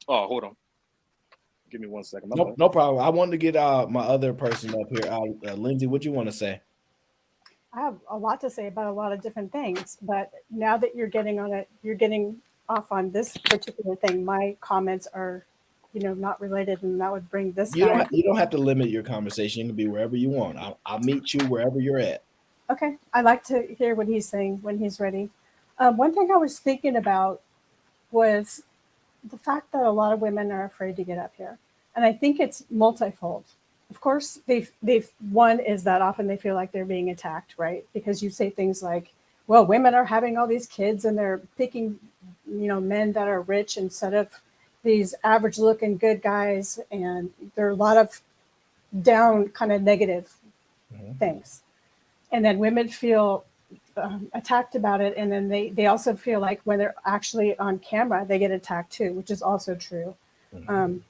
Oh, hold on. Give me 1 second. No, no problem. I wanted to get my other person up here. Lindsay, what you want to say? I have a lot to say about a lot of different things, but now that you're getting on it, you're getting off on this particular thing. My comments are, not related, and that would bring this guy. You don't have to limit your conversation. It can be wherever you want. I'll meet you wherever you're at. Okay, I like to hear what he's saying when he's ready. One thing I was thinking about was the fact that a lot of women are afraid to get up here, and I think it's multifold. Of course, they've one is that often they feel like they're being attacked, right? Because you say things like, "Well, women are having all these kids and they're picking, men that are rich instead of these average-looking good guys," and there are a lot of down kind of negative things. And then women feel attacked about it, and then they also feel like when they're actually on camera, they get attacked too, which is also true.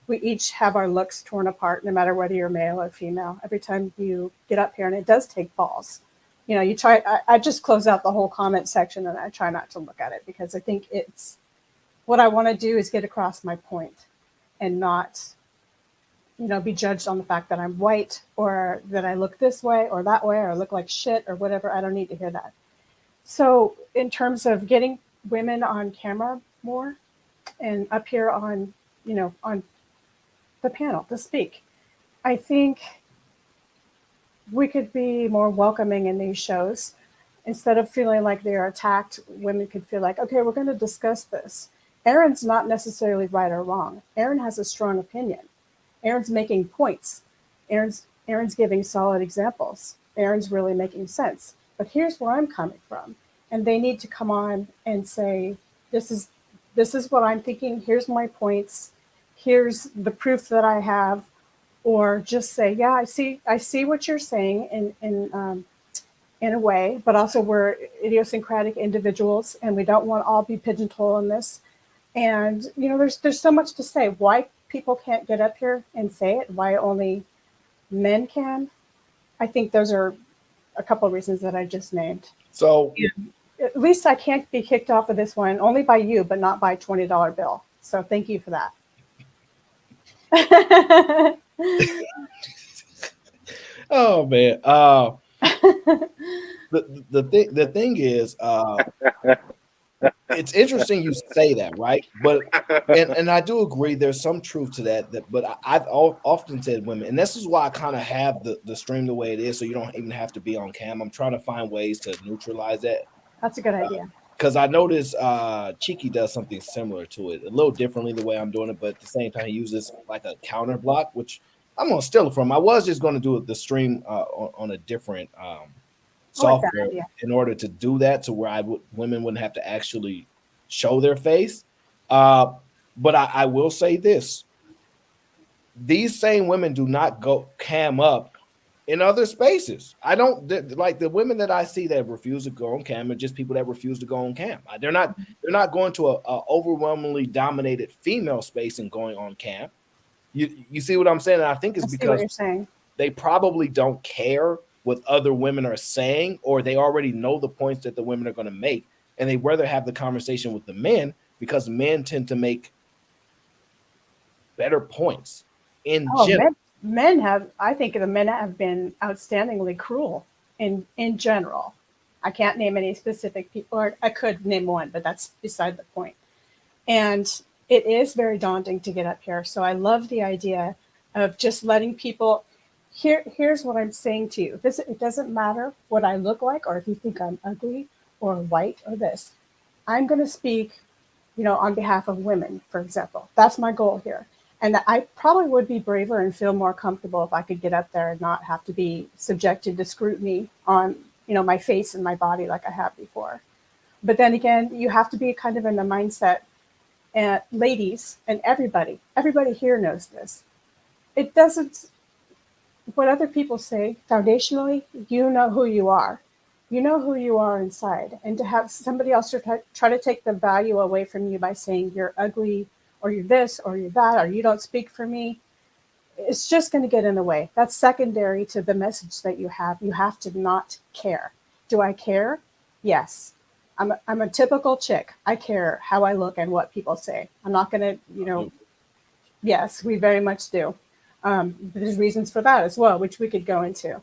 We each have our looks torn apart, no matter whether you're male or female. Every time you get up here, and it does take balls. You try. I just close out the whole comment section, and I try not to look at it because I think it's what I want to do is get across my point, and not, be judged on the fact that I'm white or that I look this way or that way or look like shit or whatever. I don't need to hear that. So, in terms of getting women on camera more and up here on on the panel to speak, I think we could be more welcoming in these shows. Instead of feeling like they are attacked, women could feel like, okay, we're going to discuss this. Aaron's not necessarily right or wrong. Aaron has a strong opinion. Aaron's making points. Aaron's giving solid examples. Aaron's really making sense. But here's where I'm coming from. And they need to come on and say, this is what I'm thinking. Here's my points. Here's the proof that I have. Or just say, yeah, I see what you're saying in a way, but also we're idiosyncratic individuals and we don't want to all be pigeonholed in this. And there's so much to say. Why people can't get up here and say it? Why only men can? I think those are a couple of reasons that I just named. So at least I can't be kicked off of this one only by you, but not by $20 bill. So thank you for that. Oh man. The thing is, it's interesting you say that, right? But and I do agree there's some truth to that. But I've often said women, and this is why I kind of have the stream the way it is, so you don't even have to be on cam. I'm trying to find ways to neutralize that. That's a good idea. Because I noticed Cheeky does something similar to it, a little differently the way I'm doing it, but at the same time he uses like a counter block, which I'm gonna steal it from. I was just gonna do the stream on a different software in order to do that, to where women wouldn't have to actually show their face. But I will say this: these same women do not go cam up in other spaces. I don't like the women that I see that refuse to go on cam are just people that refuse to go on cam. They're not going to a overwhelmingly dominated female space and going on cam. You see what I'm saying? And I think it's because they probably don't care what other women are saying, or they already know the points that the women are going to make, and they rather have the conversation with the men because men tend to make better points in general. I think the men have been outstandingly cruel in general. I can't name any specific people, or I could name one, but that's beside the point. And it is very daunting to get up here. So I love the idea of just letting people, here's what I'm saying to you. It doesn't matter what I look like, or if you think I'm ugly or white or this. I'm going to speak, on behalf of women, for example. That's my goal here. And I probably would be braver and feel more comfortable if I could get up there and not have to be subjected to scrutiny on, my face and my body like I have before. But then again, you have to be kind of in the mindset, and ladies and everybody here knows this. It doesn't, what other people say, foundationally, you know who you are. You know who you are inside. And to have somebody else try to take the value away from you by saying you're ugly or you're this or you're that or you don't speak for me, it's just going to get in the way. That's secondary to the message that you have. You have to not care. Do I care? Yes. I'm a typical chick. I care how I look and what people say. I'm not going to, yes, we very much do. There's reasons for that as well, which we could go into.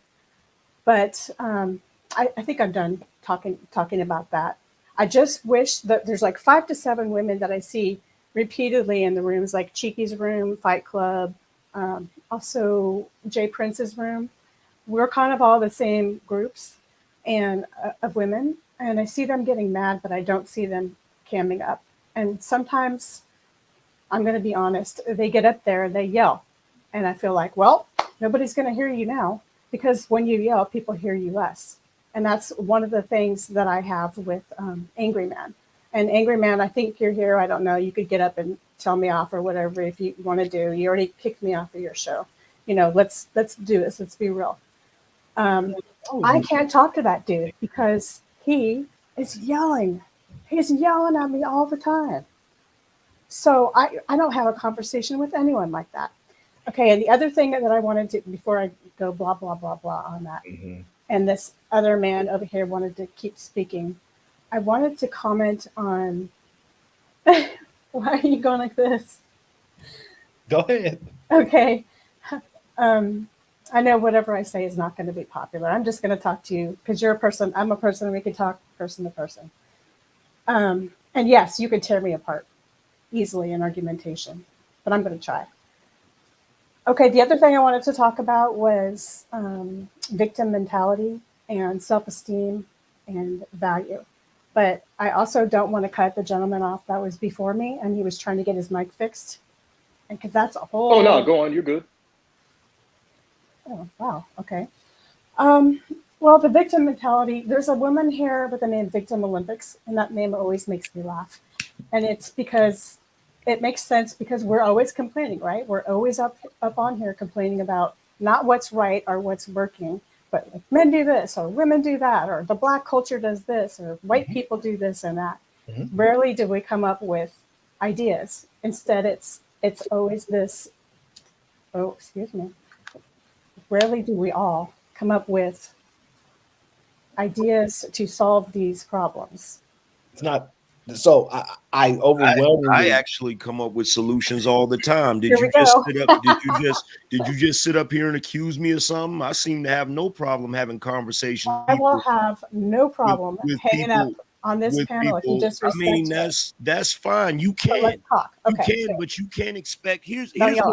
But I think I'm done talking about that. I just wish that there's like 5 to 7 women that I see repeatedly in the rooms, like Cheeky's room, Fight Club, also Jay Prince's room. We're kind of all the same groups and of women, and I see them getting mad, but I don't see them camming up. And sometimes, I'm going to be honest, they get up there and they yell, and I feel like, well, nobody's going to hear you now, because when you yell, people hear you less. And that's one of the things that I have with AngryMan. And AngryMan, I think you're here. I don't know. You could get up and tell me off or whatever if you want to do. You already kicked me off of your show. Let's do this. Let's be real. I can't talk to that dude because he is yelling. He's yelling at me all the time. So I don't have a conversation with anyone like that. Okay, and the other thing that I wanted to, before I go blah, blah, blah, blah on that, and this other man over here wanted to keep speaking, I wanted to comment on, why are you going like this? Go ahead. Okay. I know whatever I say is not going to be popular. I'm just going to talk to you because you're a person, I'm a person, and we can talk person to person. And yes, you could tear me apart easily in argumentation, but I'm going to try. Okay, the other thing I wanted to talk about was victim mentality and self-esteem and value. But I also don't want to cut the gentleman off that was before me, and he was trying to get his mic fixed. And because that's a whole... Oh, no, go on. You're good. Oh, wow. Okay. Well, the victim mentality, there's a woman here with the name Victim Olympics, and that name always makes me laugh. And it's because it makes sense because we're always complaining, right? We're always up on here complaining about not what's right or what's working, but like men do this or women do that, or the black culture does this, or white people do this and that. Rarely do we come up with ideas. Instead, it's always this, oh, excuse me. Rarely do we all come up with ideas to solve these problems. It's not. So I overwhelmingly. I actually come up with solutions all the time. Did Here you we just go. sit up? Did you just sit up here and accuse me of something? I seem to have no problem having conversations. I will have no problem with hanging people, up on this with panel people. if you just I respect mean, it. that's fine. You But can. let's talk. Okay. You can, but you can't expect. Here's Don't yell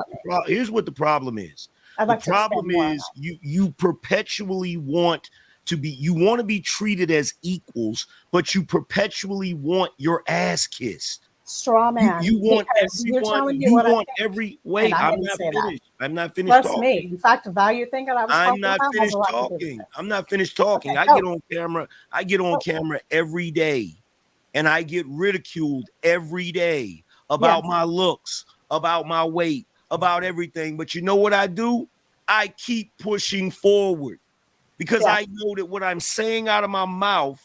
what the problem is. I'd like The problem to expand more on is you perpetually want to be treated as equals, but you perpetually want your ass kissed. straw man. You want because you're everyone. telling me You what I want think, every. Wait, and I I'm didn't not say that. finished. I'm not finished Trust talking. me. In fact, the value thing that I was I'm talking not about has finished a lot to do with talking. this. I'm not finished talking. Okay, I go. get on camera. I get on camera every day, and I get ridiculed every day about Yes. my looks, about my weight, about everything. But you know what I do? I keep pushing forward because Yeah. I know that what I'm saying out of my mouth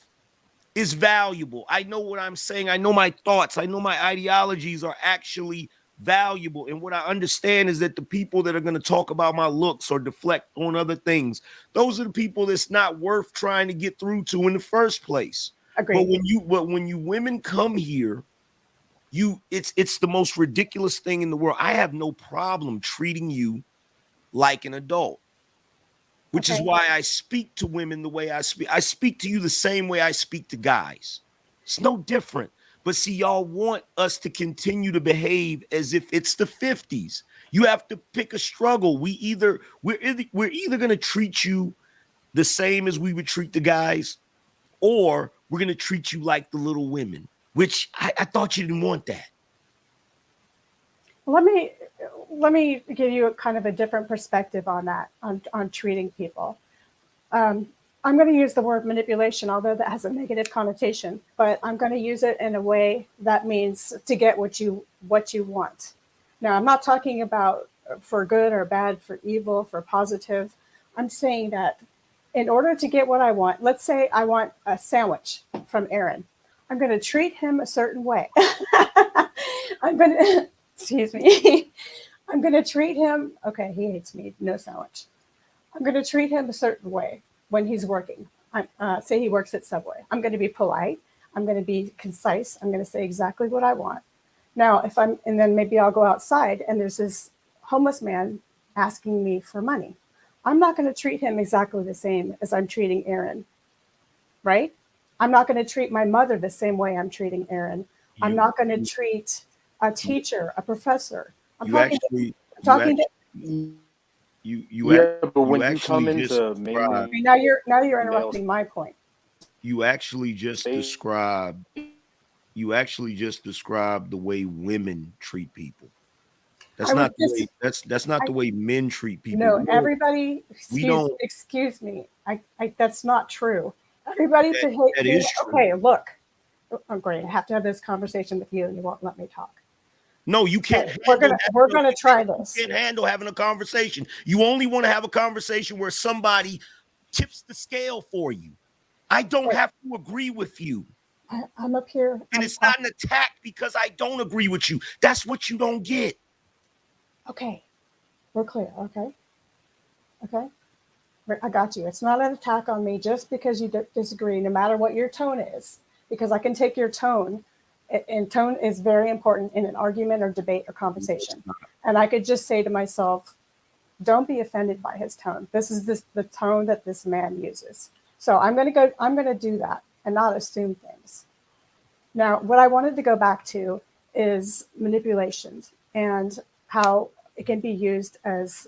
is valuable. I know what I'm saying. I know my thoughts. I know my ideologies are actually valuable. And what I understand is that the people that are going to talk about my looks or deflect on other things, those are the people that's not worth trying to get through to in the first place. Agreed. But when you women come here, it's the most ridiculous thing in the world. I have no problem treating you like an adult, which is why I speak to women the way I speak. I speak to you the same way I speak to guys. It's no different. But see, y'all want us to continue to behave as if it's the 50s. You have to pick a struggle. We're either going to treat you the same as we would treat the guys, or we're going to treat you like the little women, which I thought you didn't want that. Let me, let me give you a kind of a different perspective on that, on treating people. Um, I'm going to use the word manipulation, although that has a negative connotation, but I'm going to use it in a way that means to get what you want. Now, I'm not talking about for good or bad, for evil, for positive. I'm saying that in order to get what I want, let's say I want a sandwich from Aaron. I'm going to treat him a certain way. I'm going to, excuse me, I'm going to treat him, okay, he hates me, no sandwich. I'm going to treat him a certain way when he's working. Say he works at Subway. I'm going to be polite. I'm going to be concise. I'm going to say exactly what I want. Now, and then maybe I'll go outside and there's this homeless man asking me for money. I'm not going to treat him exactly the same as I'm treating Aaron, right? I'm not going to treat my mother the same way I'm treating Aaron. I'm not going to treat a teacher, a professor. I'm talking but when you come into mainly, now you're interrupting my point. You actually just described the way women treat people. That's not the way men treat people. No, everybody. Excuse me. That's not true. Everybody that is true. Okay, look. Oh, great. I have to have this conversation with you, and you won't let me talk. No, you can't. We're gonna try this. You can't handle having a conversation. You only want to have a conversation where somebody tips the scale for you. I don't have to agree with you. I'm up here. And it's not an attack because I don't agree with you. That's what you don't get. Okay. We're clear. Okay. I got you. It's not an attack on me just because you disagree, no matter what your tone is, because I can take your tone, and tone is very important in an argument or debate or conversation. And I could just say to myself, don't be offended by his tone. This is the tone that this man uses. So I'm going to do that and not assume things. Now, what I wanted to go back to is manipulations and how it can be used as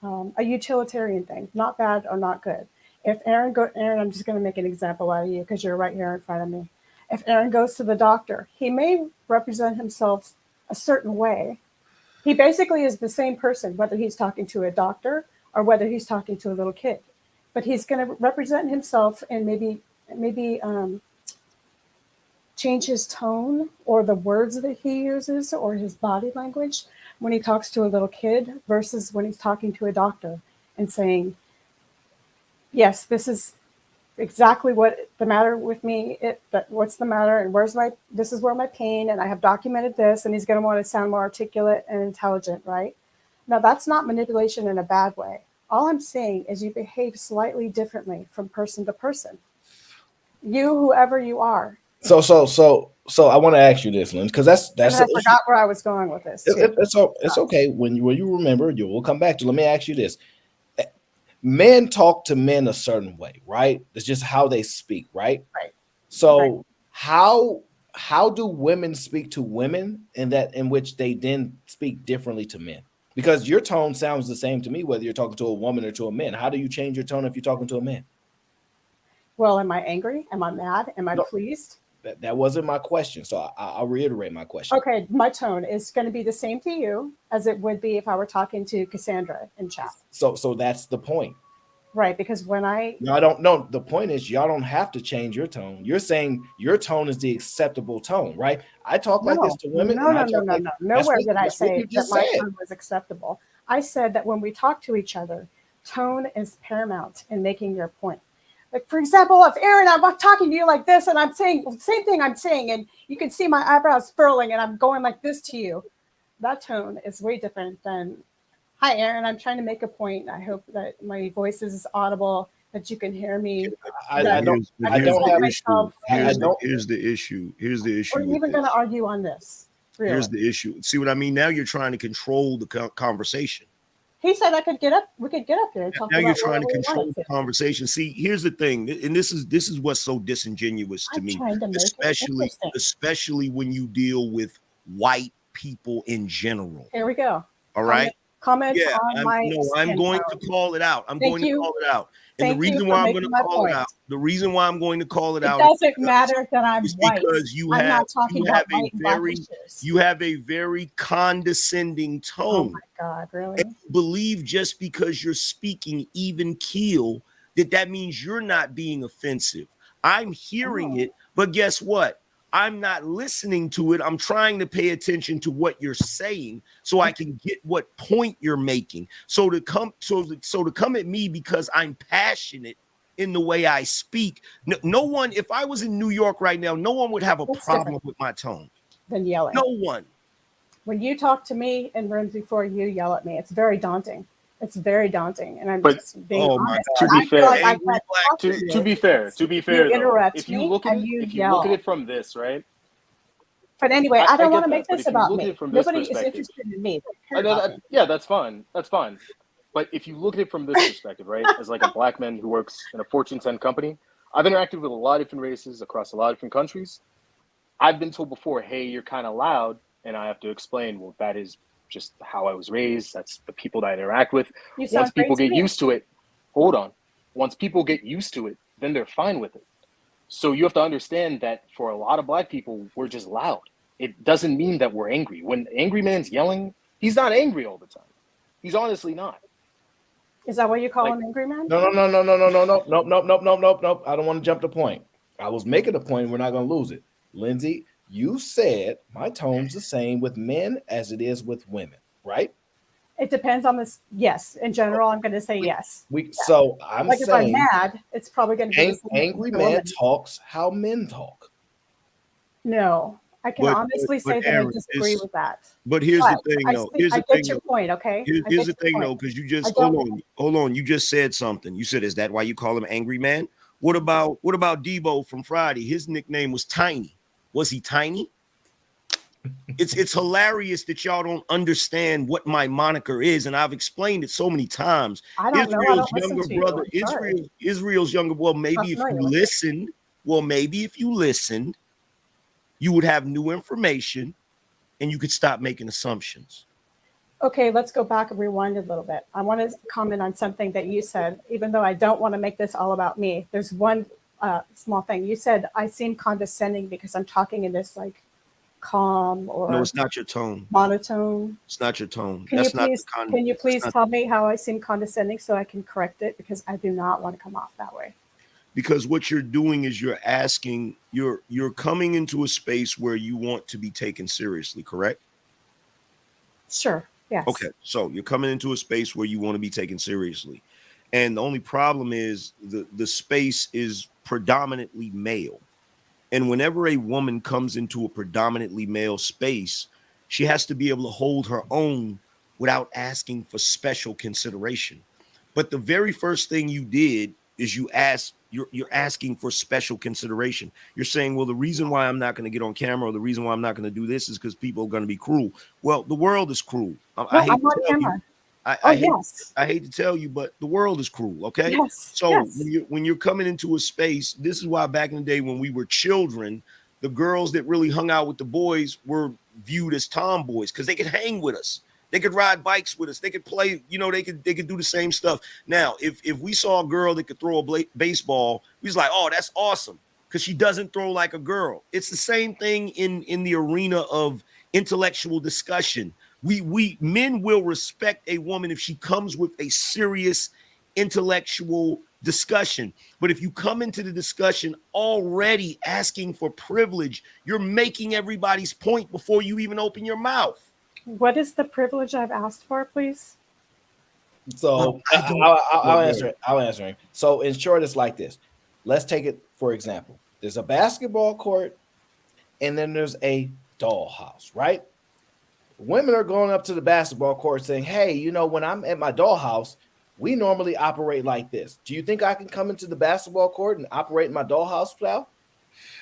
a utilitarian thing, not bad or not good. If Aaron, I'm just going to make an example out of you because you're right here in front of me. If Aaron goes to the doctor, he may represent himself a certain way. He basically is the same person, whether he's talking to a doctor or whether he's talking to a little kid. But he's going to represent himself and maybe change his tone or the words that he uses or his body language when he talks to a little kid versus when he's talking to a doctor and saying, yes, this is exactly what the matter with me. What's the matter and this is where my pain, and I have documented this, and he's going to want to sound more articulate and intelligent, right? Now, that's not manipulation in a bad way. All I'm saying is you behave slightly differently from person to person. You, whoever you are. So I want to ask you this, Lynn, because that's. I forgot where I was going with this. It's okay when you remember. You will come back to. Let me ask you this: men talk to men a certain way, right? It's just how they speak, right? Right. So how do women speak to women in which they then speak differently to men? Because your tone sounds the same to me, whether you're talking to a woman or to a man. How do you change your tone if you're talking to a man? Well, am I angry? Am I mad? Am I pleased? That wasn't my question, so I'll reiterate my question. Okay, my tone is going to be the same to you as it would be if I were talking to Cassandra in chat. So that's the point. Right, because when I don't know. The point is y'all don't have to change your tone. You're saying your tone is the acceptable tone, right? I talk like this to women. No. Nowhere did I say that my tone was acceptable. I said that when we talk to each other, tone is paramount in making your point. Like, for example, if Aaron, I'm talking to you like this, and I'm saying the same thing I'm saying, and you can see my eyebrows furling, and I'm going like this to you, that tone is way different than, hi, Aaron, I'm trying to make a point. I hope that my voice is audible, that you can hear me. Here's the issue. We're even going to argue on this. Really. Here's the issue. See what I mean? Now you're trying to control the conversation. He said I could get up. We could get up here and talk. Now you're trying to control the conversation. See, here's the thing, and this is what's so disingenuous to me, especially when you deal with white people in general. Here we go. All right. Comment Yeah, on my I'm skin going tone. to call it out. I'm Thank going to you. call it out. And the Thank you reason for why I'm going making to my call it point. out, the reason why I'm going to call it It out doesn't matter that I'm is white. because you I'm have not talking you have about a white and black very issues. you have a very condescending Oh tone. my God, really? And you believe just because you're speaking even keel that means you're not being offensive. I'm hearing Oh. it, but guess what? I'm not listening to it. I'm trying to pay attention to what you're saying so I can get what point you're making. So to come at me because I'm passionate in the way I speak, no one, if I was in New York right now, no one would have a That's problem different with my tone. than yelling. No one. When you talk to me in rooms before you yell at me, it's very daunting. It's very daunting, and I'm But just being Oh my honest. to And be I feel fair, like I angry can't black talk to to you be fair, because to be you fair though, interrupt if you me look at and it, you if you look at yell. it from this, right? But anyway, I I don't want get to that, make but this if you about look at me. it from this Nobody is perspective, interested in me. They I care know about that. me. Yeah, that's fine. That's fine. But if you look at it from this perspective, right, as like a black man who works in a Fortune 10 company, I've interacted with a lot of different races across a lot of different countries. I've been told before, hey, you're kind of loud. And I have to explain, well, that is just how I was raised. That's the people that I interact with. You Once sound great people to get me. used to it, hold on. Once people get used to it, then they're fine with it. So you have to understand that for a lot of black people, we're just loud. It doesn't mean that we're angry. When angry man's yelling, he's not angry all the time. He's honestly not. Is that what you call Like, an angry man? No. I don't want to jump the point. I was making a point. We're not going to lose it. Lindsay, you said my tone's the same with men as it is with women, right? It depends on this. Yes, in general, I'm going to say yes. So I'm Like if I'm saying mad, it's probably going to be the same as angry the man woman. talks how men talk. No, I can honestly say that I Aaron, disagree with that. but here's But the thing, though. Here's I the get thing, your though. point, okay? I Here's get the your thing, point. though, because you I just don't. hold on. You just said something. You said, is that why you call him Angry Man? What about Debo from Friday? His nickname was Tiny. Was he tiny? It's hilarious that y'all don't understand what my moniker is, and I've explained it so many times. I don't know. I Israel's don't listen younger to you. brother, I'm sorry. Israel's younger. Well, Not maybe if you familiar with it. listened, you would have new information, and you could stop making assumptions. Okay, let's go back and rewind a little bit. I want to comment on something that you said, even though I don't want to make this all about me. There's one small thing. You said I seem condescending because I'm talking in this like calm No, or it's not your tone. monotone. It's not your tone. Can you please tell me how I seem condescending so I can correct it, because I do not want to come off that way. Because what you're doing is you're coming into a space where you want to be taken seriously, correct? Sure. Yes. Okay, so you're coming into a space where you want to be taken seriously, and the only problem is the space is predominantly male, and whenever a woman comes into a predominantly male space, she has to be able to hold her own without asking for special consideration. But the very first thing you did is you're asking for special consideration. You're saying, well, the reason why I'm not going to get on camera, or the reason why I'm not going to do this is because people are going to be cruel. Well, the world is cruel. No, I hate I'm to on tell you. camera. I hate Yes. I hate to tell you, but the world is cruel. Okay. Yes. So Yes. when you're coming into a space, this is why back in the day when we were children, the girls that really hung out with the boys were viewed as tomboys because they could hang with us. They could ride bikes with us. They could play, they could do the same stuff. Now, if we saw a girl that could throw a baseball, we was like, oh, that's awesome, because she doesn't throw like a girl. It's the same thing in the arena of intellectual discussion. We men will respect a woman if she comes with a serious intellectual discussion. But if you come into the discussion already asking for privilege, you're making everybody's point before you even open your mouth. What is the privilege I've asked for, please? So I'll answer it. I'll answer it. So in short, it's like this. Let's take it for example. There's a basketball court, and then there's a dollhouse, right? Women are going up to the basketball court saying, hey, when I'm at my dollhouse, we normally operate like this. Do you think I can come into the basketball court and operate in my dollhouse style?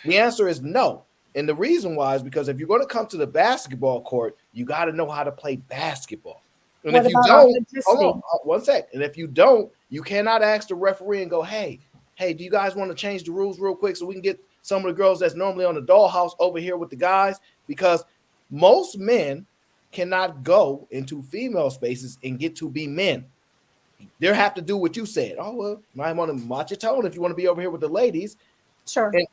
The answer is no. And the reason why is because if you're going to come to the basketball court, you got to know how to play basketball. And What if you about don't, authenticity? hold on, 1 sec. And if you don't, you cannot ask the referee and go, hey, do you guys want to change the rules real quick so we can get some of the girls that's normally on the dollhouse over here with the guys? Because most men cannot go into female spaces and get to be men. They have to do what you said. Oh well, I want to watch your tone if you want to be over here with the ladies. Sure. And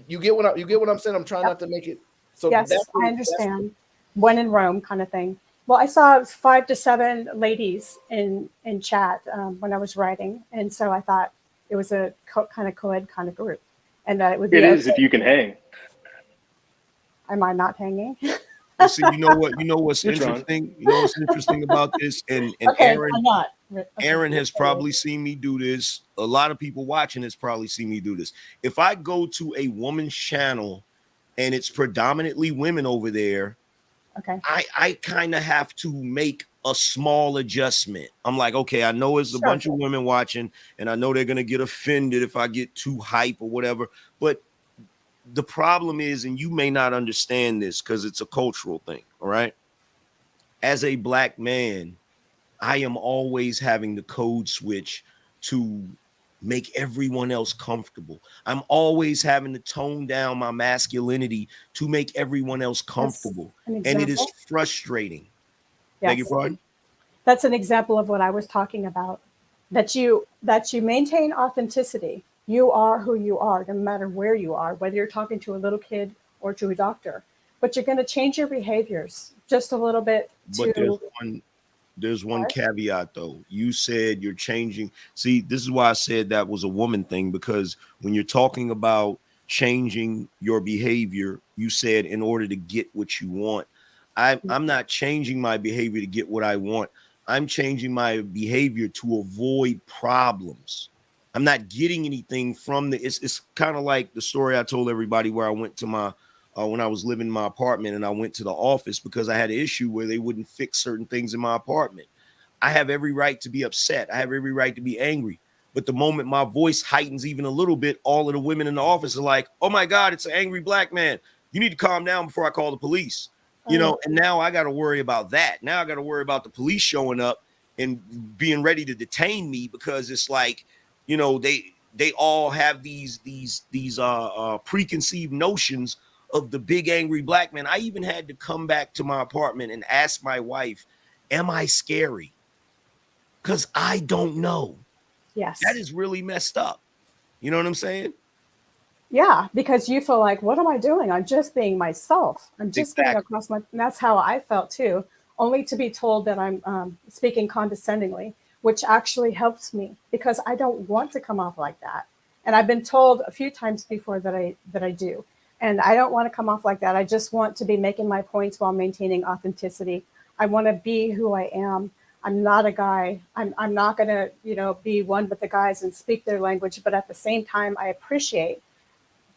you get what I'm saying. I'm trying not to make it. So Yes, I understand. When in Rome, kind of thing. Well, I saw 5 to 7 ladies in chat when I was writing, and so I thought it was a kind of co-ed kind of group, and that it would be. It is if you can hang. Am I not hanging? Well, see, you know what's You're interesting? You know what's interesting about this? And Okay, Aaron, I'm not. Okay. Aaron has probably seen me do this. A lot of people watching has probably seen me do this. If I go to a woman's channel and it's predominantly women over there, Okay. I kind of have to make a small adjustment. I'm like, okay, I know it's a bunch of women watching, and I know they're gonna get offended if I get too hype or whatever. But the problem is, and you may not understand this because it's a cultural thing, all right? As a black man, I am always having the code switch to make everyone else comfortable. I'm always having to tone down my masculinity to make everyone else comfortable. And it is frustrating. Yes. Beg your pardon? That's an example of what I was talking about. That you maintain authenticity. You are who you are, no matter where you are, whether you're talking to a little kid or to a doctor. But you're going to change your behaviors just a little bit. But there's one caveat though. You said you're changing. See, this is why I said that was a woman thing, because when you're talking about changing your behavior, you said in order to get what you want. I'm not changing my behavior to get what I want. I'm changing my behavior to avoid problems. I'm not getting anything from it's kind of like the story I told everybody where I went to my when I was living in my apartment and I went to the office because I had an issue where they wouldn't fix certain things in my apartment. I have every right to be upset. I have every right to be angry. But the moment my voice heightens even a little bit, all of the women in the office are like, oh my God, it's an angry black man. You need to calm down before I call the police. You know, and now I got to worry about that. Now I got to worry about the police showing up and being ready to detain me because it's like, you know, they all have these preconceived notions of the big angry black man. I even had to come back to my apartment and ask my wife, am I scary? Because I don't know. Yes. That is really messed up. You know what I'm saying? Yeah, because you feel like, what am I doing? I'm just being myself. I'm just getting across my, and that's how I felt too, only to be told that I'm speaking condescendingly, which actually helps me because I don't want to come off like that. And I've been told a few times before that I do. And I don't want to come off like that. I just want to be making my points while maintaining authenticity. I want to be who I am. I'm not a guy. I'm not going to, be one with the guys and speak their language. But at the same time, I appreciate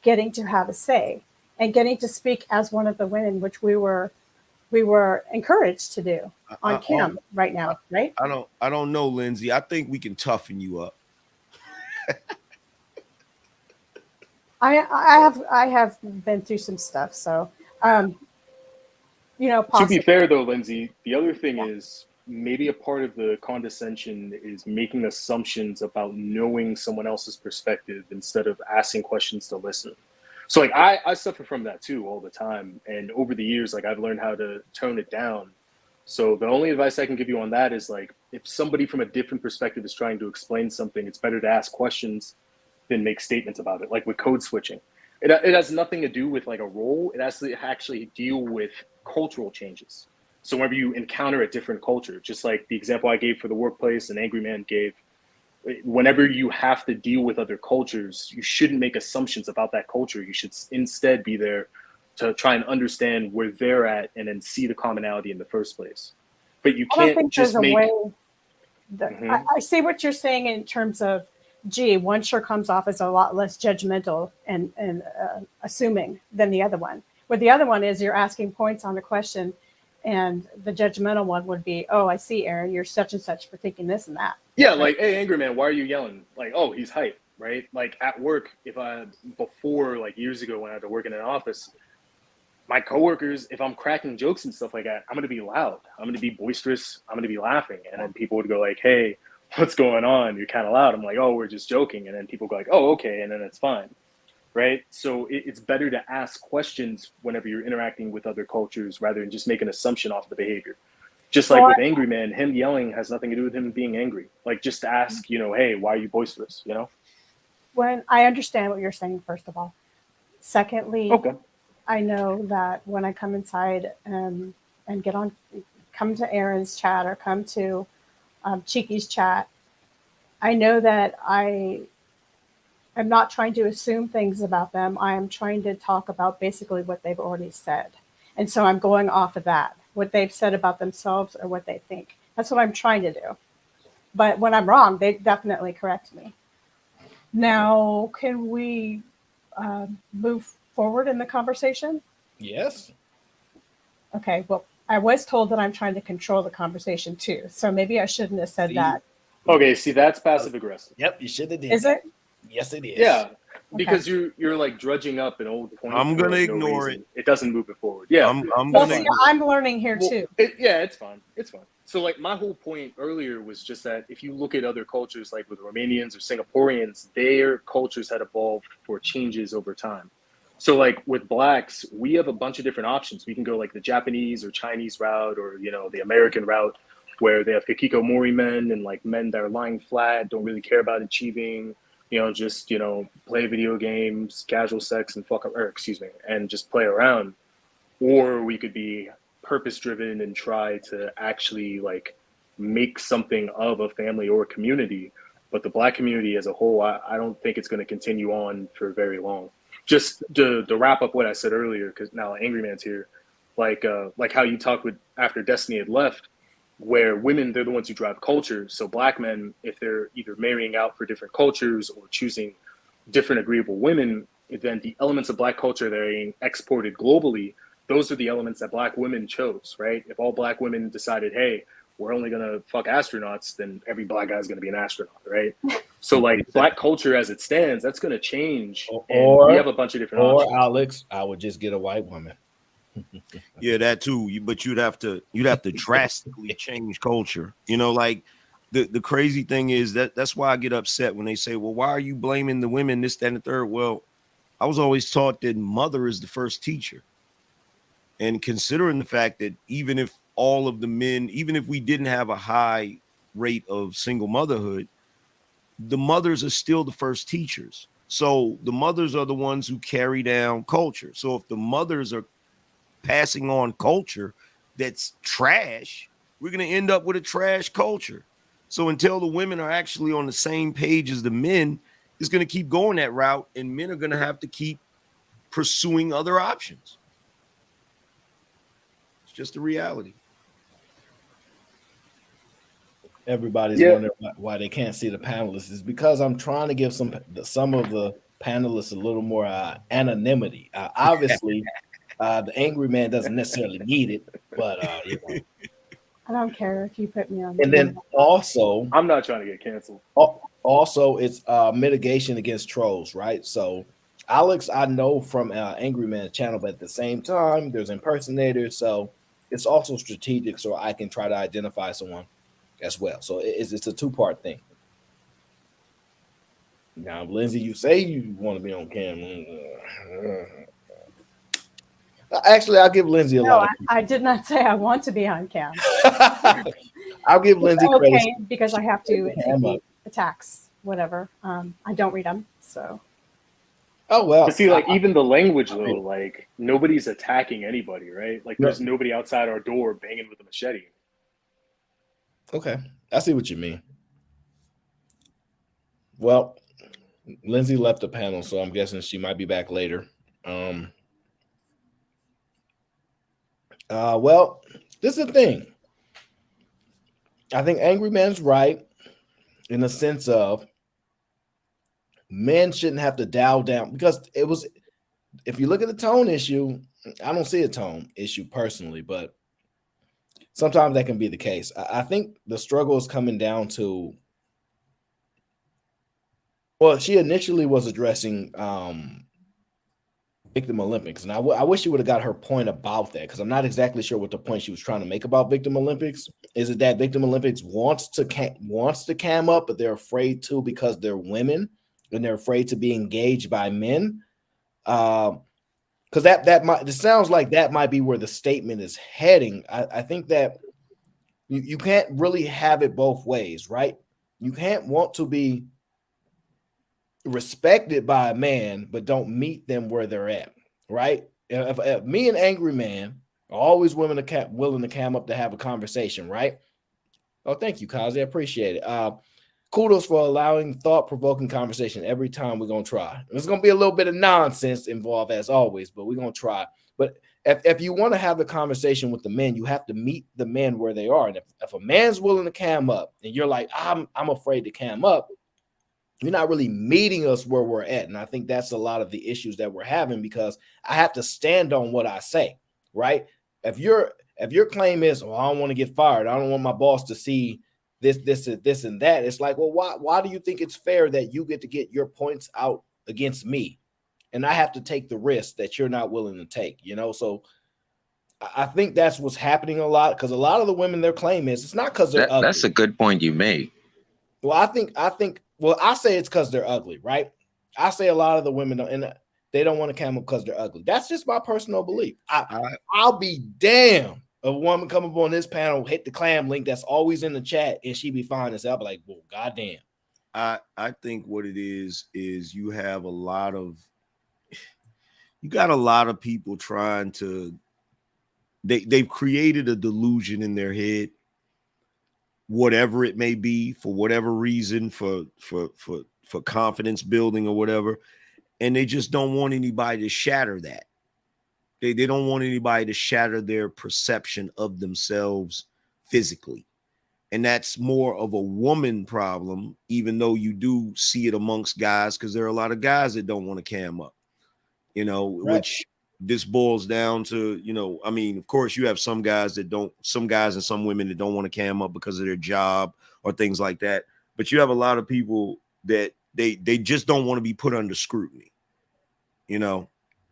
getting to have a say and getting to speak as one of the women, which we were encouraged to do on cam right now, right? I don't know, Lindsay. I think we can toughen you up. I have been through some stuff, so To be fair though, Lindsay, the other thing is maybe a part of the condescension is making assumptions about knowing someone else's perspective instead of asking questions to listen. So like I suffer from that too all the time. And over the years, like I've learned how to tone it down. So the only advice I can give you on that is like, if somebody from a different perspective is trying to explain something, it's better to ask questions than make statements about it. Like with code switching, it has nothing to do with like a role. It has to actually deal with cultural changes. So whenever you encounter a different culture, just like the example I gave for the workplace and AngryMan gave, whenever you have to deal with other cultures, you shouldn't make assumptions about that culture. You should instead be there to try and understand where they're at and then see the commonality in the first place. But you can't just make... I see what you're saying in terms of, gee, one sure comes off as a lot less judgmental and assuming than the other one. Where the other one is you're asking points on the question, and the judgmental one would be, oh, I see, Aaron, you're such and such for thinking this and that. Yeah, like, hey, AngryMan, why are you yelling? Like, oh, he's hype, right? Like at work, before like years ago when I had to work in an office, my coworkers, if I'm cracking jokes and stuff like that, I'm going to be loud. I'm going to be boisterous. I'm going to be laughing. And then people would go like, hey, what's going on? You're kind of loud. I'm like, oh, we're just joking. And then people go like, oh, okay. And then it's fine. right? So it's better to ask questions whenever you're interacting with other cultures rather than just make an assumption off the behavior. Just like Well, with AngryMan, him yelling has nothing to do with him being angry. Like, just ask, hey, why are you boisterous? when I understand what you're saying, first of all. Secondly, Okay. I know that when I come inside and come to Aaron's chat or come to Cheeky's chat, I know that I am not trying to assume things about them. I am trying to talk about basically what they've already said. And so I'm going off of that, what they've said about themselves or what they think. That's what I'm trying to do. But when I'm wrong, they definitely correct me. Now, can we move forward in the conversation? Yes. Okay, well, I was told that I'm trying to control the conversation too. So maybe I shouldn't have said that. Okay, see, that's passive aggressive. Yep, you should have did. Is it? Yes, it is. Yeah, because you're like drudging up an old point. I'm for, gonna like, ignore reason. It doesn't move it forward. Yeah, I'm Well, gonna see, ignore I'm learning here too. it's fine. It's fine. So, like, my whole point earlier was just that if you look at other cultures, like with Romanians or Singaporeans, their cultures had evolved for changes over time. So, like, with blacks, we have a bunch of different options. We can go like the Japanese or Chinese route, or the American route, where they have hikikomori men and like men that are lying flat, don't really care about achieving, just play video games, casual sex, and and just play around. Or we could be purpose driven and try to actually like make something of a family or a community. But the black community as a whole, I don't think it's going to continue on for very long. Just to wrap up what I said earlier, because now AngryMan's here, like how you talked with after Destiny had left, where women, they're the ones who drive culture. So black men, if they're either marrying out for different cultures or choosing different agreeable women, then the elements of black culture that are being exported globally, those are the elements that black women chose, right? If all black women decided, hey, we're only gonna fuck astronauts, then every black guy is gonna be an astronaut, right? So like black culture as it stands, that's gonna change. And we have a bunch of different options. Alex, I would just get a white woman. Yeah, that too. But you'd have to drastically change culture. Like the crazy thing is that's why I get upset when they say, well, why are you blaming the women, this, that, and the third? Well, I was always taught that mother is the first teacher. And considering the fact that even if all of the men, even if we didn't have a high rate of single motherhood, the mothers are still the first teachers. So the mothers are the ones who carry down culture. So if the mothers are passing on culture that's trash, we're going to end up with a trash culture. So until the women are actually on the same page as the men, it's going to keep going that route, and men are going to have to keep pursuing other options. It's just a reality. Everybody's wondering why they can't see the panelists. Is because I'm trying to give some of the panelists a little more anonymity. Obviously, the AngryMan doesn't necessarily need it, but I don't care if you put me on. And then also, I'm not trying to get canceled. Also, it's mitigation against trolls, right? So, Alex, I know from AngryMan's channel, but at the same time, there's impersonators, so it's also strategic, so I can try to identify someone as well. So it's a two-part thing. Now, Lindsay, you say you want to be on camera. Actually, I'll give Lindsay a lot. I did not say I want to be on cam. I'll give Lindsay credit because I have to take attacks, whatever. I don't read them, so. Oh well. But see, like even the language though, like nobody's attacking anybody, right? Like there's nobody outside our door banging with a machete. Okay, I see what you mean. Well, Lindsay left the panel, so I'm guessing she might be back later. Well, this is the thing. I think AngryMan's right in the sense of men shouldn't have to dial down, because it was, if you look at the tone issue, I don't see a tone issue personally, but sometimes that can be the case. I think the struggle is coming down to, well, she initially was addressing Victim Olympics, and I wish she would have got her point about that, because I'm not exactly sure what the point she was trying to make about Victim Olympics. Is it that Victim Olympics wants to cam up, but they're afraid to because they're women, and they're afraid to be engaged by men? Because that might, it sounds like that might be where the statement is heading. I think that you can't really have it both ways, right? You can't want to be respected by a man, but don't meet them where they're at, right? If me and Angry Man are always willing to come up to have a conversation, right? Oh, thank you, Kazi. I appreciate it. Kudos for allowing thought-provoking conversation every time we're going to try. There's going to be a little bit of nonsense involved as always, but we're going to try. But if you want to have the conversation with the men, you have to meet the men where they are. And if a man's willing to cam up and you're like, I'm afraid to cam up, you're not really meeting us where we're at. And I think that's a lot of the issues that we're having, because I have to stand on what I say, right? If your claim is, I don't want to get fired, I don't want my boss to see this and that, it's like, well, why do you think it's fair that you get to get your points out against me and I have to take the risk that you're not willing to take, So I think that's what's happening a lot, because a lot of the women, their claim is it's not because they're ugly. That's a good point you made. Well, I say it's because they're ugly, right? I say a lot of the women they don't want to cam up because they're ugly. That's just my personal belief. I'll be damned if a woman come up on this panel, hit the clam link that's always in the chat, and she be fine as hell. I'll be like, well, goddamn. I think what it is you got a lot of people trying to, they've created a delusion in their head, whatever it may be, for whatever reason, for confidence building or whatever, and they just don't want anybody to shatter that. They don't want anybody to shatter their perception of themselves physically. And that's more of a woman problem, even though you do see it amongst guys, because there are a lot of guys that don't want to cam up, right. Which this boils down to, I mean, of course, you have some guys and some women that don't want to cam up because of their job or things like that. But you have a lot of people that they just don't want to be put under scrutiny.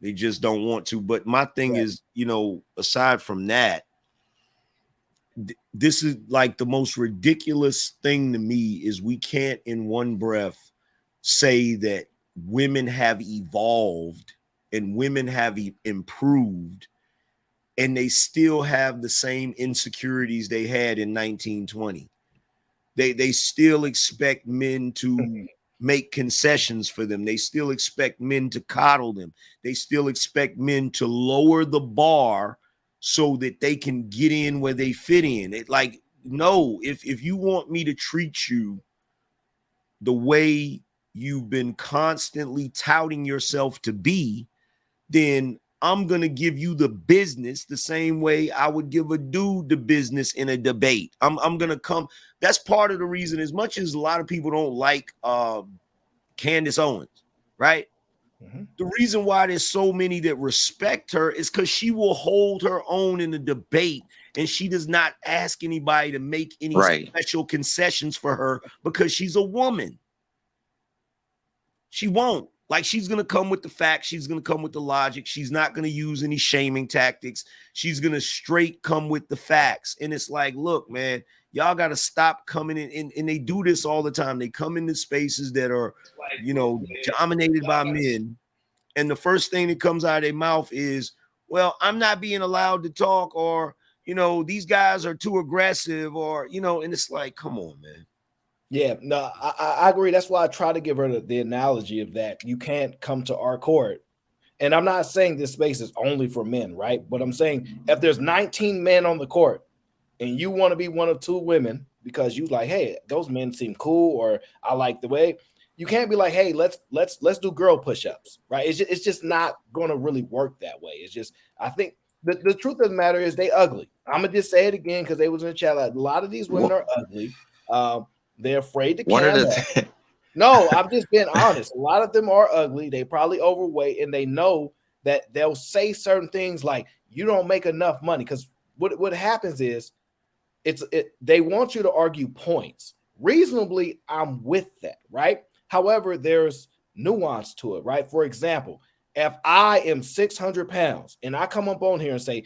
They just don't want to. But my thing right. is, aside from that, this is like the most ridiculous thing to me is we can't in one breath say that women have evolved and women have improved, and they still have the same insecurities they had in 1920. They still expect men to make concessions for them. They still expect men to coddle them. They still expect men to lower the bar so that they can get in where they fit in. No, if you want me to treat you the way you've been constantly touting yourself to be, then I'm going to give you the business the same way I would give a dude the business in a debate. I'm going to come. That's part of the reason, as much as a lot of people don't like Candace Owens, right? Mm-hmm. The reason why there's so many that respect her is because she will hold her own in the debate, and she does not ask anybody to make any special concessions for her because she's a woman. She won't. Like, she's going to come with the facts. She's going to come with the logic. She's not going to use any shaming tactics. She's going to straight come with the facts. And it's like, look, man, y'all got to stop coming in. And they do this all the time. They come into spaces that are, dominated by men. And the first thing that comes out of their mouth is, well, I'm not being allowed to talk, or, these guys are too aggressive, or, and it's like, come on, man. Yeah, no, I agree. That's why I try to give her the analogy of that. You can't come to our court. And I'm not saying this space is only for men, right? But I'm saying if there's 19 men on the court and you want to be one of two women because you like, hey, those men seem cool, or I like the way, you can't be like, hey, let's do girl push-ups, right? It's just not going to really work that way. It's just, I think the truth of the matter is they ugly. I'm going to just say it again because they was in the chat. Like, a lot of these women are ugly. They're afraid to cam up. No, I'm just being honest. A lot of them are ugly. They probably overweight, and they know that they'll say certain things like, you don't make enough money. Because what happens is they want you to argue points. Reasonably, I'm with that, right? However, there's nuance to it, right? For example, if I am 600 pounds and I come up on here and say,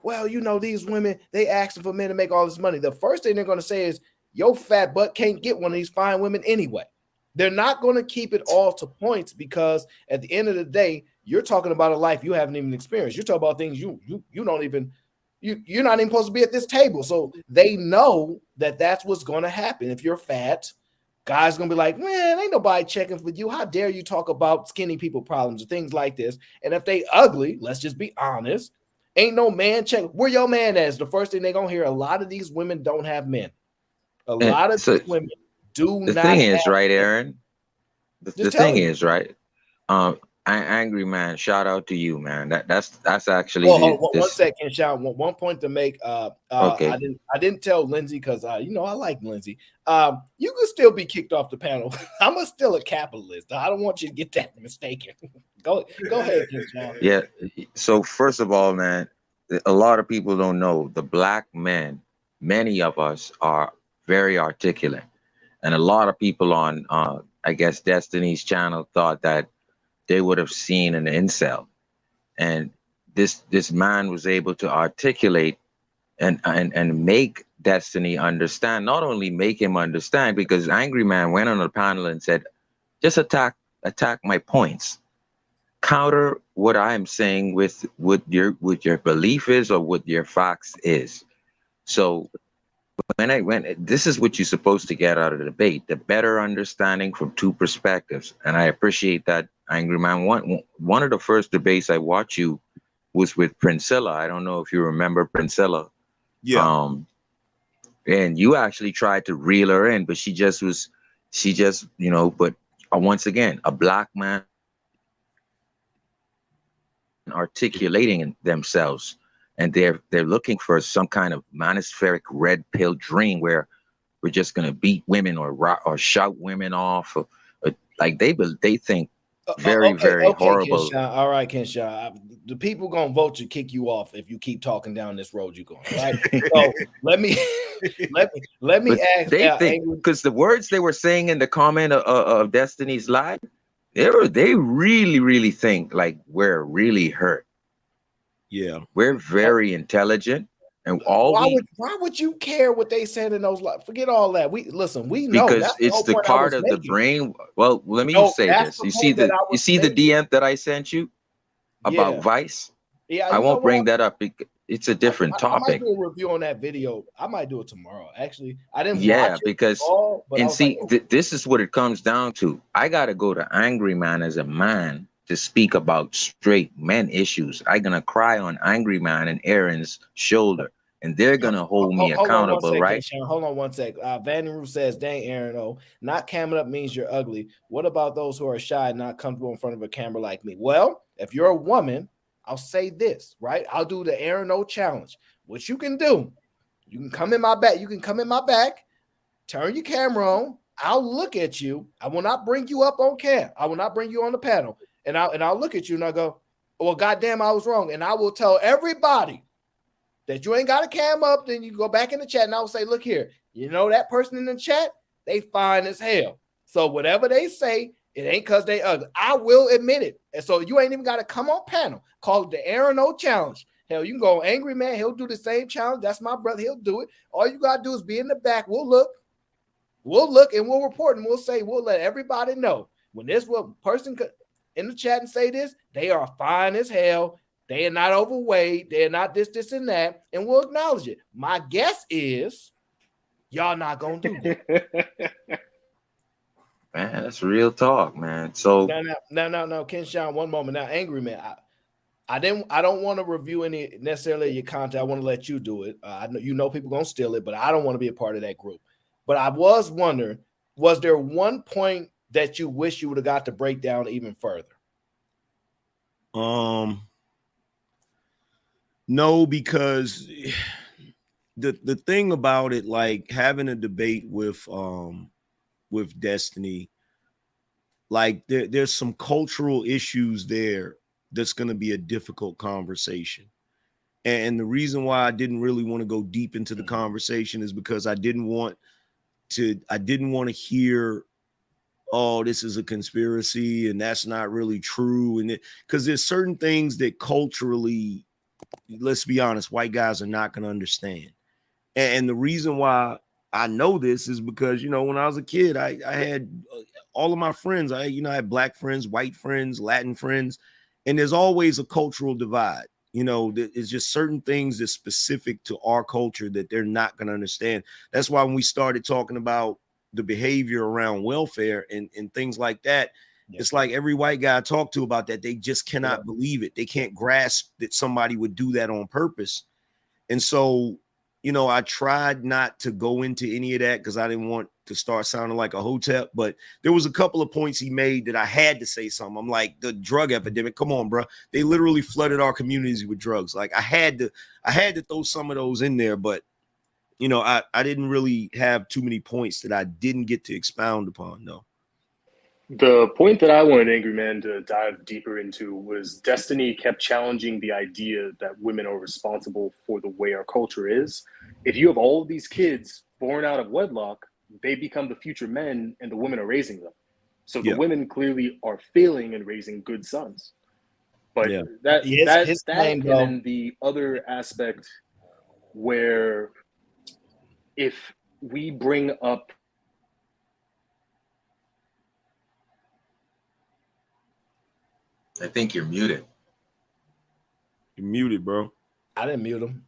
well, these women, they asking for men to make all this money. The first thing they're going to say is, your fat butt can't get one of these fine women anyway. They're not going to keep it all to points, because at the end of the day, you're talking about a life you haven't even experienced. You're talking about things you don't even you're not even supposed to be at this table. So they know that that's what's going to happen. If you're fat, guys gonna be like, man, ain't nobody checking for you. How dare you talk about skinny people problems or things like this? And if they ugly, let's just be honest, ain't no man check. Where your man is the first thing they gonna hear. A lot of these women don't have men. A And lot of so these women do the not thing have is, right, men. Aaron? The Just thing telling you. is, right? Angry man, shout out to you, man. That's actually Well, the one this. second, Sean. One point to make. Okay. I didn't tell Lindsay because I like Lindsay. You could still be kicked off the panel. I'm still a capitalist. I don't want you to get that mistaken. Go ahead, Sean. Yeah. So first of all, man, a lot of people don't know the black men. Many of us are very articulate, and a lot of people on, I guess, Destiny's channel thought that they would have seen an incel, and this man was able to articulate and make Destiny understand. Not only make him understand, because Angry Man went on the panel and said, just attack my points, counter what I'm saying with what your belief is or what your facts is. So when this is what you're supposed to get out of the debate, the better understanding from two perspectives. And I appreciate that, Angry Man. One of the first debates I watched you was with Princilla. I don't know if you remember Princilla. Yeah. And you actually tried to reel her in, but she just but once again, a black man articulating themselves, and they're looking for some kind of monospheric red pill dream where we're just gonna beat women or shout women off, or like they think very Okay, horrible. Kenshawn. All right, Kenshawn. The people gonna vote to kick you off if you keep talking down this road you're going. Right. So let me But ask. they think, because the words they were saying in the comment of Destiny's Live, they really think like we're really hurt. Yeah. We're very intelligent, and why would you care what they said in those lives? Forget all that. We know because that's the it's whole the point I part was of the making. brain. Well, let me No, say that's this. the point that I was The making. DM that I sent you about Yeah. Vice. Yeah, I won't bring that up because it's a different I might topic. do a review on that video. I might do it tomorrow. Actually, I didn't Yeah, watch it because all, but I and was see, like, this is what it comes down to. I gotta go to Angry Man as a man to speak about straight men issues. I gonna cry on Angry Man and Aaron's shoulder, and they're gonna hold me hold on one accountable, second, right? Sharon. Hold on one sec. Vanny Roof says, dang, Aaron, not camming up means you're ugly. What about those who are shy and not comfortable in front of a camera like me? Well, if you're a woman, I'll say this, right? I'll do the Aaron O challenge. What you can do, you can come in my back. You can come in my back, turn your camera on. I'll look at you. I will not bring you up on cam. I will not bring you on the panel. And I'll look at you and I'll go, well, goddamn, I was wrong. And I will tell everybody that you ain't got a cam up. Then you go back in the chat and I will say, look here, you know that person in the chat, they fine as hell. So whatever they say, it ain't because they ugly. I will admit it. And so you ain't even got to come on panel. Call it the Aaron O challenge. Hell, you can go on Angry Man. He'll do the same challenge. That's my brother. He'll do it. All you got to do is be in the back. We'll look and we'll report and we'll let everybody know when this person in the chat and say this, they are fine as hell. They are not overweight. They're not this, and that. And we'll acknowledge it. My guess is y'all not going to do that. Man, that's real talk, man. So No, Kenshawn, one moment. Now, Angry Man, I don't want to review any necessarily your content. I want to let you do it. I know people gonna steal it, but I don't want to be a part of that group. But I was wondering, was there one point that you wish you would have got to break down even further? No, because the thing about it, like having a debate with Destiny, like there's some cultural issues there that's going to be a difficult conversation. And the reason why I didn't really want to go deep into the conversation is because I didn't want to hear, oh, this is a conspiracy and that's not really true. And because there's certain things that culturally, let's be honest, white guys are not going to understand. And the reason why I know this is because, when I was a kid, I had all of my friends. I had black friends, white friends, Latin friends, And there's always a cultural divide. You know, it's just certain things that's specific to our culture that they're not going to understand. That's why when we started talking about the behavior around welfare and things like that, it's like every white guy I talk to about that, they just cannot believe it. They can't grasp that somebody would do that on purpose. And so, you know, I tried not to go into any of that because I didn't want to start sounding like a hotep, but there was a couple of points he made that I had to say something. I'm like, the drug epidemic, come on, bro. They literally flooded our communities with drugs. Like I had to throw some of those in there, but you know, I didn't really have too many points that I didn't get to expound upon, though. The point that I wanted Angry Man to dive deeper into was Destiny kept challenging the idea that women are responsible for the way our culture is. If you have all of these kids born out of wedlock, they become the future men and the women are raising them. So the women clearly are failing in raising good sons. But his claim, and then the other aspect where if we bring up I think you're muted. You're muted, bro. I didn't mute him.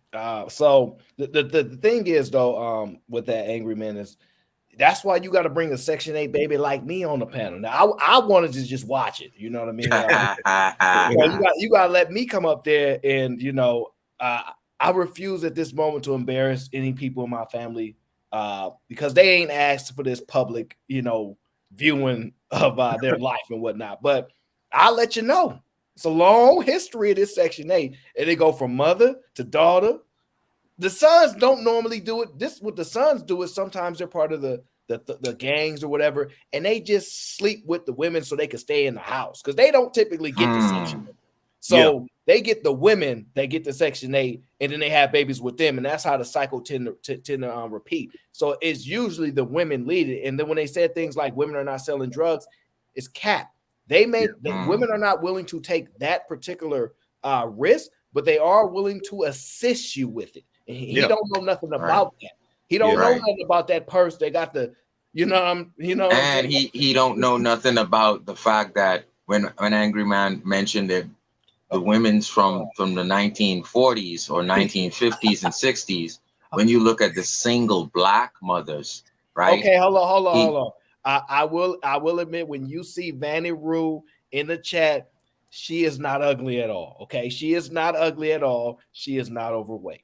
So the thing is though, with that Angry Man is that's why you got to bring a Section 8 baby like me on the panel. Now I wanted to just watch it. You know what I mean? So you got to let me come up there and you know I refuse at this moment to embarrass any people in my family because they ain't asked for this public you know viewing of their life and whatnot. But I'll let you know. It's a long history of this Section 8, and they go from mother to daughter. The sons don't normally do it. This what the sons do is sometimes they're part of the gangs or whatever, and they just sleep with the women so they can stay in the house because they don't typically get the Section 8. So they get the women, they get the Section 8, and then they have babies with them, and that's how the cycle tend to repeat. So it's usually the women lead it, and then when they said things like women are not selling drugs, it's cap. Women are not willing to take that particular risk, but they are willing to assist you with it. And he don't know nothing about that. He don't know nothing about that purse. They got the, and he don't know nothing about the fact that when Angry Man mentioned that the women's from the 1940s or 1950s and 60s, when you look at the single black mothers, right? Okay, hold on. I will admit when you see Vanny Rue in the chat, she is not ugly at all. Okay, she is not ugly at all. She is not overweight.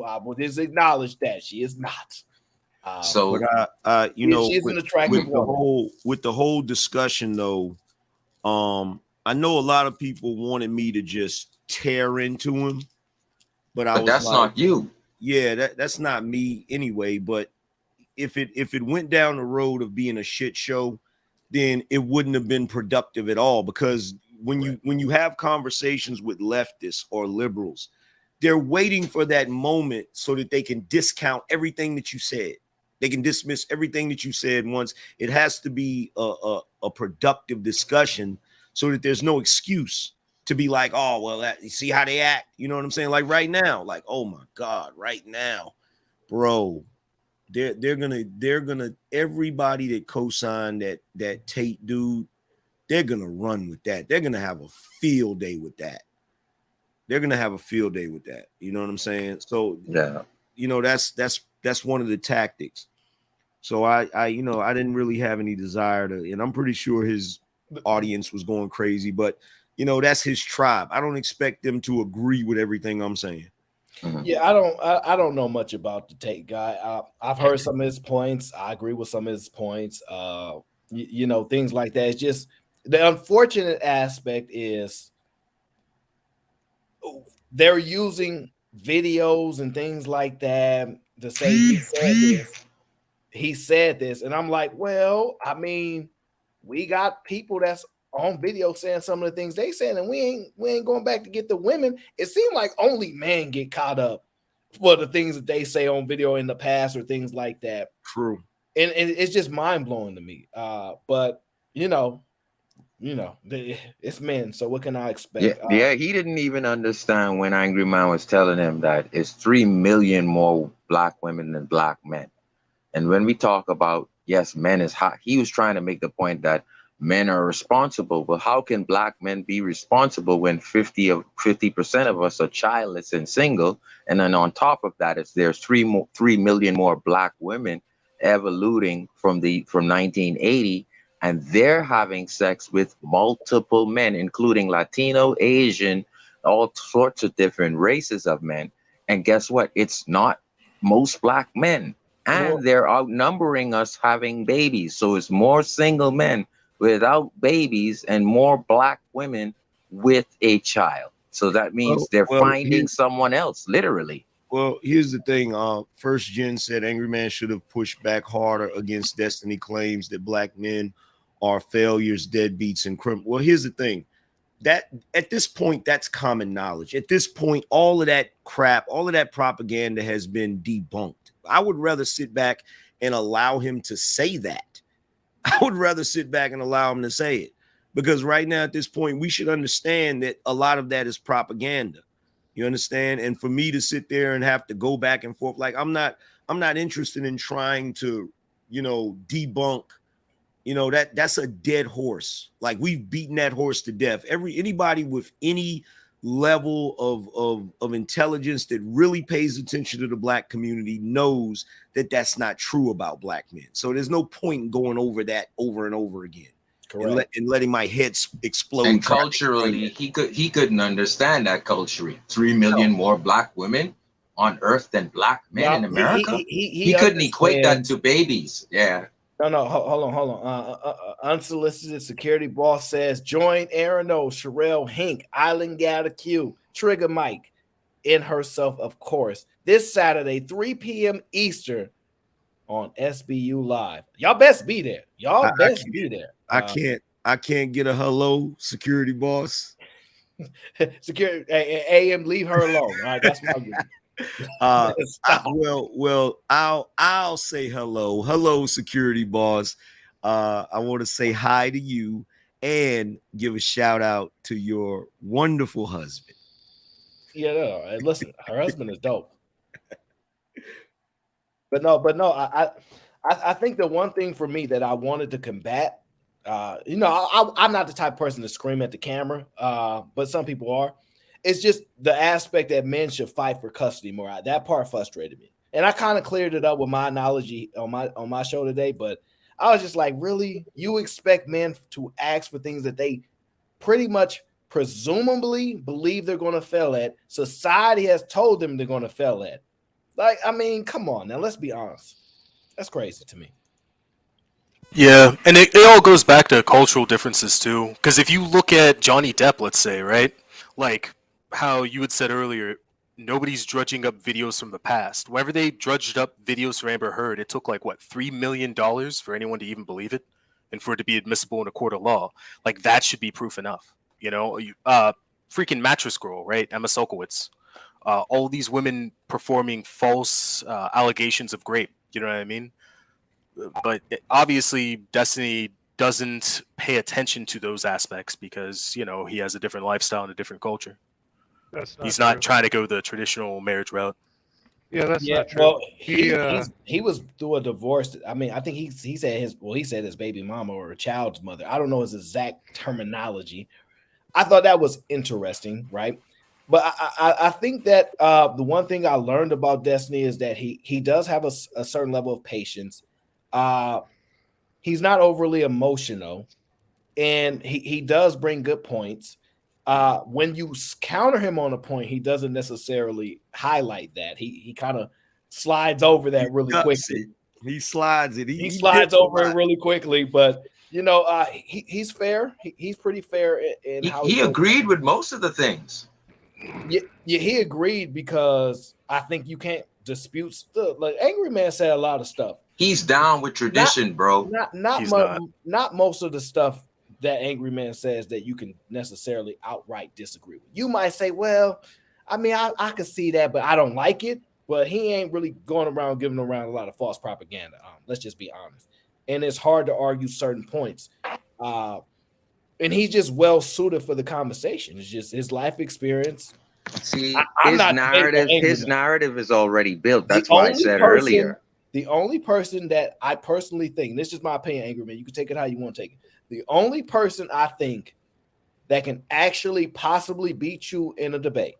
I will just acknowledge that she is not. But you know, she's an attractive woman. With the whole discussion though, I know a lot of people wanted me to just tear into him, but that's like, not you. Yeah, that's not me anyway. But if it went down the road of being a shit show, then it wouldn't have been productive at all. Because when you have conversations with leftists or liberals, they're waiting for that moment so that they can discount everything that you said. They can dismiss everything that you said once. It has to be a productive discussion so that there's no excuse to be like, oh, well, you see how they act. You know what I'm saying? Like right now, like, oh my God, right now, bro. They're gonna everybody that co-signed that Tate dude, they're gonna run with that. They're gonna have a field day with that. You know what I'm saying? So you know, that's one of the tactics. So I didn't really have any desire to, and I'm pretty sure his audience was going crazy, but you know, that's his tribe. I don't expect them to agree with everything I'm saying. Yeah, I don't know much about the Tate guy. I've heard some of his points. I agree with some of his points. You know, things like that. It's just the unfortunate aspect is they're using videos and things like that to say he said this, and I'm like, well, I mean, we got people that's on video saying some of the things they said, and we ain't going back to get the women. It seemed like only men get caught up for the things that they say on video in the past or things like that. True. And it's just mind blowing to me. But you know, it's men. So what can I expect? Yeah, he didn't even understand when Angry Man was telling him that it's 3 million more black women than black men. And when we talk about, yes, men is hot, he was trying to make the point that men are responsible. But how can black men be responsible when 50% of us are childless and single? And then on top of that, there's 3 million more black women evoluting from 1980, and they're having sex with multiple men, including Latino, Asian, all sorts of different races of men. And guess what? It's not most black men. And they're outnumbering us having babies. So it's more single men without babies and more black women with a child. So that means they're finding someone else, literally. Well, here's the thing. First Gen said Angry Man should have pushed back harder against Destiny claims that black men are failures, deadbeats, and criminals. Well, here's the thing. That at this point, that's common knowledge. At this point, all of that crap, all of that propaganda has been debunked. I would rather sit back and allow him to say that. I would rather sit back and allow him to say it, because right now at this point, we should understand that a lot of that is propaganda. You understand? And for me to sit there and have to go back and forth, like I'm not interested in trying to, debunk. That's a dead horse. Like, we've beaten that horse to death. Anybody with any level of intelligence that really pays attention to the black community knows that that's not true about black men. So there's no point in going over that over and over again. Correct. And letting my head explode. And culturally, he couldn't understand that culturally. 3 million more black women on earth than black men in America. He couldn't equate that to babies. Yeah. No, hold on. Unsolicited security boss says, join Aaron O, Sherelle Hink, Island Gata Q, Trigger Mike, in herself, of course, this Saturday, 3 p.m. Eastern on SBU Live. Y'all best be there. Y'all best be there. I can't get a hello, security boss. Security AM, leave her alone. All right, that's my view. I'll say hello, security boss. I want to say hi to you and give a shout out to your wonderful husband. Yeah, no, listen, her husband is dope. But no, I think the one thing for me that I wanted to combat, I'm not the type of person to scream at the camera, but some people are. It's just the aspect that men should fight for custody more. That part frustrated me, and I kind of cleared it up with my analogy on my show today. But I was just like, really, you expect men to ask for things that they pretty much presumably believe they're going to fail at? Society has told them they're going to fail at. Like, I mean, come on now, let's be honest. That's crazy to me. Yeah, and it all goes back to cultural differences too. Because if you look at Johnny Depp, let's say, right, like how you had said earlier, nobody's drudging up videos from the past. Whenever they drudged up videos for Amber Heard, it took like what, $3 million for anyone to even believe it, and for it to be admissible in a court of law. Like, that should be proof enough. Freaking Mattress Girl, right? Emma Solkowitz. All these women performing false allegations of rape. You know what I mean? But obviously, Destiny doesn't pay attention to those aspects because, he has a different lifestyle and a different culture. He's not trying to go the traditional marriage route. Yeah, that's not true. Well, he was through a divorce. I mean, I think he said his baby mama or a child's mother. I don't know his exact terminology. I thought that was interesting, right? But I think that the one thing I learned about Destiny is that he does have a certain level of patience. He's not overly emotional, and he does bring good points. When you counter him on a point, he doesn't necessarily highlight that. He kind of slides over that really quickly. He slides it. He slides over it really quickly, but he's fair. He's pretty fair in how he agreed with most of the things. Yeah, he agreed because I think you can't dispute stuff. Like, Angry Man said a lot of stuff. He's down with tradition, bro. Not most of the stuff that Angry Man says that you can necessarily outright disagree with. You might say, well, I mean, I could see that, but I don't like it. But he ain't really going around giving around a lot of false propaganda. Let's just be honest. And it's hard to argue certain points. And he's just well suited for the conversation. It's just his life experience. See, his narrative is already built. That's why I said earlier. The only person that I personally think, and this is my opinion, Angry Man, you can take it how you want to take it. The only person I think that can actually possibly beat you in a debate,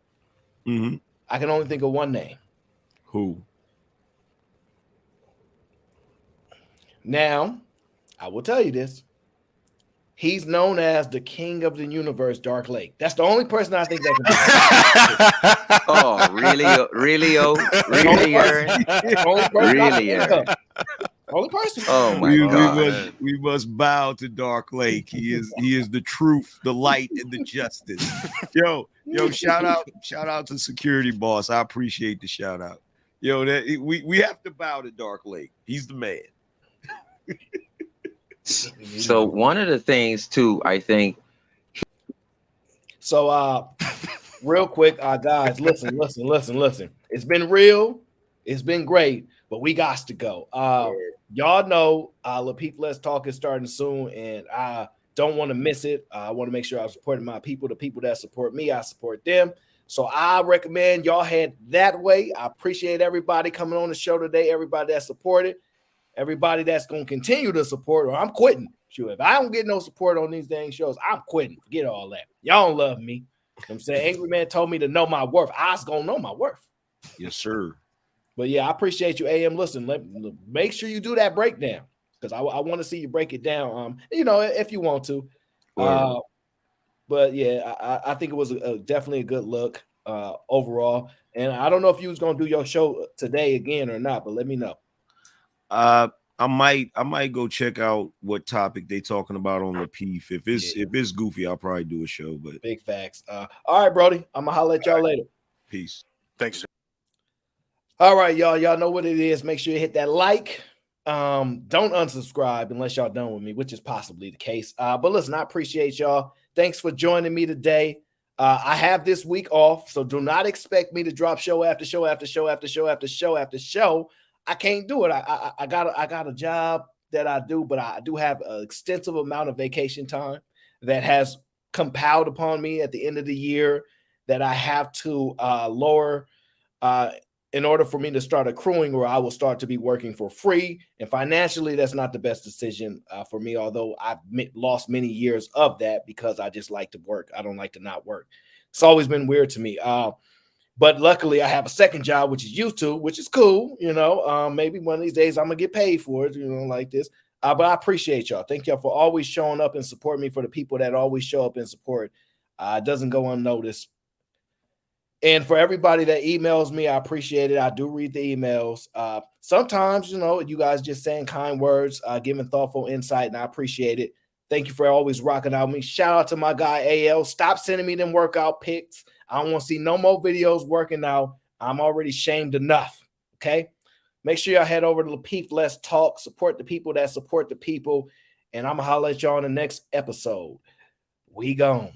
I can only think of one name. Who? Now, I will tell you this. He's known as the king of the universe, Dark Lake. That's the only person I think that can. Oh, really, really, really, Aaron? Really, Aaron? Only person. Oh my God! We must bow to Dark Lake. He is the truth, the light, and the justice. Yo, shout out to Security Boss. I appreciate the shout out. Yo, we have to bow to Dark Lake. He's the man. So one of the things too, I think. So real quick, guys, listen. It's been real, it's been great, but we got to go. Y'all know Lapeep Let's Talk is starting soon, and I don't want to miss it. I want to make sure I'm supporting my people. The people that support me, I support them. So I recommend y'all head that way. I appreciate everybody coming on the show today, everybody that supported. Everybody that's going to continue to support, or I'm quitting. Sure, if I don't get no support on these dang shows, I'm quitting. Forget all that. Y'all don't love me. You know what I'm saying? Angry Man told me to know my worth. I was going to know my worth. Yes, sir. But yeah, I appreciate you, AM. Listen, make sure you do that breakdown because I want to see you break it down. If you want to. But yeah, I think it was definitely a good look overall. And I don't know if you was going to do your show today again or not, but let me know. I might go check out what topic they talking about on Lapeef. If it's goofy, I'll probably do a show. But big facts. All right, Brody. I'm gonna holler at y'all later. Peace. Thanks. All right, y'all. Y'all know what it is. Make sure you hit that like. Don't unsubscribe unless y'all done with me, which is possibly the case. But listen, I appreciate y'all. Thanks for joining me today. I have this week off, so do not expect me to drop show after show after show after show after show after show. I can't do it. I got a job that I do, but I do have an extensive amount of vacation time that has compiled upon me at the end of the year that I have to lower in order for me to start accruing, or I will start to be working for free. And financially, that's not the best decision for me, although I've lost many years of that because I just like to work. I don't like to not work. It's always been weird to me. But luckily, I have a second job, which is YouTube, which is cool. Maybe one of these days I'm going to get paid for it, like this. But I appreciate y'all. Thank y'all for always showing up and supporting me. For the people that always show up and support, it doesn't go unnoticed. And for everybody that emails me, I appreciate it. I do read the emails. Sometimes, you guys just saying kind words, giving thoughtful insight, and I appreciate it. Thank you for always rocking out with me. Shout out to my guy, AL. Stop sending me them workout pics. I don't want to see no more videos working out. I'm already shamed enough, okay? Make sure y'all head over to Lapeef Let's Talk. Support the people that support the people. And I'm going to holler at y'all in the next episode. We gone.